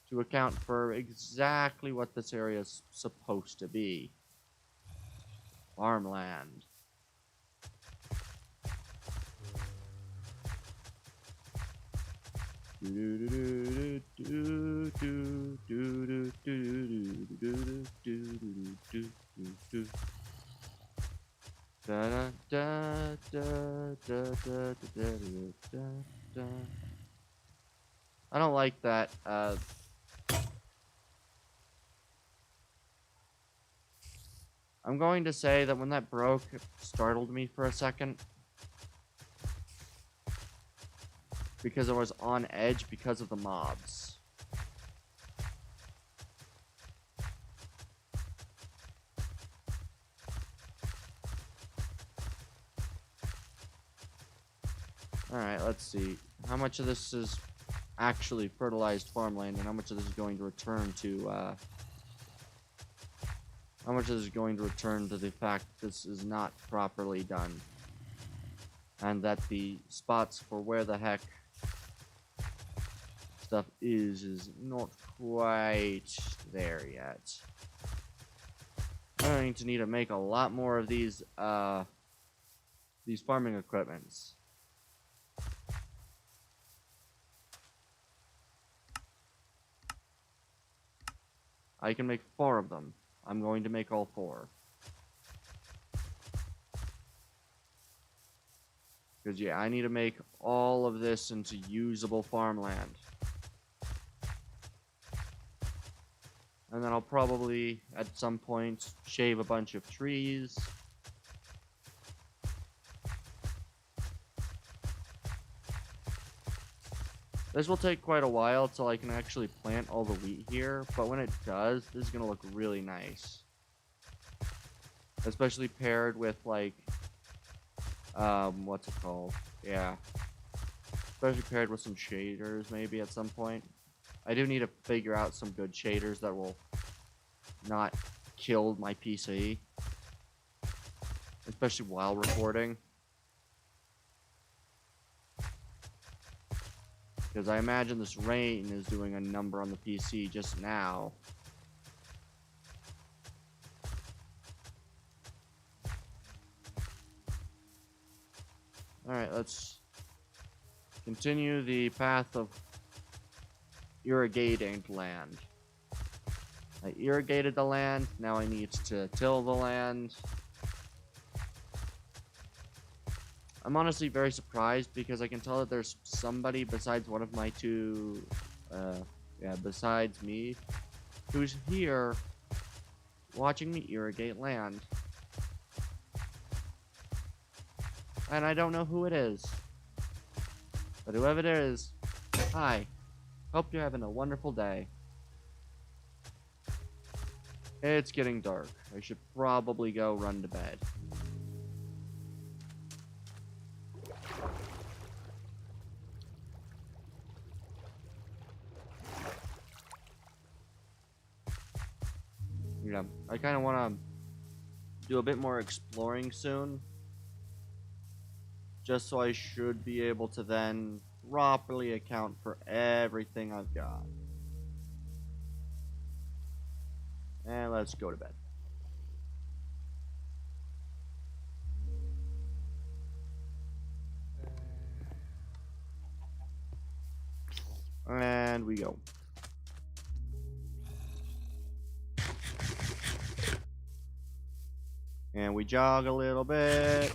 S1: to account for exactly what this area is supposed to be. Farmland. I don't like that. I'm going to say that when that broke, it startled me for a second. Because I was on edge because of the mobs. Alright, let's see. How much of this is actually fertilized farmland and how much of this is going to return to, how much of this is going to return to the fact that this is not properly done. And that the spots for where the heck stuff is not quite there yet. I'm going to need to make a lot more of these farming equipments. I can make 4 of them. I'm going to make all 4. Because, yeah, I need to make all of this into usable farmland. And then I'll probably, at some point, shave a bunch of trees. This will take quite a while till I can actually plant all the wheat here, but when it does, this is going to look really nice. Especially paired with, like, what's it called? Yeah. Especially paired with some shaders, maybe, at some point. I do need to figure out some good shaders that will not kill my PC. Especially while recording. Because I imagine this rain is doing a number on the PC just now. Alright, let's continue the path of irrigating land. I irrigated the land, now I need to till the land. I'm honestly very surprised because I can tell that there's somebody besides one of my two, besides me, who's here watching me irrigate land. And I don't know who it is. But whoever it is, hi. Hope you're having a wonderful day. It's getting dark. I should probably go run to bed. Yeah, I kind of want to do a bit more exploring soon. Just so I should be able to then properly account for everything I've got. And let's go to bed. And we go. And we jog a little bit.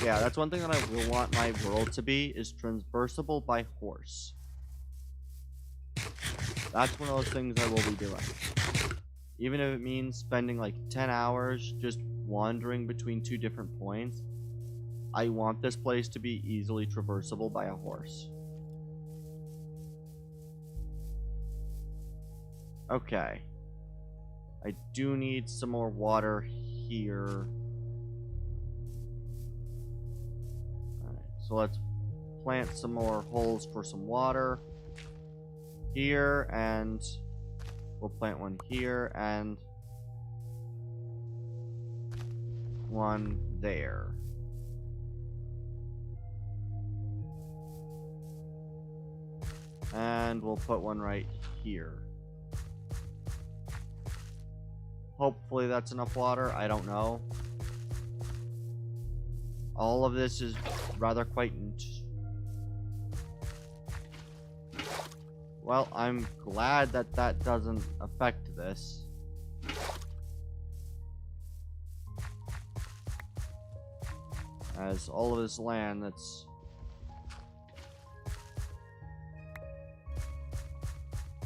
S1: Yeah, that's one thing that I will want my world to be, is traversable by horse. That's one of those things I will be doing. Even if it means spending like 10 hours just wandering between two different points, I want this place to be easily traversable by a horse. Okay. I do need some more water here. Alright, so let's plant some more holes for some water here, and we'll plant one here and one there. And we'll put one right here. Hopefully that's enough water. I don't know. All of this is rather quite... Well, I'm glad that that doesn't affect this. As all of this land that's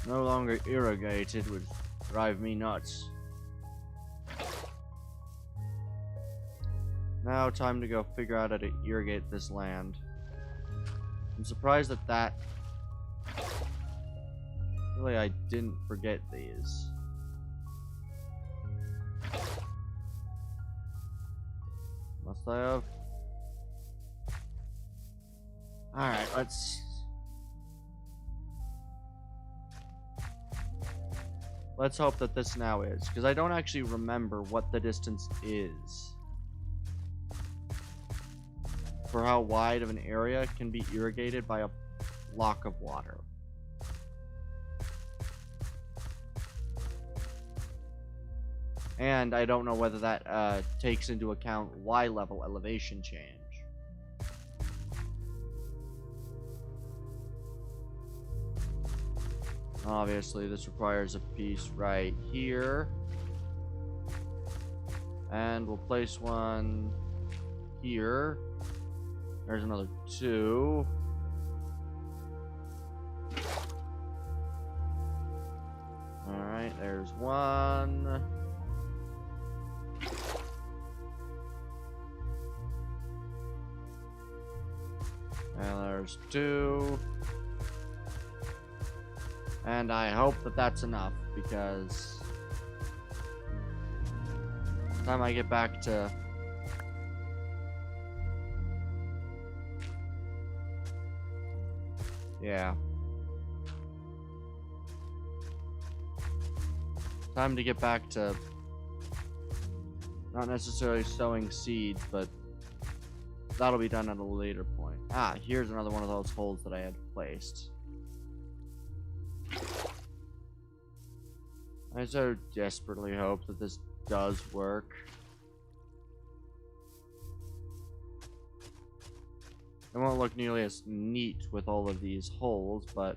S1: no longer irrigated would drive me nuts. Now time to go figure out how to irrigate this land. I'm surprised that really I didn't forget these. Must I have? Alright, let's hope that this now is, because I don't actually remember what the distance is for how wide of an area can be irrigated by a block of water. And I don't know whether that takes into account Y level elevation change. Obviously, this requires a piece right here. And we'll place one here. There's another 2. Alright, there's 1. And there's 2. And I hope that that's enough, because by the time I get back to... Yeah. Time to get back to not necessarily sowing seeds, but that'll be done at a later point. Ah, here's another one of those holes that I had placed. I so desperately hope that this does work. It won't look nearly as neat with all of these holes, but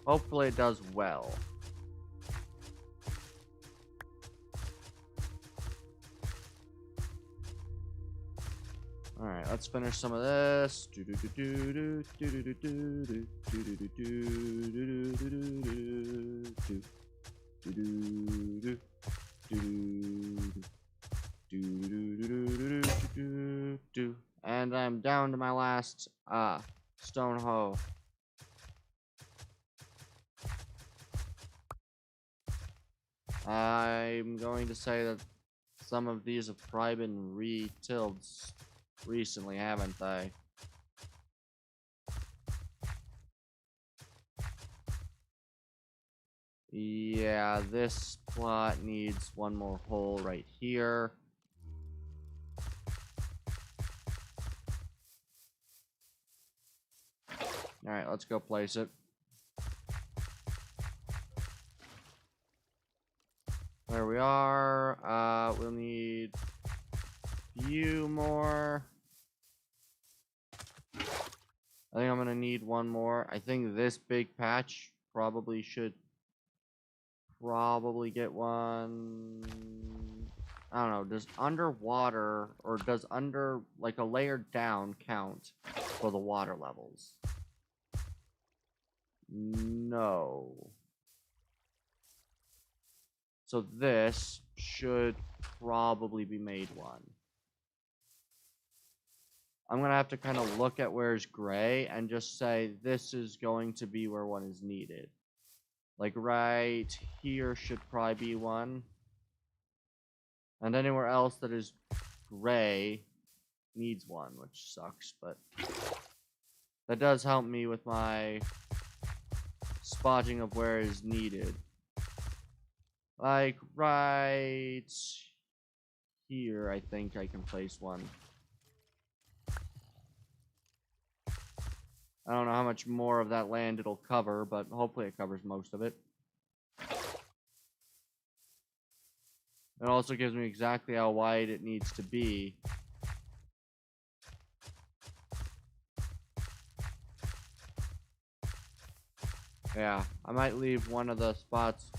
S1: hopefully it does well. Alright, let's finish some of this. And I'm down to my last stone hoe. I'm going to say that some of these have probably been re-tilled recently, haven't they? Yeah, this plot needs one more hole right here. Alright, let's go place it. There we are. We'll need a few more. I think I'm gonna need one more. I think this big patch probably should get one. I don't know, does underwater, or does under, like, a layer down count for the water levels? No. So this should probably be made one. I'm going to have to kind of look at where's gray and just say this is going to be where one is needed. Like right here should probably be one. And anywhere else that is gray needs one, which sucks, but that does help me with my spotting of where is needed. Like right here, I think I can place one. I don't know how much more of that land it'll cover, but hopefully it covers most of it. It also gives me exactly how wide it needs to be. Yeah, I might leave one of the spots.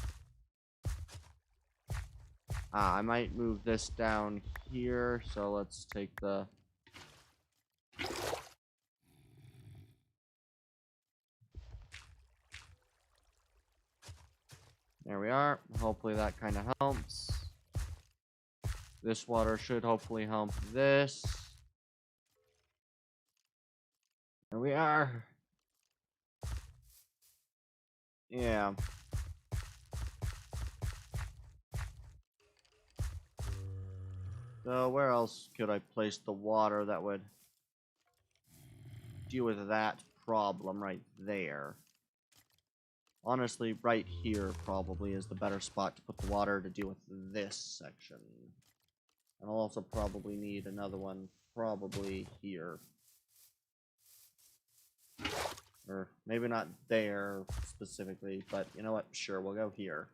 S1: I might move this down here, so let's take the... There we are. Hopefully that kind of helps. This water should hopefully help this. There we are. Yeah. So where else could I place the water that would deal with that problem right there? Honestly, right here probably is the better spot to put the water to deal with this section. And I'll also probably need another one probably here. Or maybe not there specifically, but you know what? Sure, we'll go here.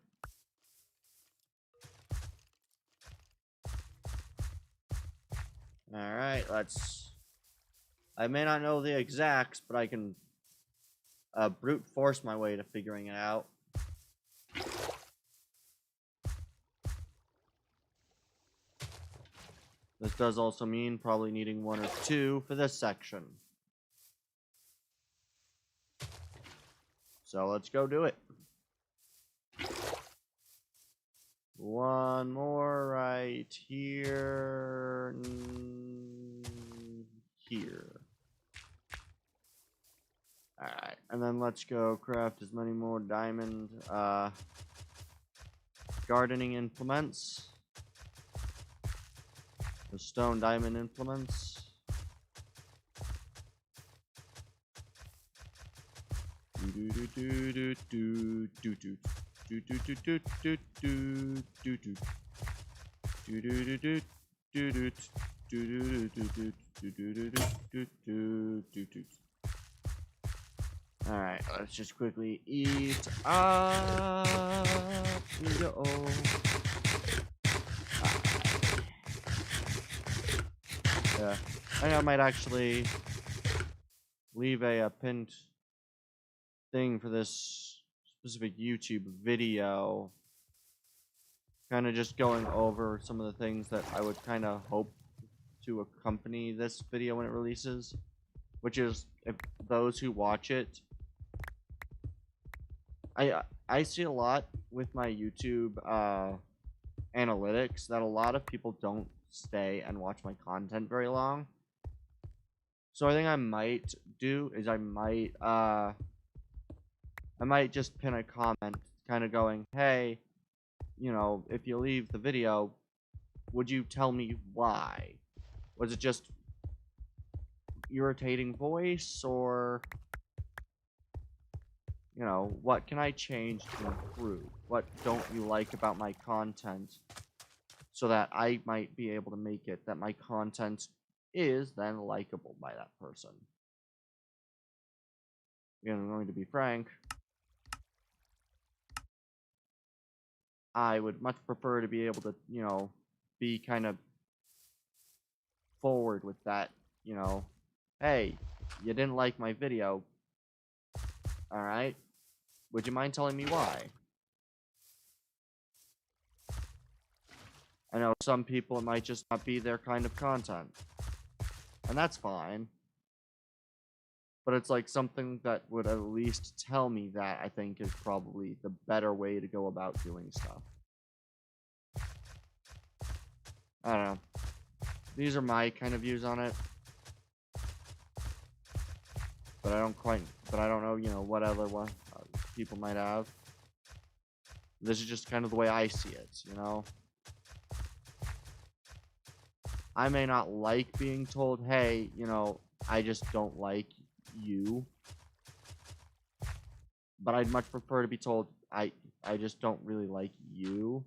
S1: Alright, let's... I may not know the exacts, but I can brute force my way to figuring it out. This does also mean probably needing one or two for this section. So let's go do it. One more right here. Here. Alright, and then let's go craft as many more diamond gardening implements. The stone diamond implements. Alright, let's just quickly eat up. Yo. Yeah, I think I might actually leave a pinned thing for this specific YouTube video. Kind of just going over some of the things that I would kind of hope to accompany this video when it releases. Which is, if those who watch it... I see a lot with my YouTube analytics that a lot of people don't stay and watch my content very long. So I think I might do is I might just pin a comment kind of going, hey, you know, if you leave the video, would you tell me why? Was it just irritating voice, or you know, what can I change to improve? What don't you like about my content? So that I might be able to make it that my content is then likable by that person. Again, I'm going to be frank. I would much prefer to be able to, you know, be kind of forward with that, you know. Hey, you didn't like my video. Alright? Would you mind telling me why? I know some people it might just not be their kind of content. And that's fine. But it's like something that would at least tell me that, I think, is probably the better way to go about doing stuff. I don't know. These are my kind of views on it. But I don't know, what other one people might have. This is just kind of the way I see it. I may not like being told, hey, I just don't like you. But I'd much prefer to be told, I just don't really like you,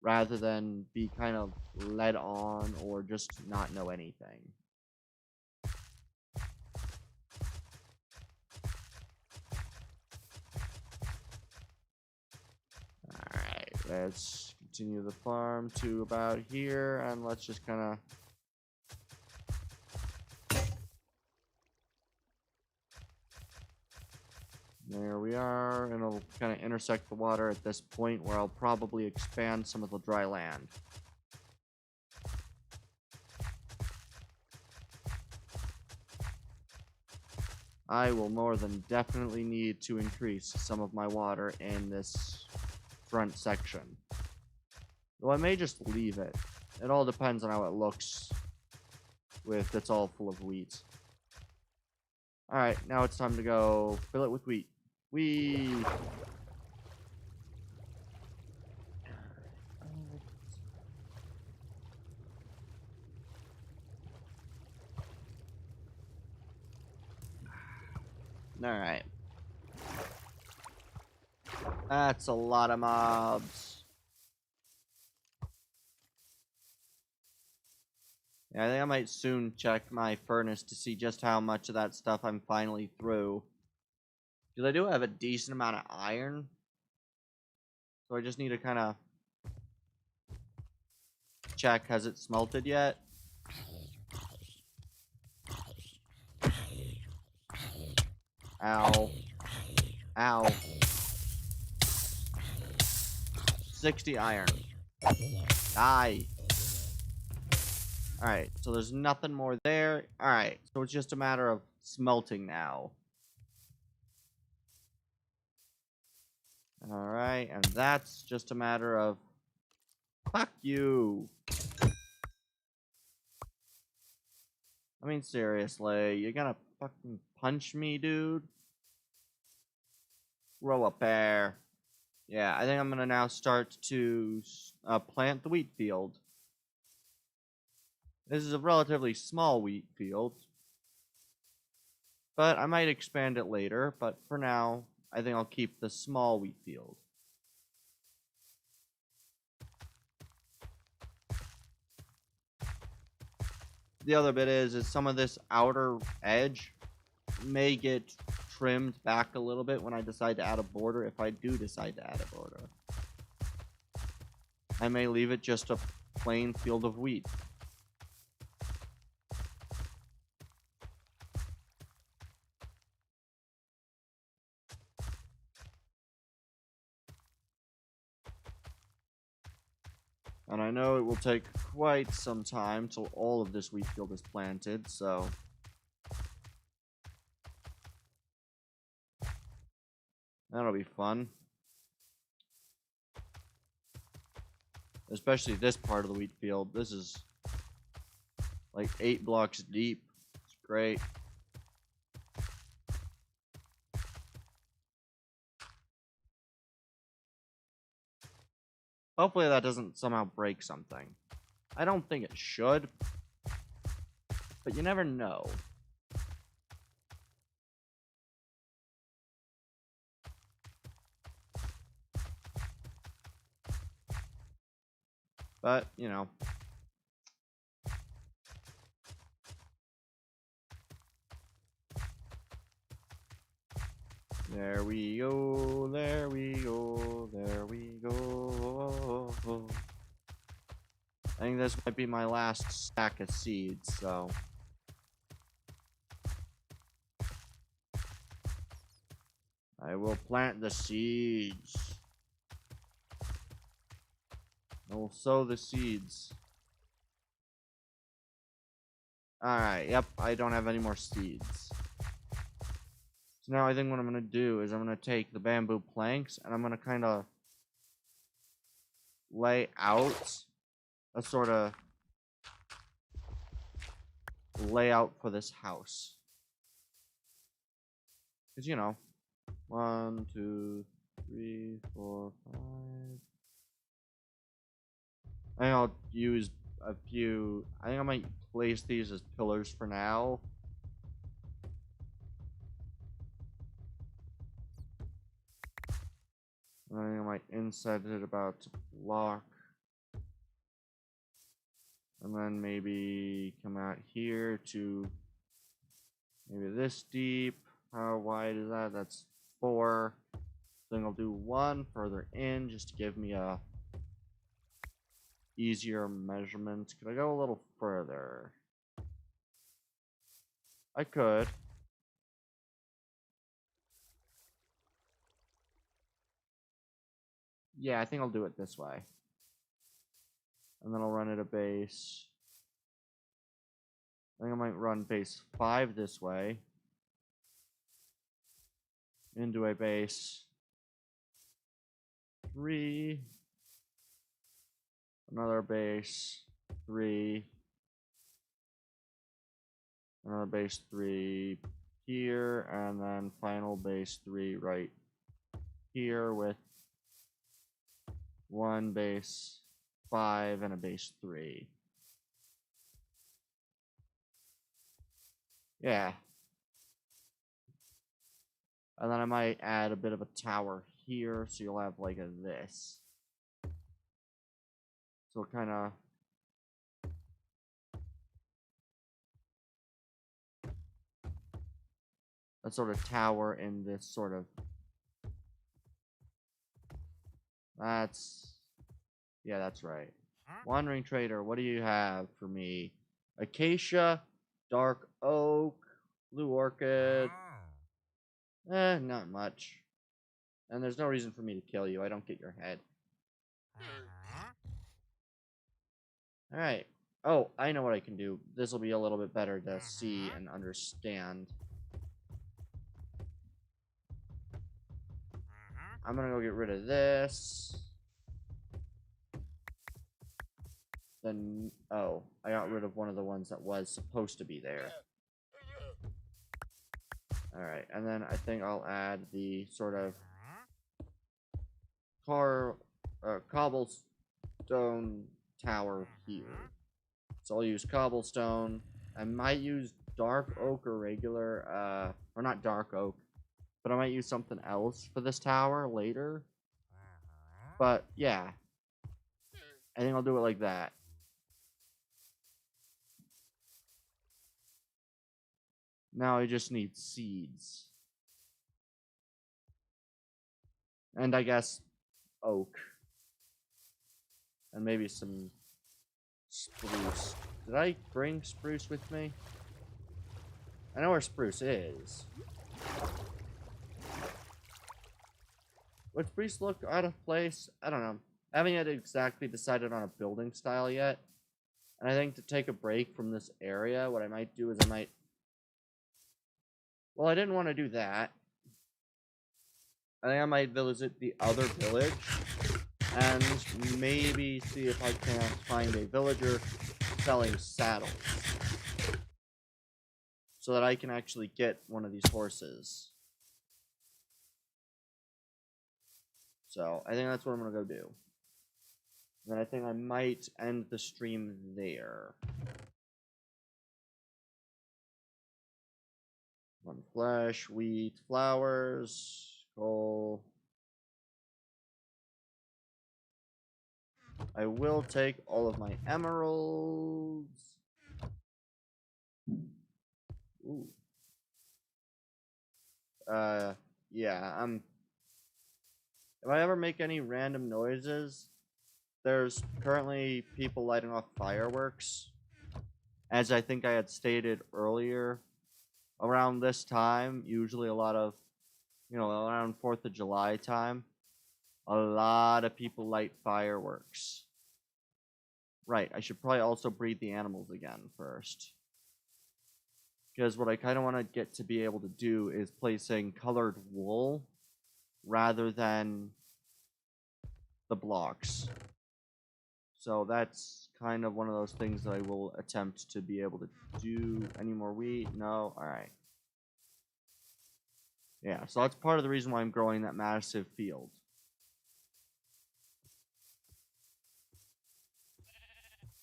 S1: rather than be kind of led on or just not know anything. Alright, let's continue the farm to about here, and let's just kind of... There we are, and it'll kind of intersect the water at this point where I'll probably expand some of the dry land. I will more than definitely need to increase some of my water in this front section. Though I may just leave it. It all depends on how it looks with it's all full of wheat. Alright, now it's time to go fill it with wheat. Wheat! Alright. That's a lot of mobs. Yeah, I think I might soon check my furnace to see just how much of that stuff I'm finally through. Because I do have a decent amount of iron. So I just need to kind of check, has it smelted yet? Ow. Ow. 60 iron. Die. Alright, so there's nothing more there. Alright, so it's just a matter of smelting now. Alright, and that's just a matter of... Fuck you! I mean, seriously, you're gonna fucking punch me, dude? Grow a pair. Yeah, I think I'm gonna now start to plant the wheat field. This is a relatively small wheat field, but I might expand it later, but for now, I think I'll keep the small wheat field. The other bit is some of this outer edge may get trimmed back a little bit when I decide to add a border, if I do decide to add a border. I may leave it just a plain field of wheat. And I know it will take quite some time till all of this wheat field is planted, so... That'll be fun. Especially this part of the wheat field. This is like 8 blocks deep. It's great. Hopefully that doesn't somehow break something. I don't think it should, but you never know. But, There we go, there we go, there we go. I think this might be my last stack of seeds, so... I will plant the seeds. I will sow the seeds. Alright, yep, I don't have any more seeds. So now I think what I'm going to do is I'm going to take the bamboo planks and I'm going to kind of lay out a sort of layout for this house. Because, you know, 1, 2, 3, 4, 5. I think I'll use a few. I think I might place these as pillars for now. And I think I might inset it about to block. And then maybe come out here to maybe this deep. How wide is that? That's 4. Then I'll do 1 further in just to give me a easier measurement. Could I go a little further? I could. Yeah, I think I'll do it this way. And then I'll run it a base. I think I might run base 5 this way. Into a base 3. Another base 3. Another base 3 here. And then final base 3 right here with 1 base 5 and a base 3. Yeah. And then I might add a bit of a tower here, so you'll have like a this. So kind of a sort of tower in this sort of. Yeah, that's right. Wandering Trader, what do you have for me? Acacia, Dark Oak, Blue Orchid. Not much. And there's no reason for me to kill you. I don't get your head. Alright. Oh, I know what I can do. This will be a little bit better to see and understand. I'm gonna go get rid of this. Then, oh, I got rid of one of the ones that was supposed to be there. Alright, and then I think I'll add the sort of cobblestone tower here. So I'll use cobblestone. I might use dark oak or regular, or not dark oak, but I might use something else for this tower later. But yeah, I think I'll do it like that. Now I just need seeds. And I guess oak. And maybe some spruce. Did I bring spruce with me? I know where spruce is. Would spruce look out of place? I don't know. I haven't yet exactly decided on a building style yet. And I think to take a break from this area, what I might do is I might. Well, I didn't want to do that. I think I might visit the other village and maybe see if I can find a villager selling saddles so that I can actually get one of these horses. So I think that's what I'm gonna go do. And then I think I might end the stream there. One flesh, wheat, flowers, coal. I will take all of my emeralds. Ooh. Yeah, if I ever make any random noises, there's currently people lighting off fireworks. As I think I had stated earlier, around this time, usually a lot of, around 4th of July time, a lot of people light fireworks. Right, I should probably also breed the animals again first. Because what I kind of want to get to be able to do is placing colored wool rather than the blocks. So that's kind of one of those things that I will attempt to be able to do. Any more wheat? No? Alright. Yeah, so that's part of the reason why I'm growing that massive field.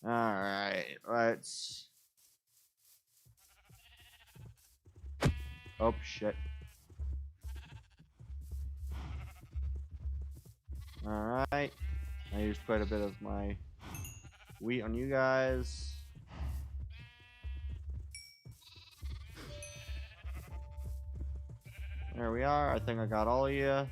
S1: Alright, let's... Oh, shit. Alright. I used quite a bit of my wheat on you guys. There we are. I think I got all of you.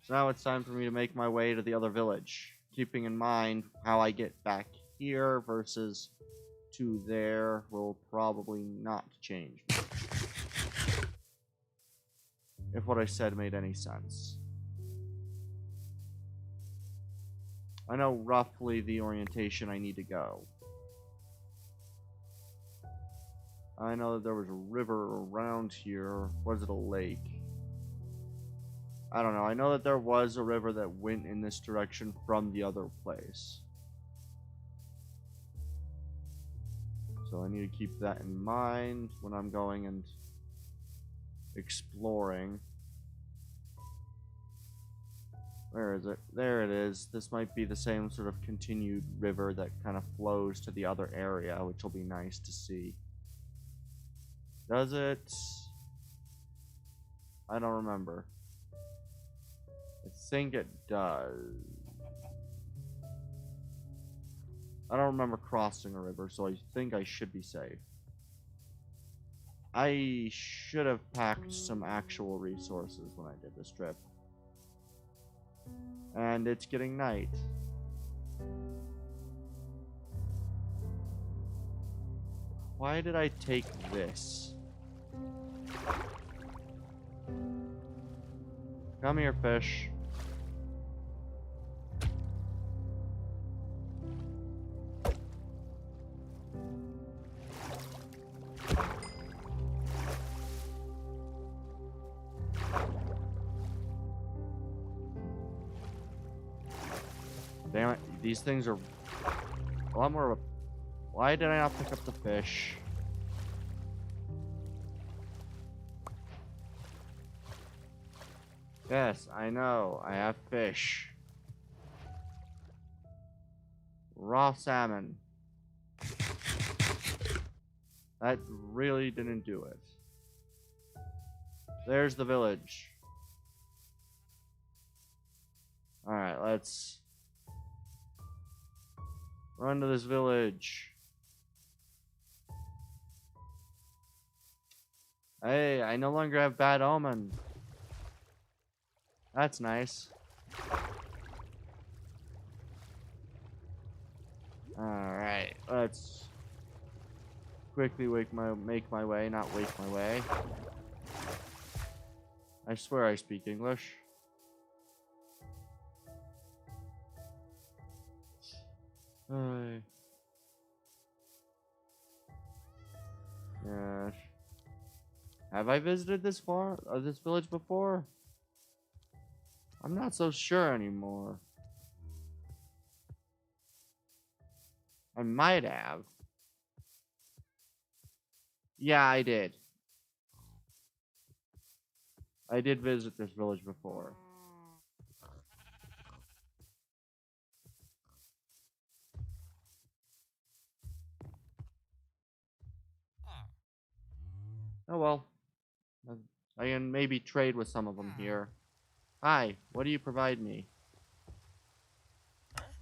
S1: So now it's time for me to make my way to the other village. Keeping in mind how I get back here versus to there will probably not change much. If what I said made any sense. I know roughly the orientation I need to go. I know that there was a river around here. Was it a lake? I don't know. I know that there was a river that went in this direction from the other place. So I need to keep that in mind when I'm going and exploring. Where is it? There it is. This might be the same sort of continued river that kind of flows to the other area, which will be nice to see. Does it? I don't remember. I think it does. I don't remember crossing a river, so I think I should be safe. I should have packed some actual resources when I did this trip. And it's getting night. Why did I take this? Come here, fish. Damn it, these things are a lot more of a... Why did I not pick up the fish? Yes, I know, I have fish. Raw salmon. That really didn't do it. There's the village. Alright, let's run to this village. Hey, I no longer have bad omen. That's nice. Alright, let's quickly make my way, not wake my way. I swear I speak English. Gosh. Have I visited this village before? I'm not so sure anymore. I might have. Yeah, I did. I did visit this village before. Oh well. I can maybe trade with some of them here. Hi, what do you provide me?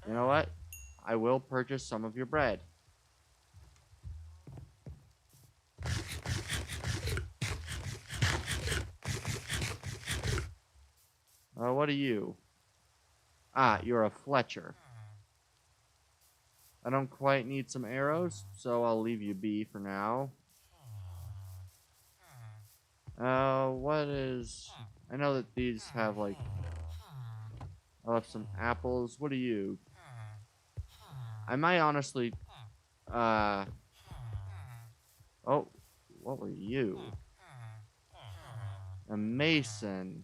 S1: You know what? I will purchase some of your bread. What are you? Ah, you're a Fletcher. I don't quite need some arrows, so I'll leave you be for now. What is... I know that these have, like... I'll have some apples. What are you? I might honestly, Oh, what were you? A mason.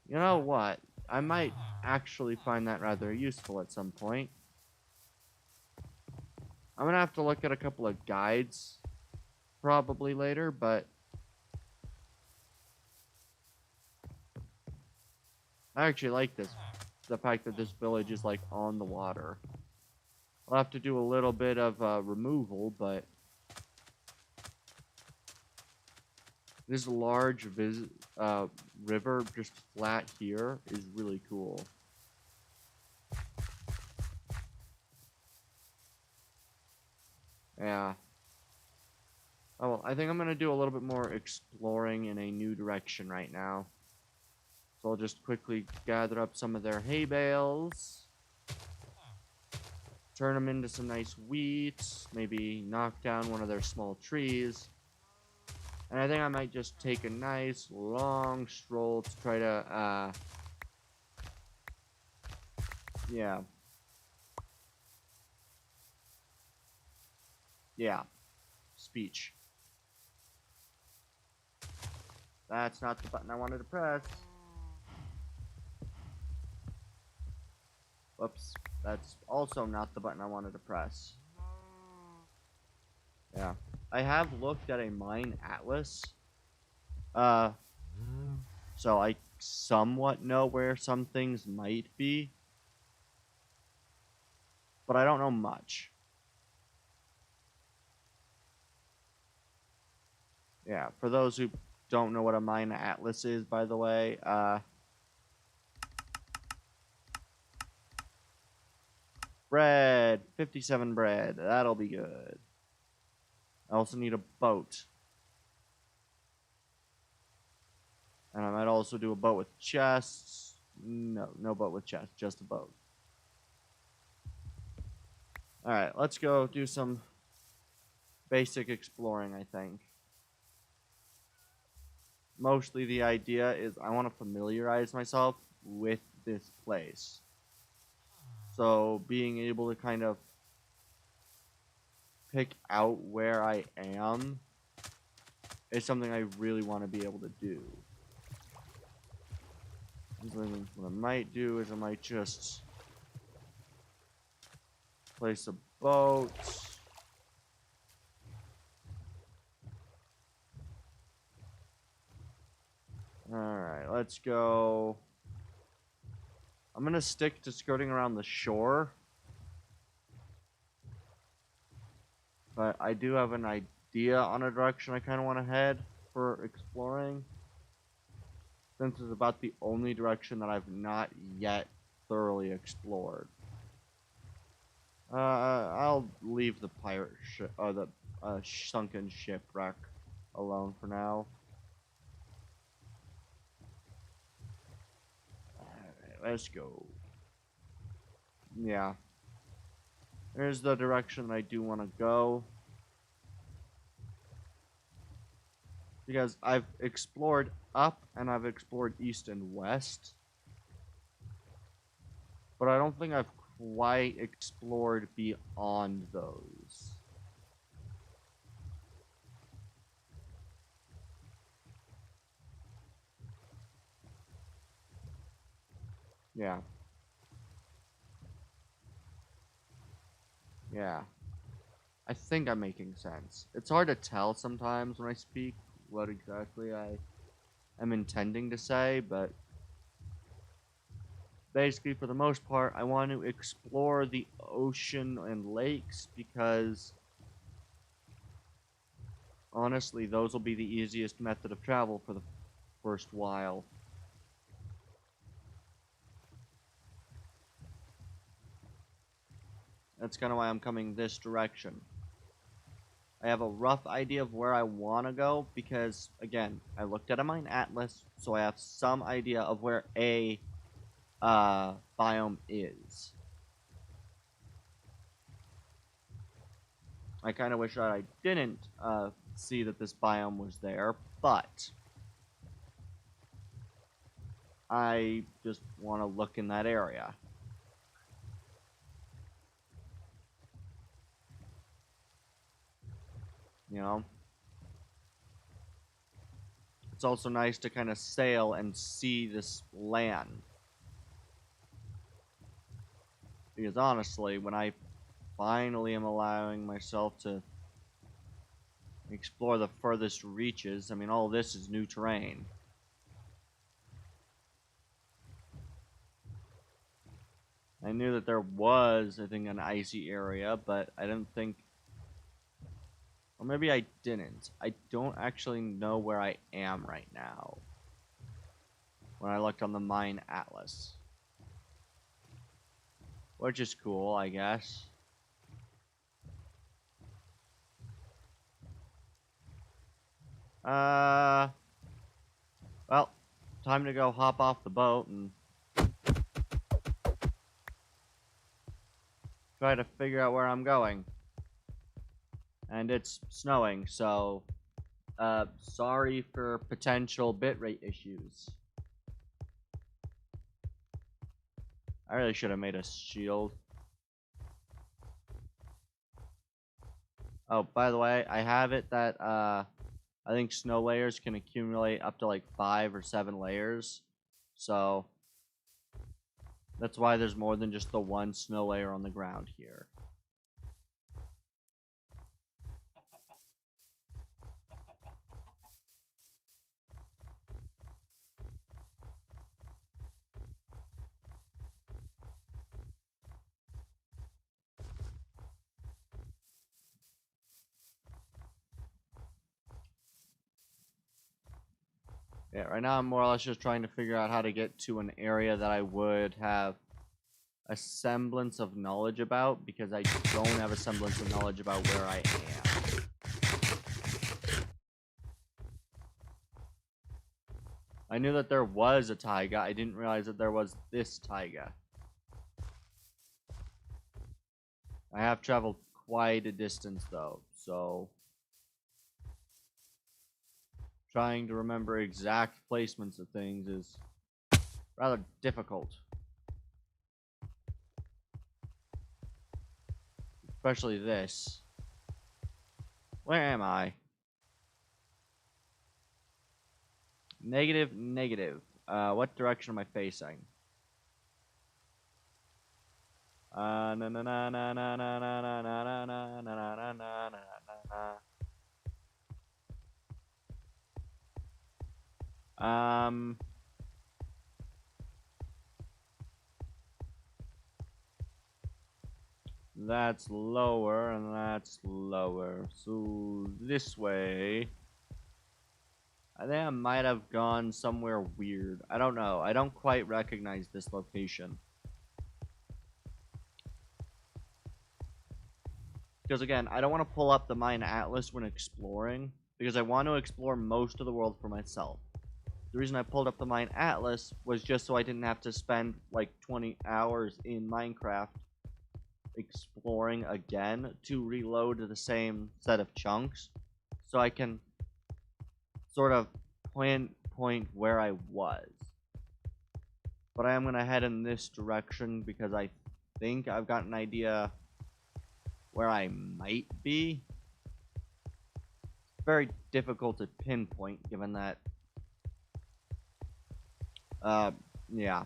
S1: You know what? I might actually find that rather useful at some point. I'm gonna have to look at a couple of guides probably later, but I actually like this. The fact that this village is like on the water. I'll have to do a little bit of removal, but this large river just flat here is really cool. Yeah. Oh, well, I think I'm going to do a little bit more exploring in a new direction right now. So I'll just quickly gather up some of their hay bales. Turn them into some nice wheat. Maybe knock down one of their small trees. And I think I might just take a nice long stroll to try to, yeah. Yeah. Speech. That's not the button I wanted to press. Whoops. That's also not the button I wanted to press. Yeah. I have looked at a mine atlas. Uh, so I somewhat know where some things might be. But I don't know much. Yeah, for those who don't know what a mine atlas is, by the way, bread. 57 bread. That'll be good. I also need a boat. And I might also do a boat with chests. No, no boat with chests, just a boat. Alright, let's go do some basic exploring, I think. Mostly the idea is I want to familiarize myself with this place. So being able to kind of pick out where I am is something I really want to be able to do. What I might do is I might just place a boat. Alright, let's go. I'm gonna stick to skirting around the shore. But I do have an idea on a direction I kind of want to head for exploring. Since it's about the only direction that I've not yet thoroughly explored. I'll leave the pirate ship, or the sunken shipwreck alone for now. Alright, let's go. Yeah. There's the direction that I do want to go. Because I've explored up and I've explored east and west. But I don't think I've quite explored beyond those. Yeah. Yeah. I think I'm making sense. It's hard to tell sometimes when I speak what exactly I am intending to say, but basically, for the most part, I want to explore the ocean and lakes because honestly, those will be the easiest method of travel for the first while. That's kind of why I'm coming this direction. I have a rough idea of where I want to go because, again, I looked at a mine atlas, so I have some idea of where a biome is. I kind of wish that I didn't see that this biome was there, but I just want to look in that area. you know? It's also nice to kind of sail and see this land. Because honestly, when I finally am allowing myself to explore the furthest reaches, I mean, all this is new terrain. I knew that there was, I think, an icy area, but I didn't think... Or maybe I didn't. I don't actually know where I am right now. When I looked on the Mine Atlas. Which is cool, I guess. Well, time to go hop off the boat and try to figure out where I'm going. And it's snowing, so sorry for potential bitrate issues. I really should have made a shield. Oh, by the way, I have it that I think snow layers can accumulate up to like 5 or 7 layers. So that's why there's more than just the one snow layer on the ground here. Yeah, right now I'm more or less just trying to figure out how to get to an area that I would have a semblance of knowledge about, because I don't have a semblance of knowledge about where I am. I knew that there was a taiga. I didn't realize that there was this taiga. I have traveled quite a distance though, so trying to remember exact placements of things is rather difficult. Especially this. Where am I? Negative, negative. What direction am I facing? Na na na na na na na na na na na na na na. That's lower and that's lower. So this way. I think I might have gone somewhere weird. I don't know. I don't quite recognize this location. Because again, I don't want to pull up the Mine Atlas when exploring, because I want to explore most of the world for myself. The reason I pulled up the Mine Atlas was just so I didn't have to spend like 20 hours in Minecraft exploring again to reload the same set of chunks, so I can sort of point where I was. But I am going to head in this direction because I think I've got an idea where I might be. It's very difficult to pinpoint given that, yeah,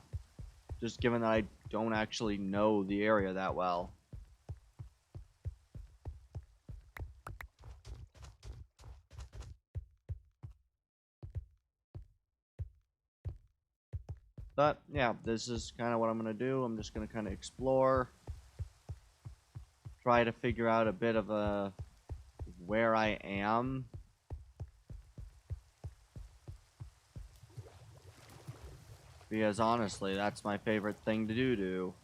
S1: just given that I don't actually know the area that well. But yeah, this is kind of what I'm going to do. I'm just going to kind of explore, try to figure out a bit of a where I am. Because honestly, that's my favorite thing to do, to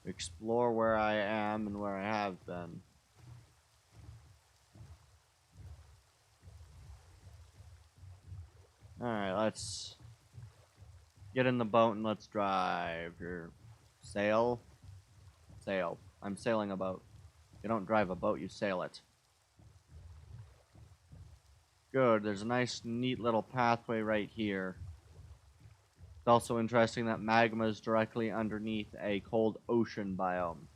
S1: explore where I am and where I have been. Alright, let's get in the boat and let's drive. Here. Sail? Sail. I'm sailing a boat. You don't drive a boat, you sail it. Good, there's a nice, neat little pathway right here. It's also interesting that magma is directly underneath a cold ocean biome.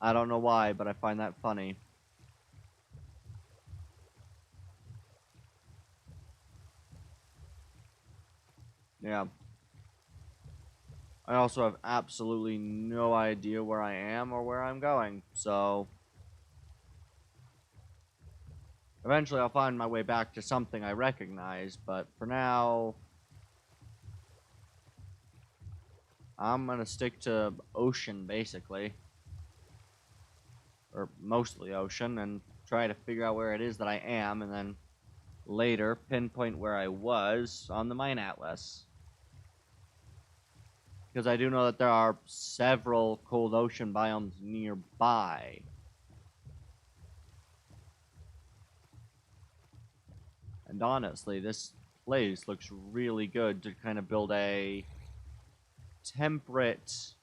S1: I don't know why, but I find that funny. Yeah. I also have absolutely no idea where I am or where I'm going, so eventually I'll find my way back to something I recognize, but for now, I'm gonna stick to ocean, basically. Or mostly ocean, and try to figure out where it is that I am, and then later pinpoint where I was on the mine atlas. Because I do know that there are several cold ocean biomes nearby. And honestly, this place looks really good to kind of build a temperate,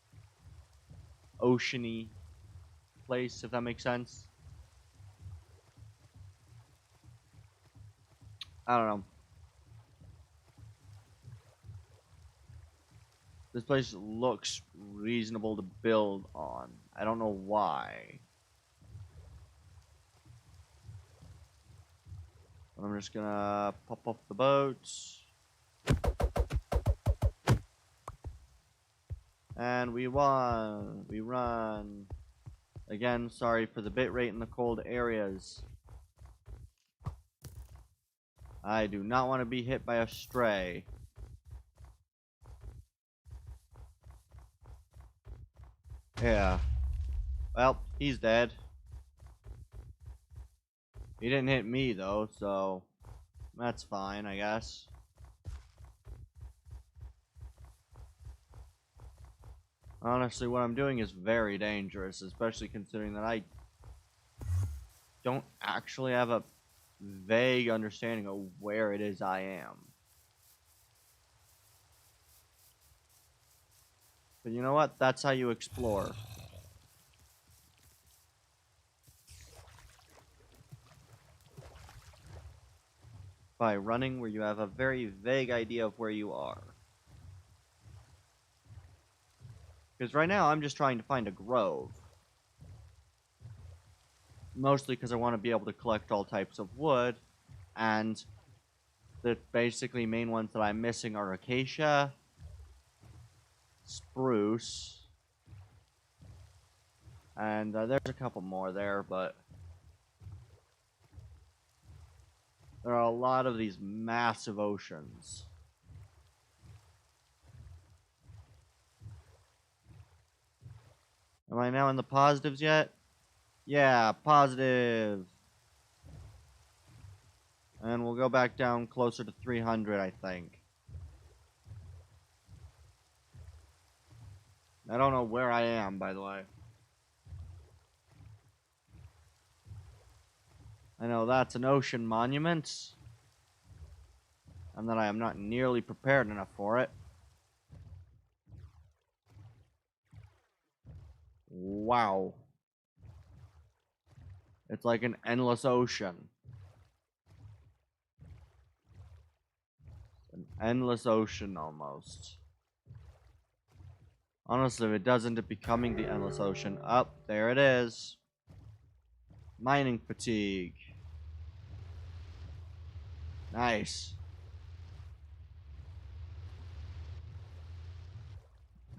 S1: oceany place, if that makes sense. I don't know. This place looks reasonable to build on. I don't know why. I'm just gonna pop off the boat. And we won. We run. Again, sorry for the bitrate in the cold areas. I do not want to be hit by a stray. Yeah. Well, he's dead. He didn't hit me, though, so that's fine, I guess. Honestly, what I'm doing is very dangerous, especially considering that I don't actually have a vague understanding of where it is I am. But you know what? That's how you explore. By running where you have a very vague idea of where you are. Because right now, I'm just trying to find a grove. Mostly because I want to be able to collect all types of wood, and the basically main ones that I'm missing are acacia, spruce, and there's a couple more there, but there are a lot of these massive oceans. Am I now in the positives yet? Yeah, positive. And we'll go back down closer to 300, I think. I don't know where I am, by the way. I know that's an ocean monument, and that I am not nearly prepared enough for it. Wow. It's like an endless ocean. An endless ocean, almost. Honestly, if it does end up becoming the endless ocean, up there it is. Mining fatigue. Nice.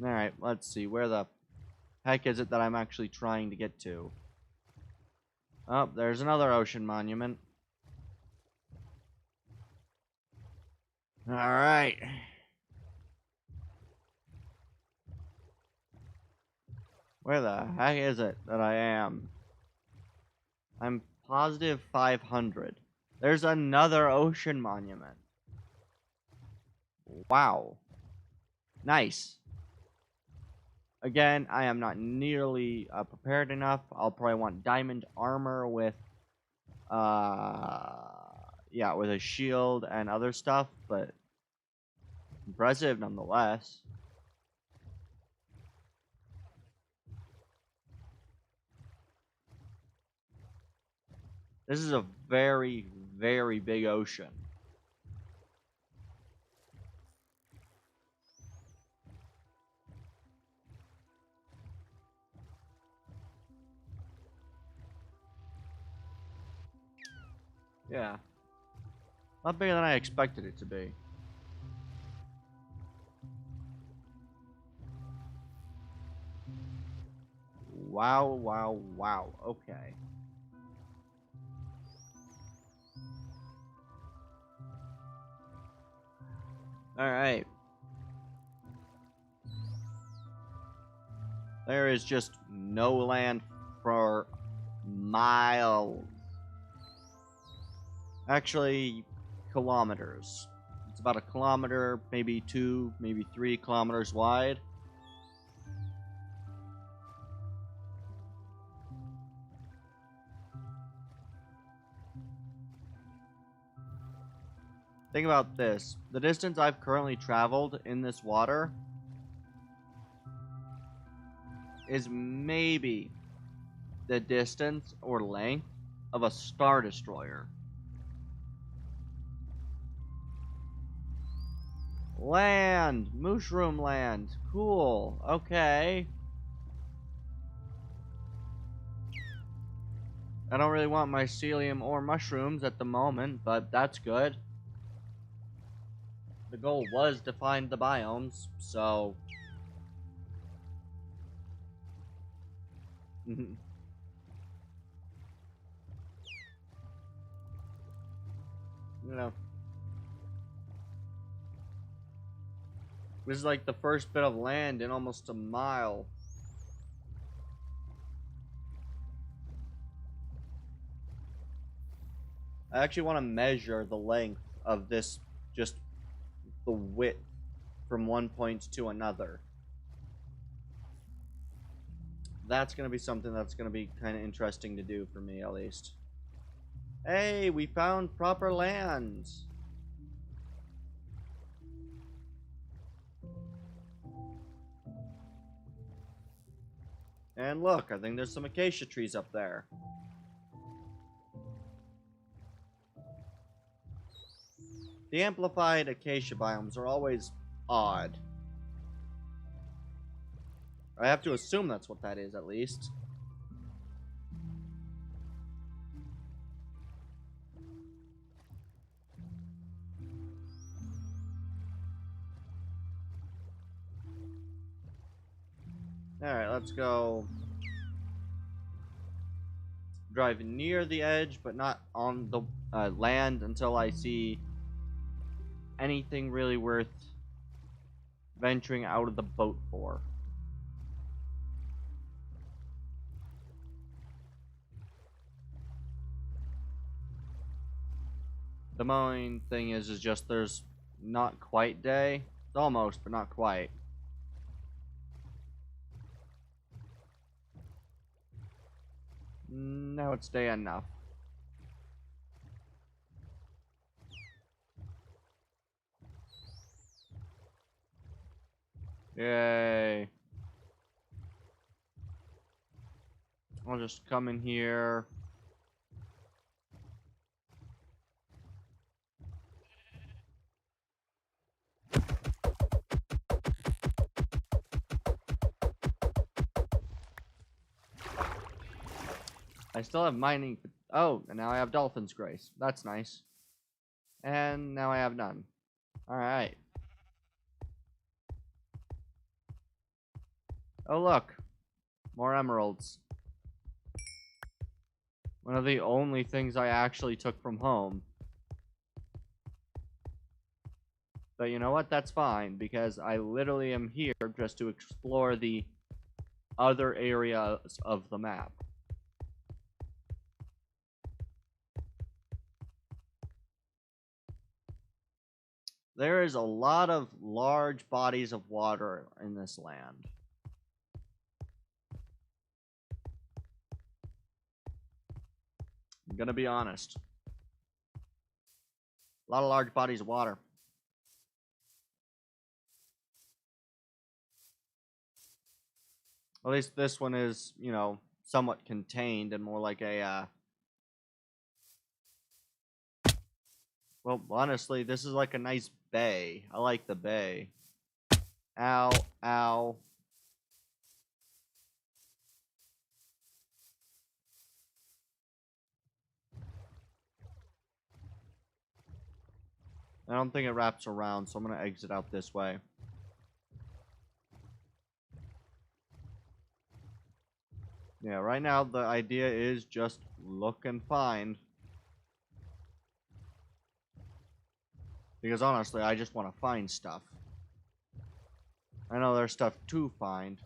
S1: Alright, let's see. Where the heck is it that I'm actually trying to get to? Oh, there's another ocean monument. Alright. Where the heck is it that I am? I'm positive 500. There's another ocean monument. Wow. Nice. Again, I am not nearly prepared enough. I'll probably want diamond armor with, yeah, with a shield and other stuff, but impressive nonetheless. This is a very, very big ocean. Yeah. A lot bigger than I expected it to be. Wow, wow, wow. Okay. Alright. There is just no land for miles. Actually, kilometers. It's about a kilometer, maybe 2, maybe 3 kilometers wide. Think about this. The distance I've currently traveled in this water is maybe the distance or length of a Star Destroyer. Land! Mushroom land. Cool. Okay. I don't really want mycelium or mushrooms at the moment, but that's good. The goal was to find the biomes, so... you know. This is like the first bit of land in almost a mile. I actually want to measure the length of this, just the width from one point to another. That's going to be something that's going to be kind of interesting to do for me, at least. Hey, we found proper land. And look, I think there's some acacia trees up there. The amplified acacia biomes are always odd. I have to assume that's what that is, at least. Alright, let's go drive near the edge, but not on the land until I see anything really worth venturing out of the boat for. The main thing is just there's not quite day. It's almost, but not quite. Now it's day enough. Yay. I'll just come in here. I still have mining. Oh, and now I have Dolphin's Grace. That's nice. And now I have none. Alright. Oh, look. More emeralds. One of the only things I actually took from home. But you know what? That's fine, because I literally am here just to explore the other areas of the map. There is a lot of large bodies of water in this land. I'm gonna be honest. A lot of large bodies of water. At least this one is, you know, somewhat contained and more like a, well, honestly, this is like a nice bay. I like the bay. Ow, ow. I don't think it wraps around, so I'm gonna exit out this way. Yeah, right now the idea is just look and find. Because honestly, I just want to find stuff. I know there's stuff to find.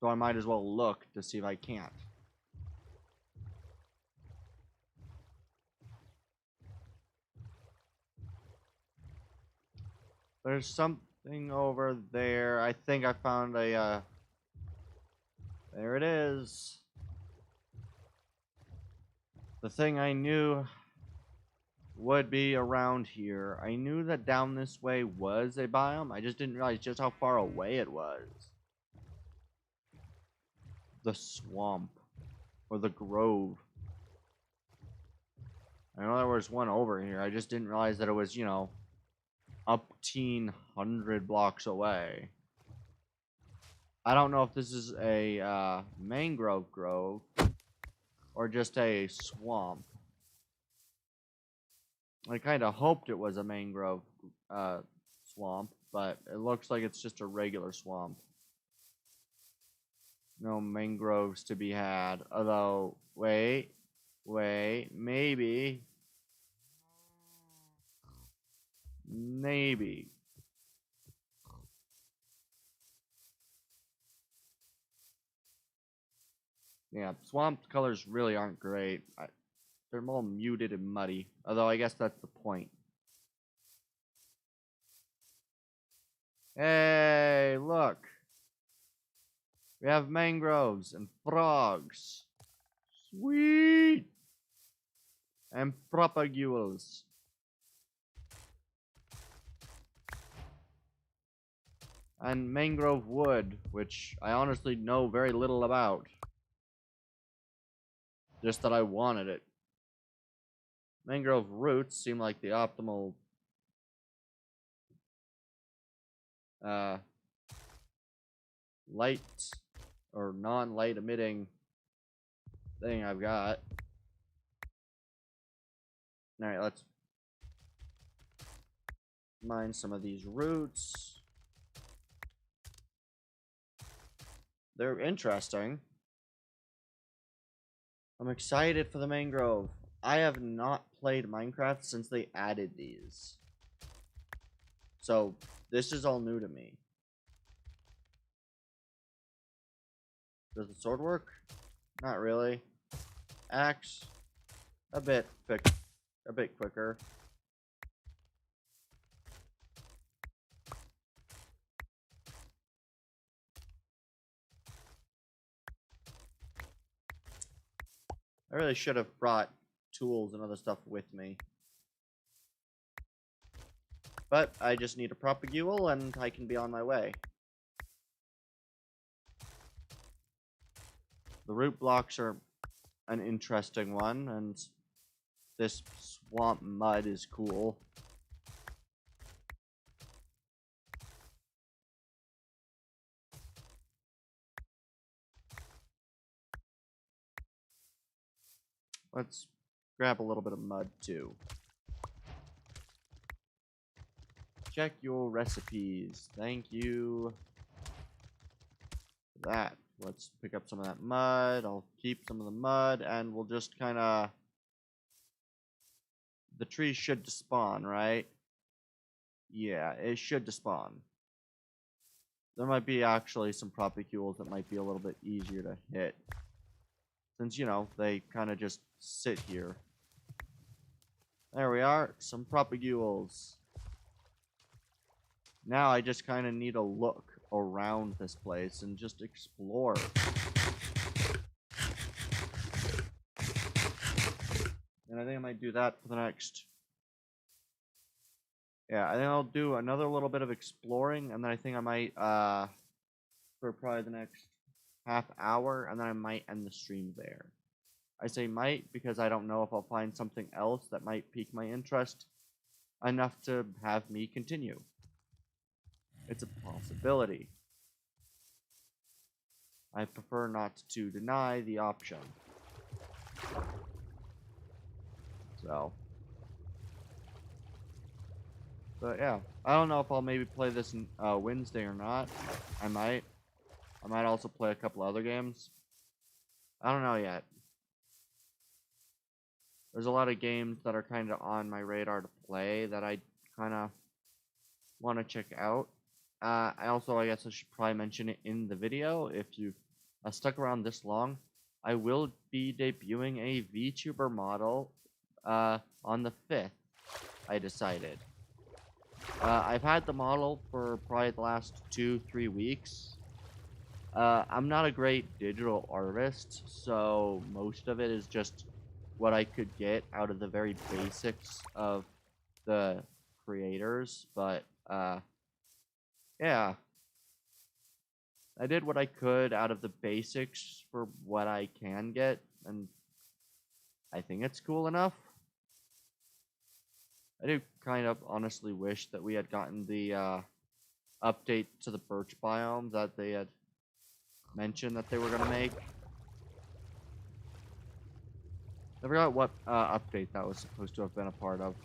S1: So I might as well look to see if I can't. There's something over there. I think I found a, there it is. The thing I knew would be around here. I knew that down this way was a biome. I just didn't realize just how far away it was. The swamp. Or the grove. I know there was one over here. I just didn't realize that it was, you know, up 100 blocks away. I don't know if this is a mangrove grove or just a swamp. I kind of hoped it was a mangrove swamp, but it looks like it's just a regular swamp. No mangroves to be had. Although, wait, maybe. Maybe. Yeah, swamp colors really aren't great. They're more muted and muddy. Although I guess that's the point. Hey, look. We have mangroves and frogs. Sweet. And propagules. And mangrove wood, which I honestly know very little about. Just that I wanted it. Mangrove roots seem like the optimal light or non-light emitting thing I've got. Alright, let's mine some of these roots. They're interesting. I'm excited for the mangrove. I have not played Minecraft since they added these. So, this is all new to me. Does the sword work? Not really. Axe, a bit quicker. I really should have brought tools and other stuff with me. But I just need a propagule and I can be on my way. The root blocks are an interesting one, and this swamp mud is cool. Let's grab a little bit of mud too. Check your recipes. Thank you for that. Let's pick up some of that mud. I'll keep some of the mud, and we'll just kind of... The tree should despawn, right? Yeah, it should despawn. There might be actually some propagules that might be a little bit easier to hit. Since, you know, they kind of just sit here. There we are. Some propagules. Now I just kind of need to look around this place and just explore. And I think I might do that for the next... Yeah, I think I'll do another little bit of exploring, and then I think I might, for probably the next half hour, and then I might end the stream there. I say might because I don't know if I'll find something else that might pique my interest enough to have me continue. It's a possibility. I prefer not to deny the option. So, But yeah, I don't know if I'll maybe play this Wednesday or not. I might. I might also play a couple other games. I don't know yet. There's a lot of games that are kind of on my radar to play that I kind of want to check out. I guess I should probably mention it in the video. If you've stuck around this long, I will be debuting a Vtuber model on the 5th, I decided. I've had the model for probably the last 2-3 weeks. I'm not a great digital artist, so most of it is just what I could get out of the very basics of the creators, but yeah, I did what I could out of the basics for what I can get, and I think it's cool enough. I do kind of honestly wish that we had gotten the update to the birch biome that they had mentioned that they were going to make. I forgot what update that was supposed to have been a part of.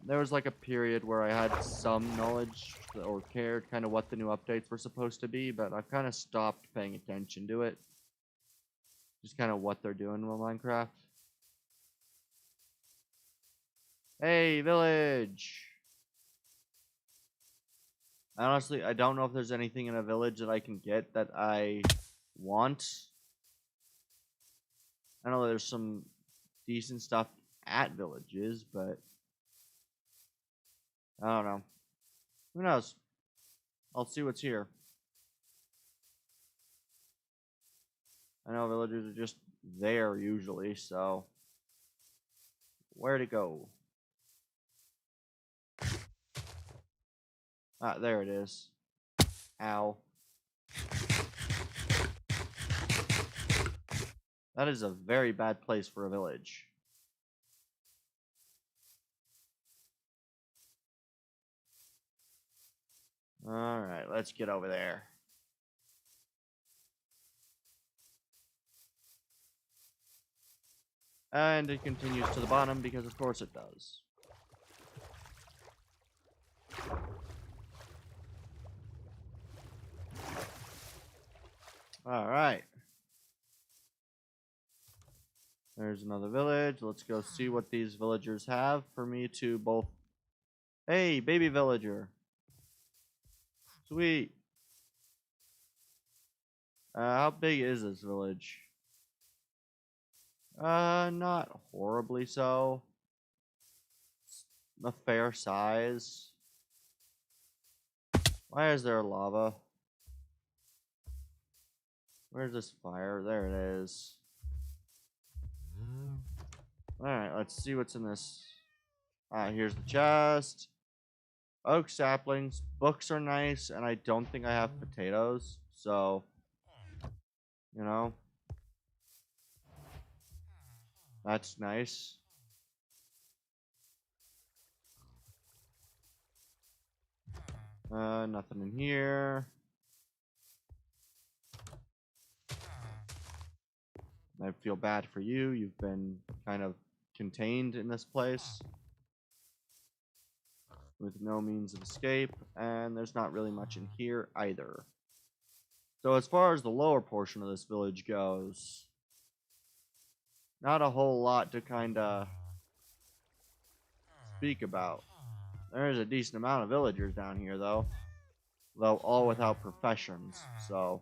S1: There was like a period where I had some knowledge or cared kind of what the new updates were supposed to be, but I've kind of stopped paying attention to it. Just kind of what they're doing with Minecraft. Hey, village! Honestly, I don't know if there's anything in a village that I can get that I want. I know there's some decent stuff at villages, but I don't know. Who knows? I'll see what's here. I know villagers are just there usually, so where to go? Ah, there it is. Ow. That is a very bad place for a village. Alright, let's get over there. And it continues to the bottom because of course it does. Alright. There's another village. Let's go see what these villagers have for me to both... Hey, baby villager. Sweet. How big is this village? Not horribly so. It's a fair size. Why is there lava? Where's this fire? There it is. Alright, let's see what's in this. Here's the chest. Oak saplings. Books are nice, and I don't think I have potatoes. So, you know. That's nice. Nothing in here. I feel bad for you. You've been kind of contained in this place with no means of escape, and there's not really much in here either. So as far as the lower portion of this village goes, not a whole lot to kind of speak about. There's a decent amount of villagers down here, though all without professions, so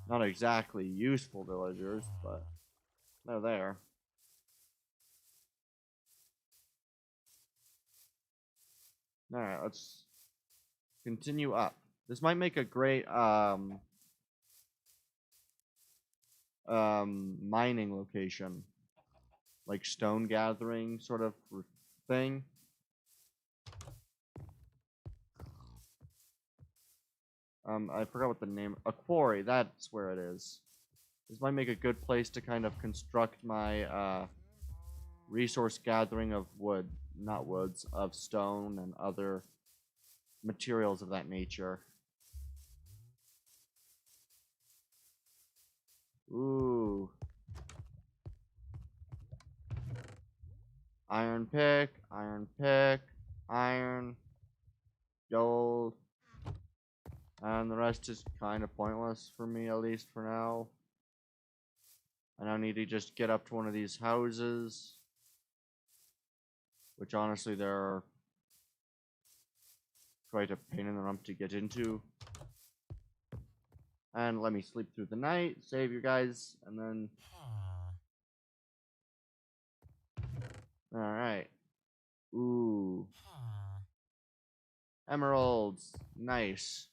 S1: not exactly useful villagers, but they're there. Alright, let's continue up. This might make a great mining location. Like stone gathering sort of thing. I forgot what the name... A quarry, that's where it is. This might make a good place to kind of construct my resource gathering of wood. Not woods, of stone and other materials of that nature. Ooh. iron pick, iron, gold, and the rest is kind of pointless for me, at least for now. I now need to just get up to one of these houses, which honestly they're quite a pain in the rump to get into. And let me sleep through the night, save you guys, and then... Alright. Ooh. Emeralds. Nice.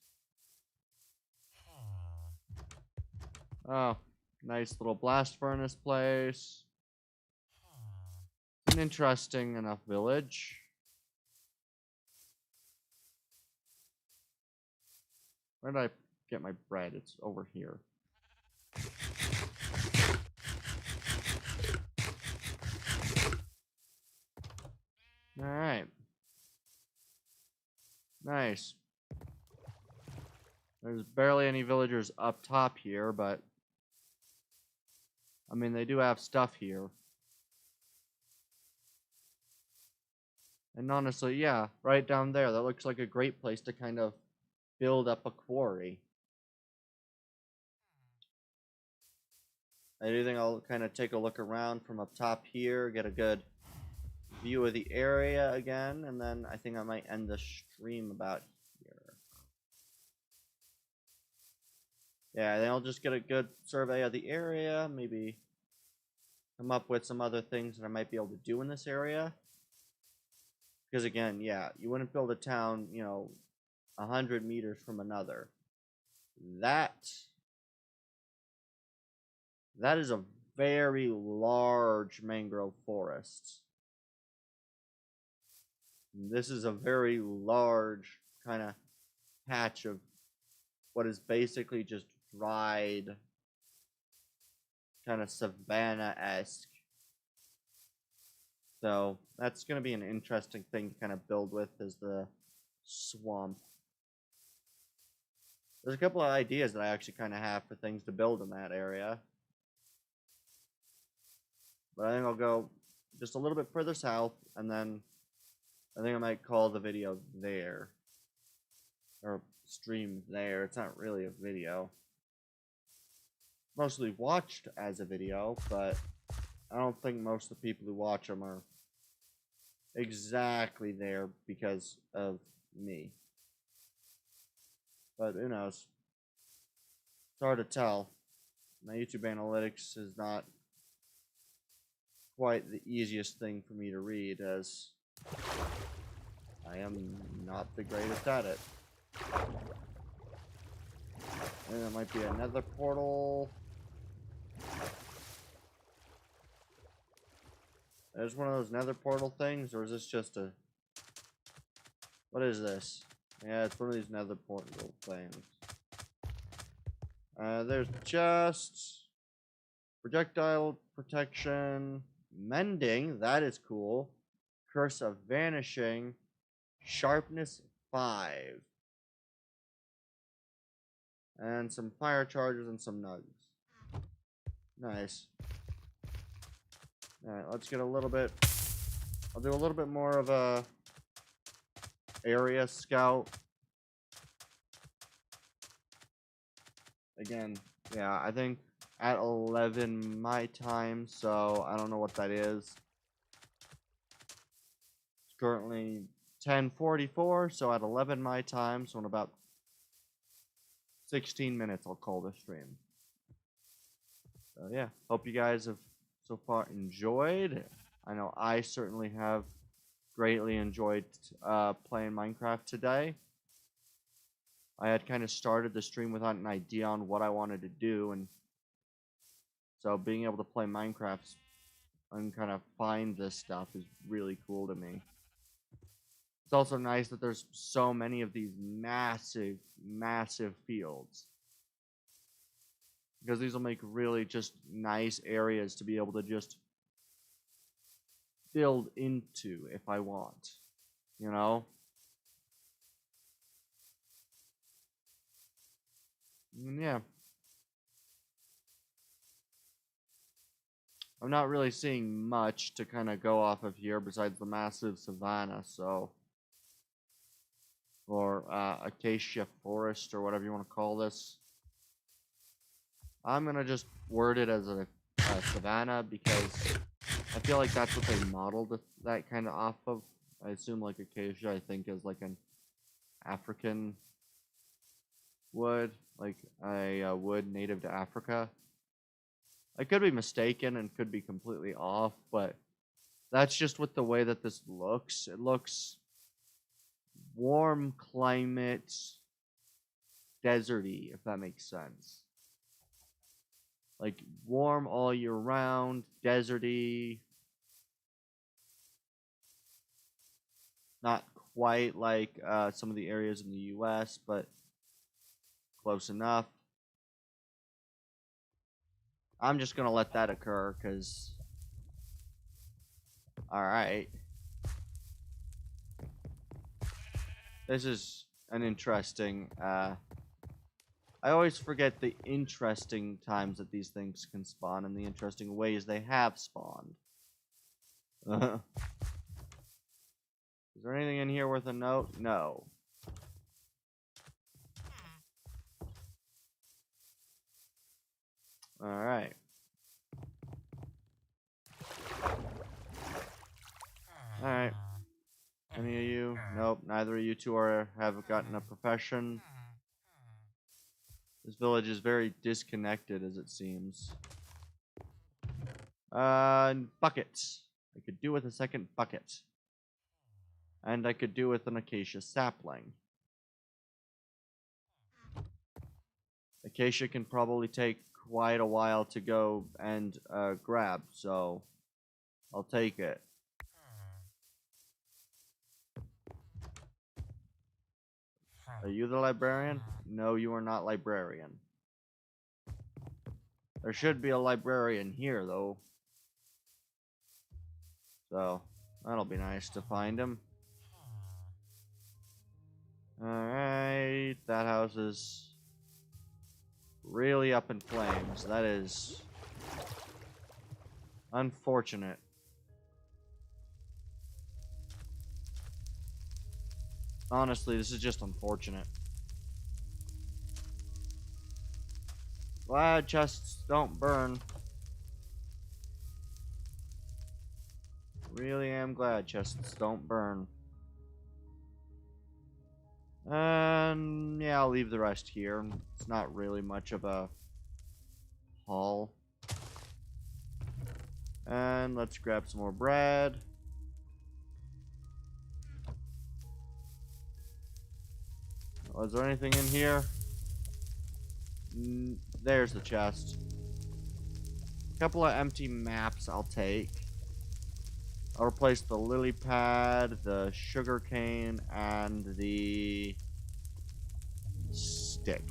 S1: Oh, nice little blast furnace place. It's an interesting enough village. Where did I get my bread? It's over here. Alright. Nice. There's barely any villagers up top here, but... I mean, they do have stuff here. And honestly, yeah, right down there, that looks like a great place to kind of build up a quarry. I do think I'll kind of take a look around from up top here, get a good view of the area again, and then I think I might end the stream about here. Yeah, then I'll just get a good survey of the area, maybe come up with some other things that I might be able to do in this area. Because again, yeah, you wouldn't build a town, 100 meters from another. That is a very large mangrove forest. This is a very large kind of patch of what is basically just dried, kind of savanna-esque. So that's going to be an interesting thing to kind of build with, is the swamp. There's a couple of ideas that I actually kind of have for things to build in that area. But I think I'll go just a little bit further south, and then I think I might call the video there. Or stream there. It's not really a video. Mostly watched as a video, but I don't think most of the people who watch them are exactly there because of me. But who knows? It's hard to tell. My YouTube analytics is not quite the easiest thing for me to read, as I am not the greatest at it. And there might be another portal. There's one of those nether portal things, or is this just a... What is this? Yeah, it's one of these nether portal things. There's just... projectile protection, mending, that is cool. Curse of vanishing, sharpness 5. And some fire charges and some nugs. Nice. Alright, let's get a little bit... I'll do a little bit more of a area scout. Again, yeah, I think at 11 my time, so I don't know what that is. It's currently 10:44, so at 11 my time, so in about 16 minutes I'll call this stream. So yeah, hope you guys have so far enjoyed. I know I certainly have greatly enjoyed playing Minecraft today. I had kind of started the stream without an idea on what I wanted to do, and so being able to play Minecraft and kind of find this stuff is really cool to me. It's also nice that there's so many of these massive, massive fields, because these will make really just nice areas to be able to just build into if I want, you know? And yeah. I'm not really seeing much to kind of go off of here besides the massive savanna, so... Or acacia forest, or whatever you want to call this. I'm going to just word it as a savanna because I feel like that's what they modeled that kind of off of. I assume like acacia, I think, is like an African wood, like a wood native to Africa. I could be mistaken and could be completely off, but that's just with the way that this looks. It looks warm climate, deserty, if that makes sense. Like warm all year round, deserty. Not quite like some of the areas in the US, but close enough. I'm just going to let that occur because, alright. This is an interesting, I always forget the interesting times that these things can spawn and the interesting ways they have spawned. Is there anything in here worth a note? No. Alright. Alright. Any of you? Nope, neither of you two have gotten a profession. This village is very disconnected, as it seems. Bucket. I could do with a second bucket. And I could do with an acacia sapling. Acacia can probably take quite a while to go and grab, so I'll take it. Are you the librarian? No, you are not librarian. There should be a librarian here, though. So, that'll be nice to find him. Alright, that house is really up in flames. That is unfortunate. Honestly, this is just unfortunate. Glad chests don't burn. Really am glad chests don't burn. And yeah, I'll leave the rest here. It's not really much of a haul. And let's grab some more bread. Was there anything in here? There's the chest. A couple of empty maps I'll take. I'll replace the lily pad, the sugar cane, and the stick.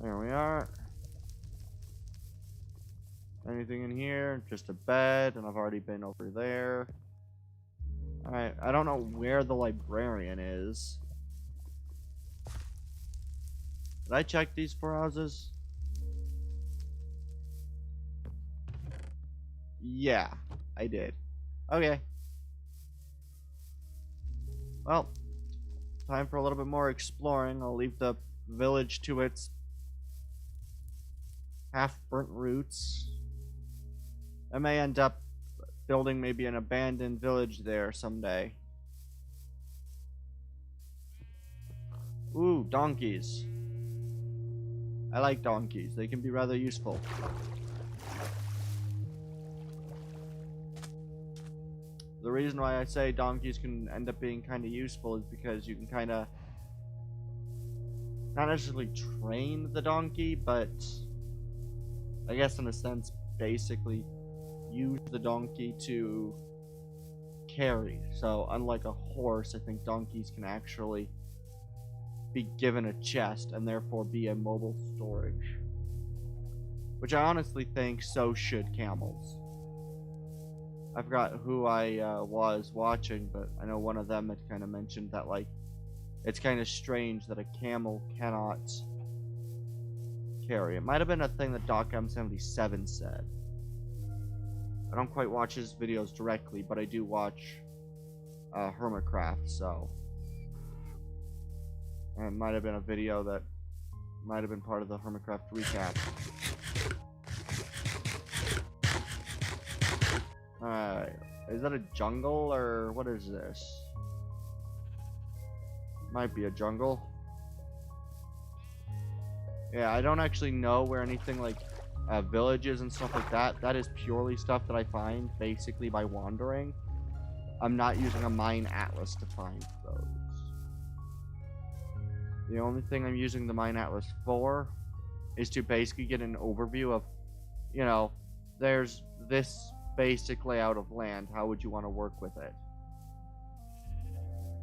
S1: There we are. Anything in here? Just a bed, and I've already been over there. Alright, I don't know where the librarian is. Did I check these 4 houses? Yeah, I did. Okay. Well, time for a little bit more exploring. I'll leave the village to its half-burnt roots. I may end up building maybe an abandoned village there someday. Ooh, donkeys. I like donkeys. They can be rather useful. The reason why I say donkeys can end up being kind of useful is because you can kind of not necessarily train the donkey, but I guess in a sense basically use the donkey to carry. So unlike a horse, I think donkeys can actually be given a chest and therefore be a mobile storage. Which I honestly think so should camels. I forgot who I was watching, but I know one of them had kind of mentioned that, like, it's kind of strange that a camel cannot carry. It might have been a thing that Doc M77 said. I don't quite watch his videos directly, but I do watch Hermitcraft, so and it might have been a video that might have been part of the Hermitcraft recap. Alright, is that a jungle or what is this? Might be a jungle. Yeah, I don't actually know where anything like villages and stuff like that. That is purely stuff that I find basically by wandering. I'm not using a mine atlas to find those. The only thing I'm using the mine atlas for is to basically get an overview of, you know, there's this basic layout of land. How would you want to work with it?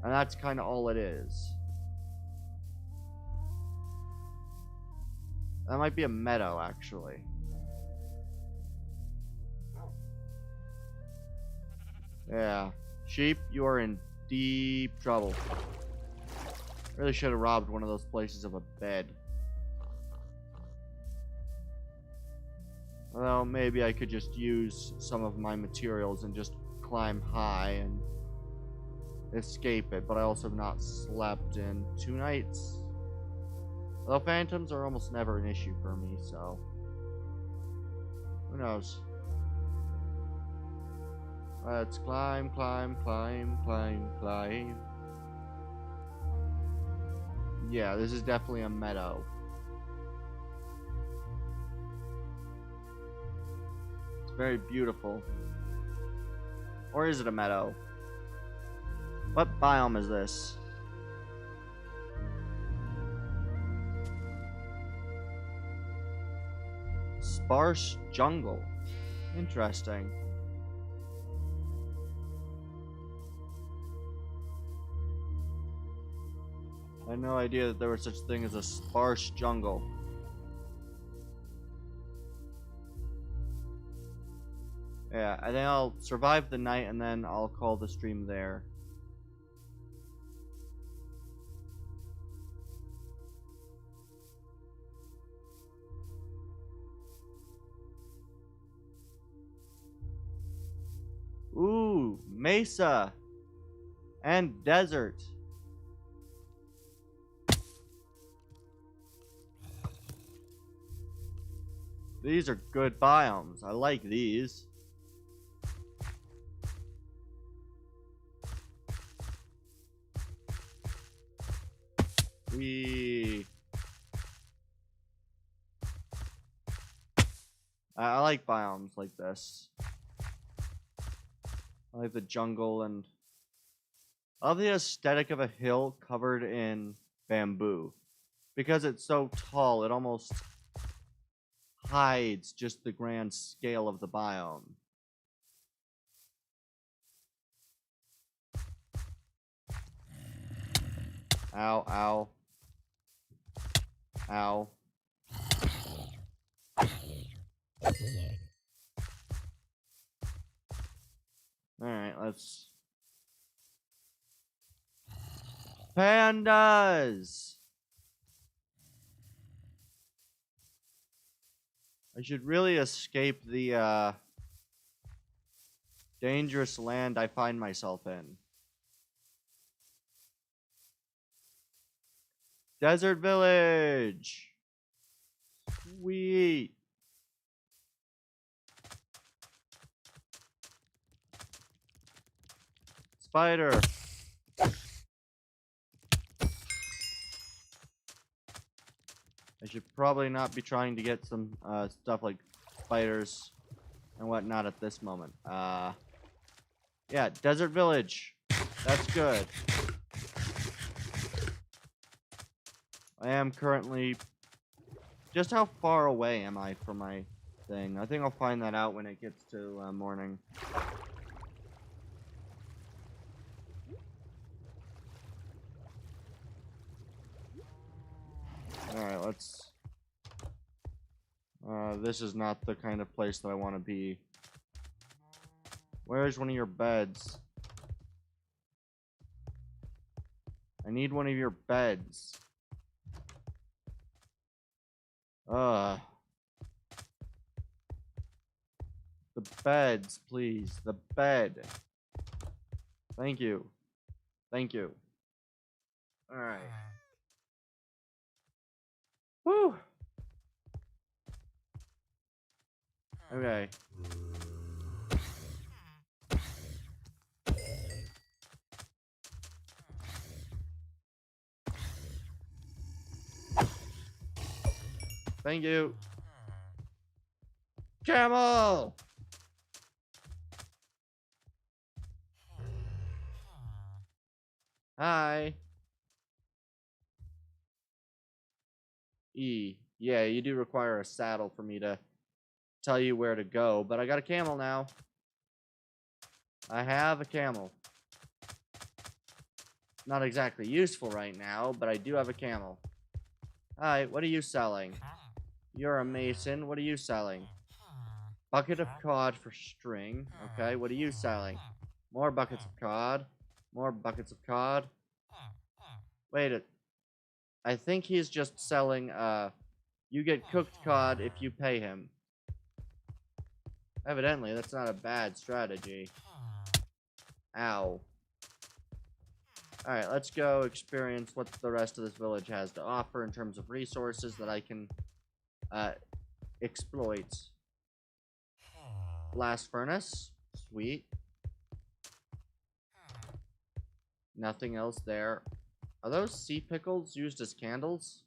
S1: And that's kind of all it is. That might be a meadow, actually. Yeah. Sheep, you are in deep trouble. Really should have robbed one of those places of a bed. Well, maybe I could just use some of my materials and just climb high and escape it, but I also have not slept in 2 nights. Although phantoms are almost never an issue for me, so who knows? Let's climb, climb, climb, climb, climb. Yeah, this is definitely a meadow. It's very beautiful. Or is it a meadow? What biome is this? Sparse jungle. Interesting. I had no idea that there was such a thing as a sparse jungle. Yeah, I think I'll survive the night and then I'll call the stream there. Ooh, mesa and desert. These are good biomes. I like these. I like biomes like this. I like the jungle and I love the aesthetic of a hill covered in bamboo. Because it's so tall, it almost hides just the grand scale of the biome. Ow, ow. Ow. Alright, let's... Pandas! I should really escape the, dangerous land I find myself in. Desert village! Sweet! Spider! I should probably not be trying to get some stuff like spiders and whatnot at this moment. Yeah, desert village. That's good. I am currently... Just how far away am I from my thing? I think I'll find that out when it gets to morning. Alright, let's... this is not the kind of place that I want to be. Where's one of your beds? I need one of your beds. Uh, the beds, please. The bed. Thank you. Thank you. Alright. Woo! Okay. Thank you. Camel! Hi. E. Yeah, you do require a saddle for me to tell you where to go, but I got a camel now. I have a camel. Not exactly useful right now, but I do have a camel. Hi, what are you selling? You're a mason. What are you selling? Bucket of cod for string. Okay, what are you selling? More buckets of cod. More buckets of cod. Wait, I think he's just selling, you get cooked cod if you pay him. Evidently, that's not a bad strategy. Ow. Alright, let's go experience what the rest of this village has to offer in terms of resources that I can, exploit. Blast furnace. Sweet. Nothing else there. Are those sea pickles used as candles?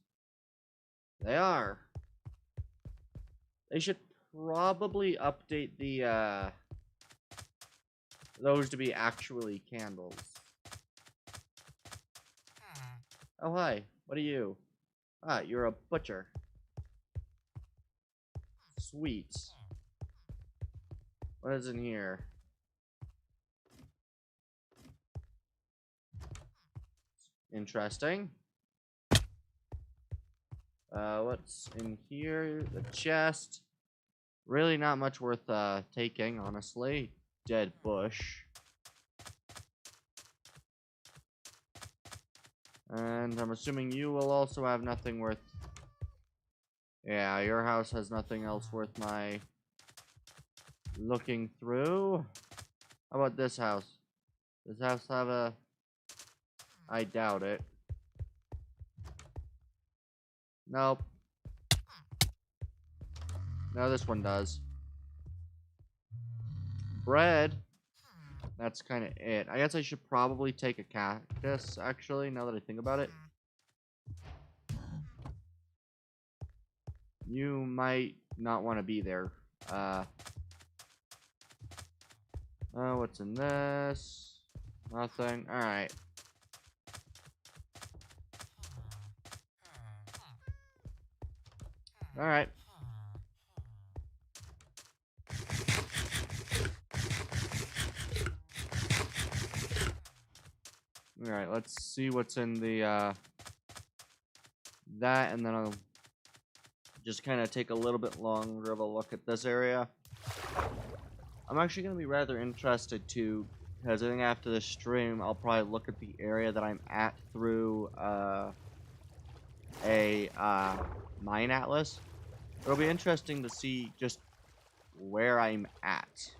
S1: They are. They should probably update the, those to be actually candles. Oh, hi. What are you? Ah, you're a butcher. Sweet. What is in here? Interesting. What's in here? The chest. Really not much worth, taking, honestly. Dead bush. And I'm assuming you will also have nothing worth... Yeah, your house has nothing else worth my looking through. How about this house? Does this house have a... I doubt it. Nope. No, this one does. Bread. That's kind of it. I guess I should probably take a cactus, actually, now that I think about it. You might not want to be there. What's in this? Nothing. Alright. Alright. Alright, let's see what's in the, that, and then I'll just kind of take a little bit longer of a look at this area. I'm actually going to be rather interested too, because I think after this stream, I'll probably look at the area that I'm at through, a mine atlas. It'll be interesting to see just where I'm at.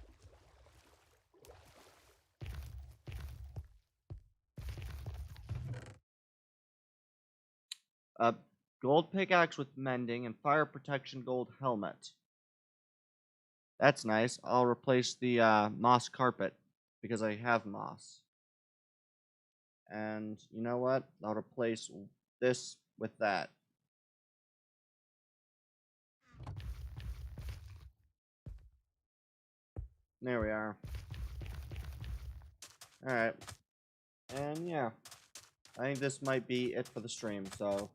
S1: Gold pickaxe with mending and fire protection gold helmet. That's nice. I'll replace the moss carpet because I have moss. And you know what? I'll replace this with that. There we are. Alright. And yeah. I think this might be it for the stream, so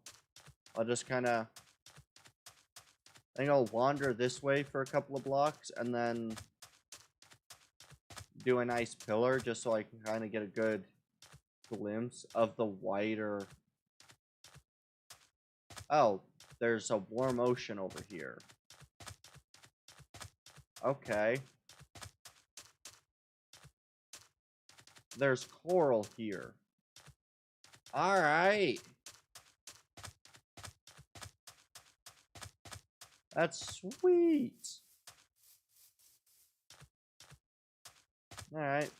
S1: I'll just kind of... I think I'll wander this way for a couple of blocks, and then do a nice pillar, just so I can kind of get a good glimpse of the wider... Oh, there's a warm ocean over here. Okay. There's coral here. Alright. That's sweet. Alright.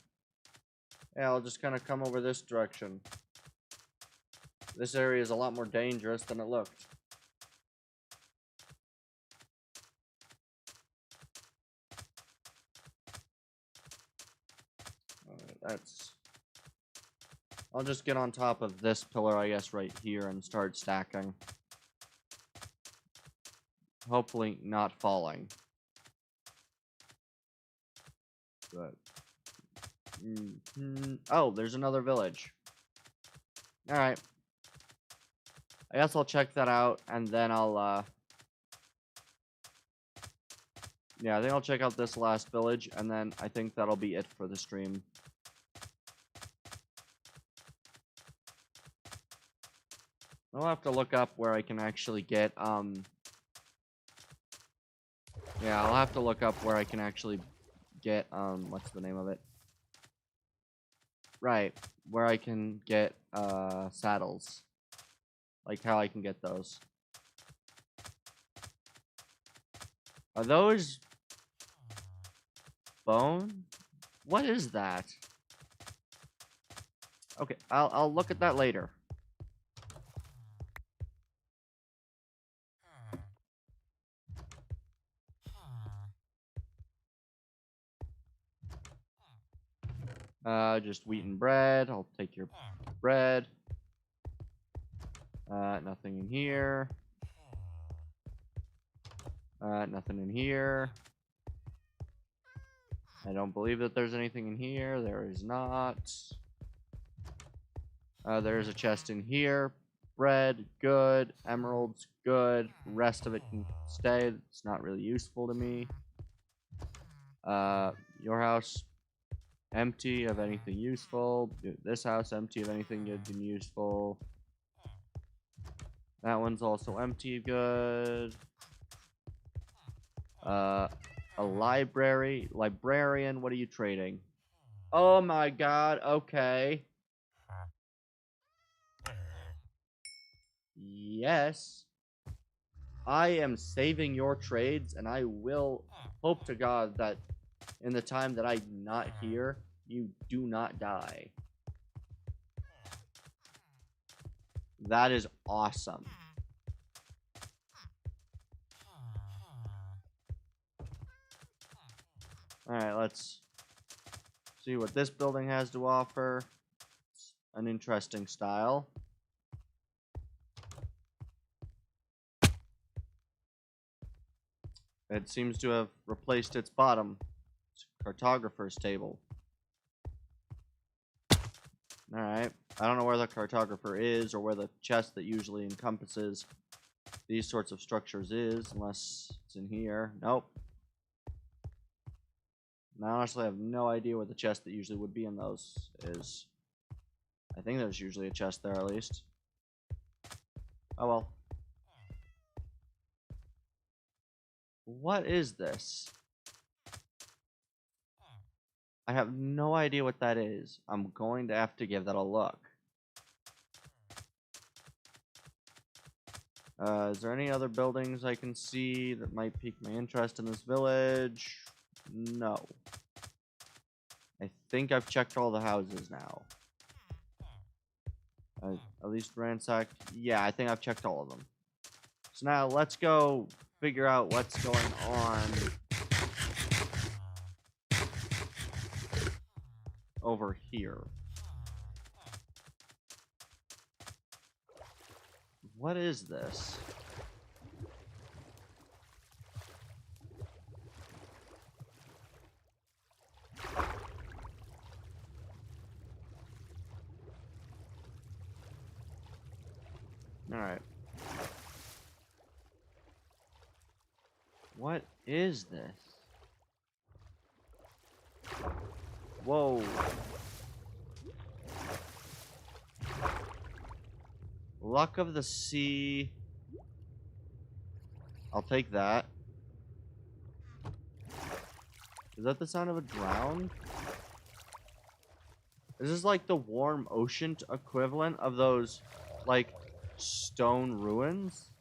S1: Yeah, I'll just kind of come over this direction. This area is a lot more dangerous than it looked. Alright, that's... I'll just get on top of this pillar, I guess, right here and start stacking. Hopefully not falling. But... Oh, there's another village. Alright. I guess I'll check that out, and then I'll, yeah, I think I'll check out this last village, and then I think that'll be it for the stream. I'll have to look up where I can actually get, yeah, I'll have to look up where I can actually get, what's the name of it? Right, where I can get, saddles. Like, how I can get those. Are those... bone? What is that? Okay, I'll look at that later. Just wheat and bread. I'll take your bread. Nothing in here. Nothing in here. I don't believe that there's anything in here. There is not. There's a chest in here. Bread, good. Emeralds, good. Rest of it can stay. It's not really useful to me. Your house, empty of anything useful. This house, empty of anything useful. That one's also empty, good. A library. Librarian, what are you trading? Oh my god, okay. Yes. I am saving your trades, and I will hope to God that in the time that I'm not here, you do not die. That is awesome. Alright, let's see what this building has to offer. It's an interesting style. It seems to have replaced its bottom. It's a cartographer's table. Alright. I don't know where the cartographer is or where the chest that usually encompasses these sorts of structures is, unless it's in here. Nope. And I honestly have no idea where the chest that usually would be in those is. I think there's usually a chest there at least. Oh well. What is this? I have no idea what that is. I'm going to have to give that a look. Is there any other buildings I can see that might pique my interest in this village? No. I think I've checked all the houses now. At least ransacked. Yeah, I think I've checked all of them. So now let's go figure out what's going on over here. What is this? Alright. What is this? Whoa. Luck of the sea. I'll take that. Is that the sound of a drown? Is this like the warm ocean equivalent of those, like, stone ruins?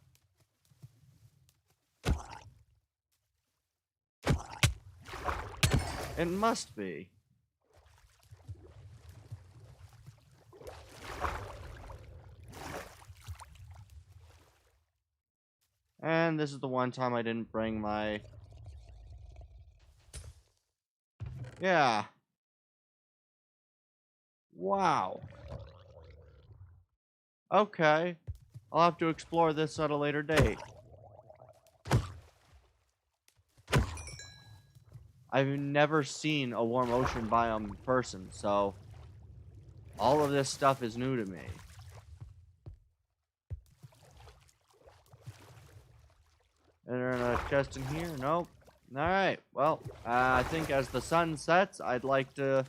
S1: It must be. And this is the one time I didn't bring my... Yeah. Wow. Okay. I'll have to explore this at a later date. I've never seen a warm ocean biome in person, so all of this stuff is new to me. Is there a chest in here? Nope. Alright, well, I think as the sun sets, I'd like to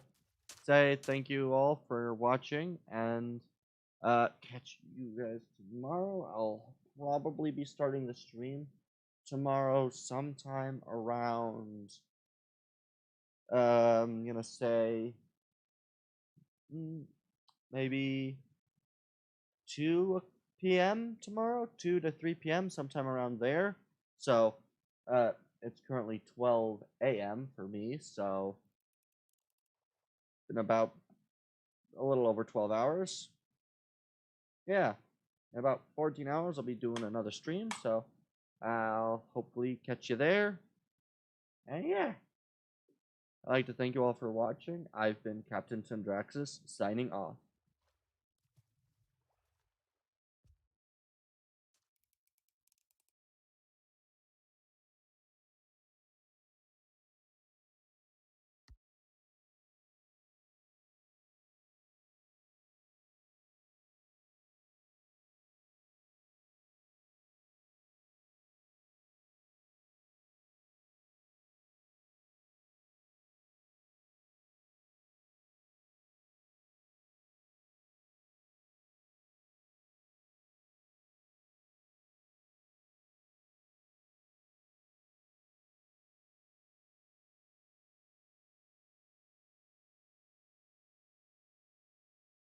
S1: say thank you all for watching, and catch you guys tomorrow. I'll probably be starting the stream tomorrow sometime around, I'm gonna say, maybe 2 p.m. tomorrow, 2 to 3 p.m., sometime around there. So, it's currently 12 a.m. for me, so in about a little over 12 hours. Yeah, in about 14 hours, I'll be doing another stream, so I'll hopefully catch you there. And yeah, I'd like to thank you all for watching. I've been Captain Syndraxis, signing off.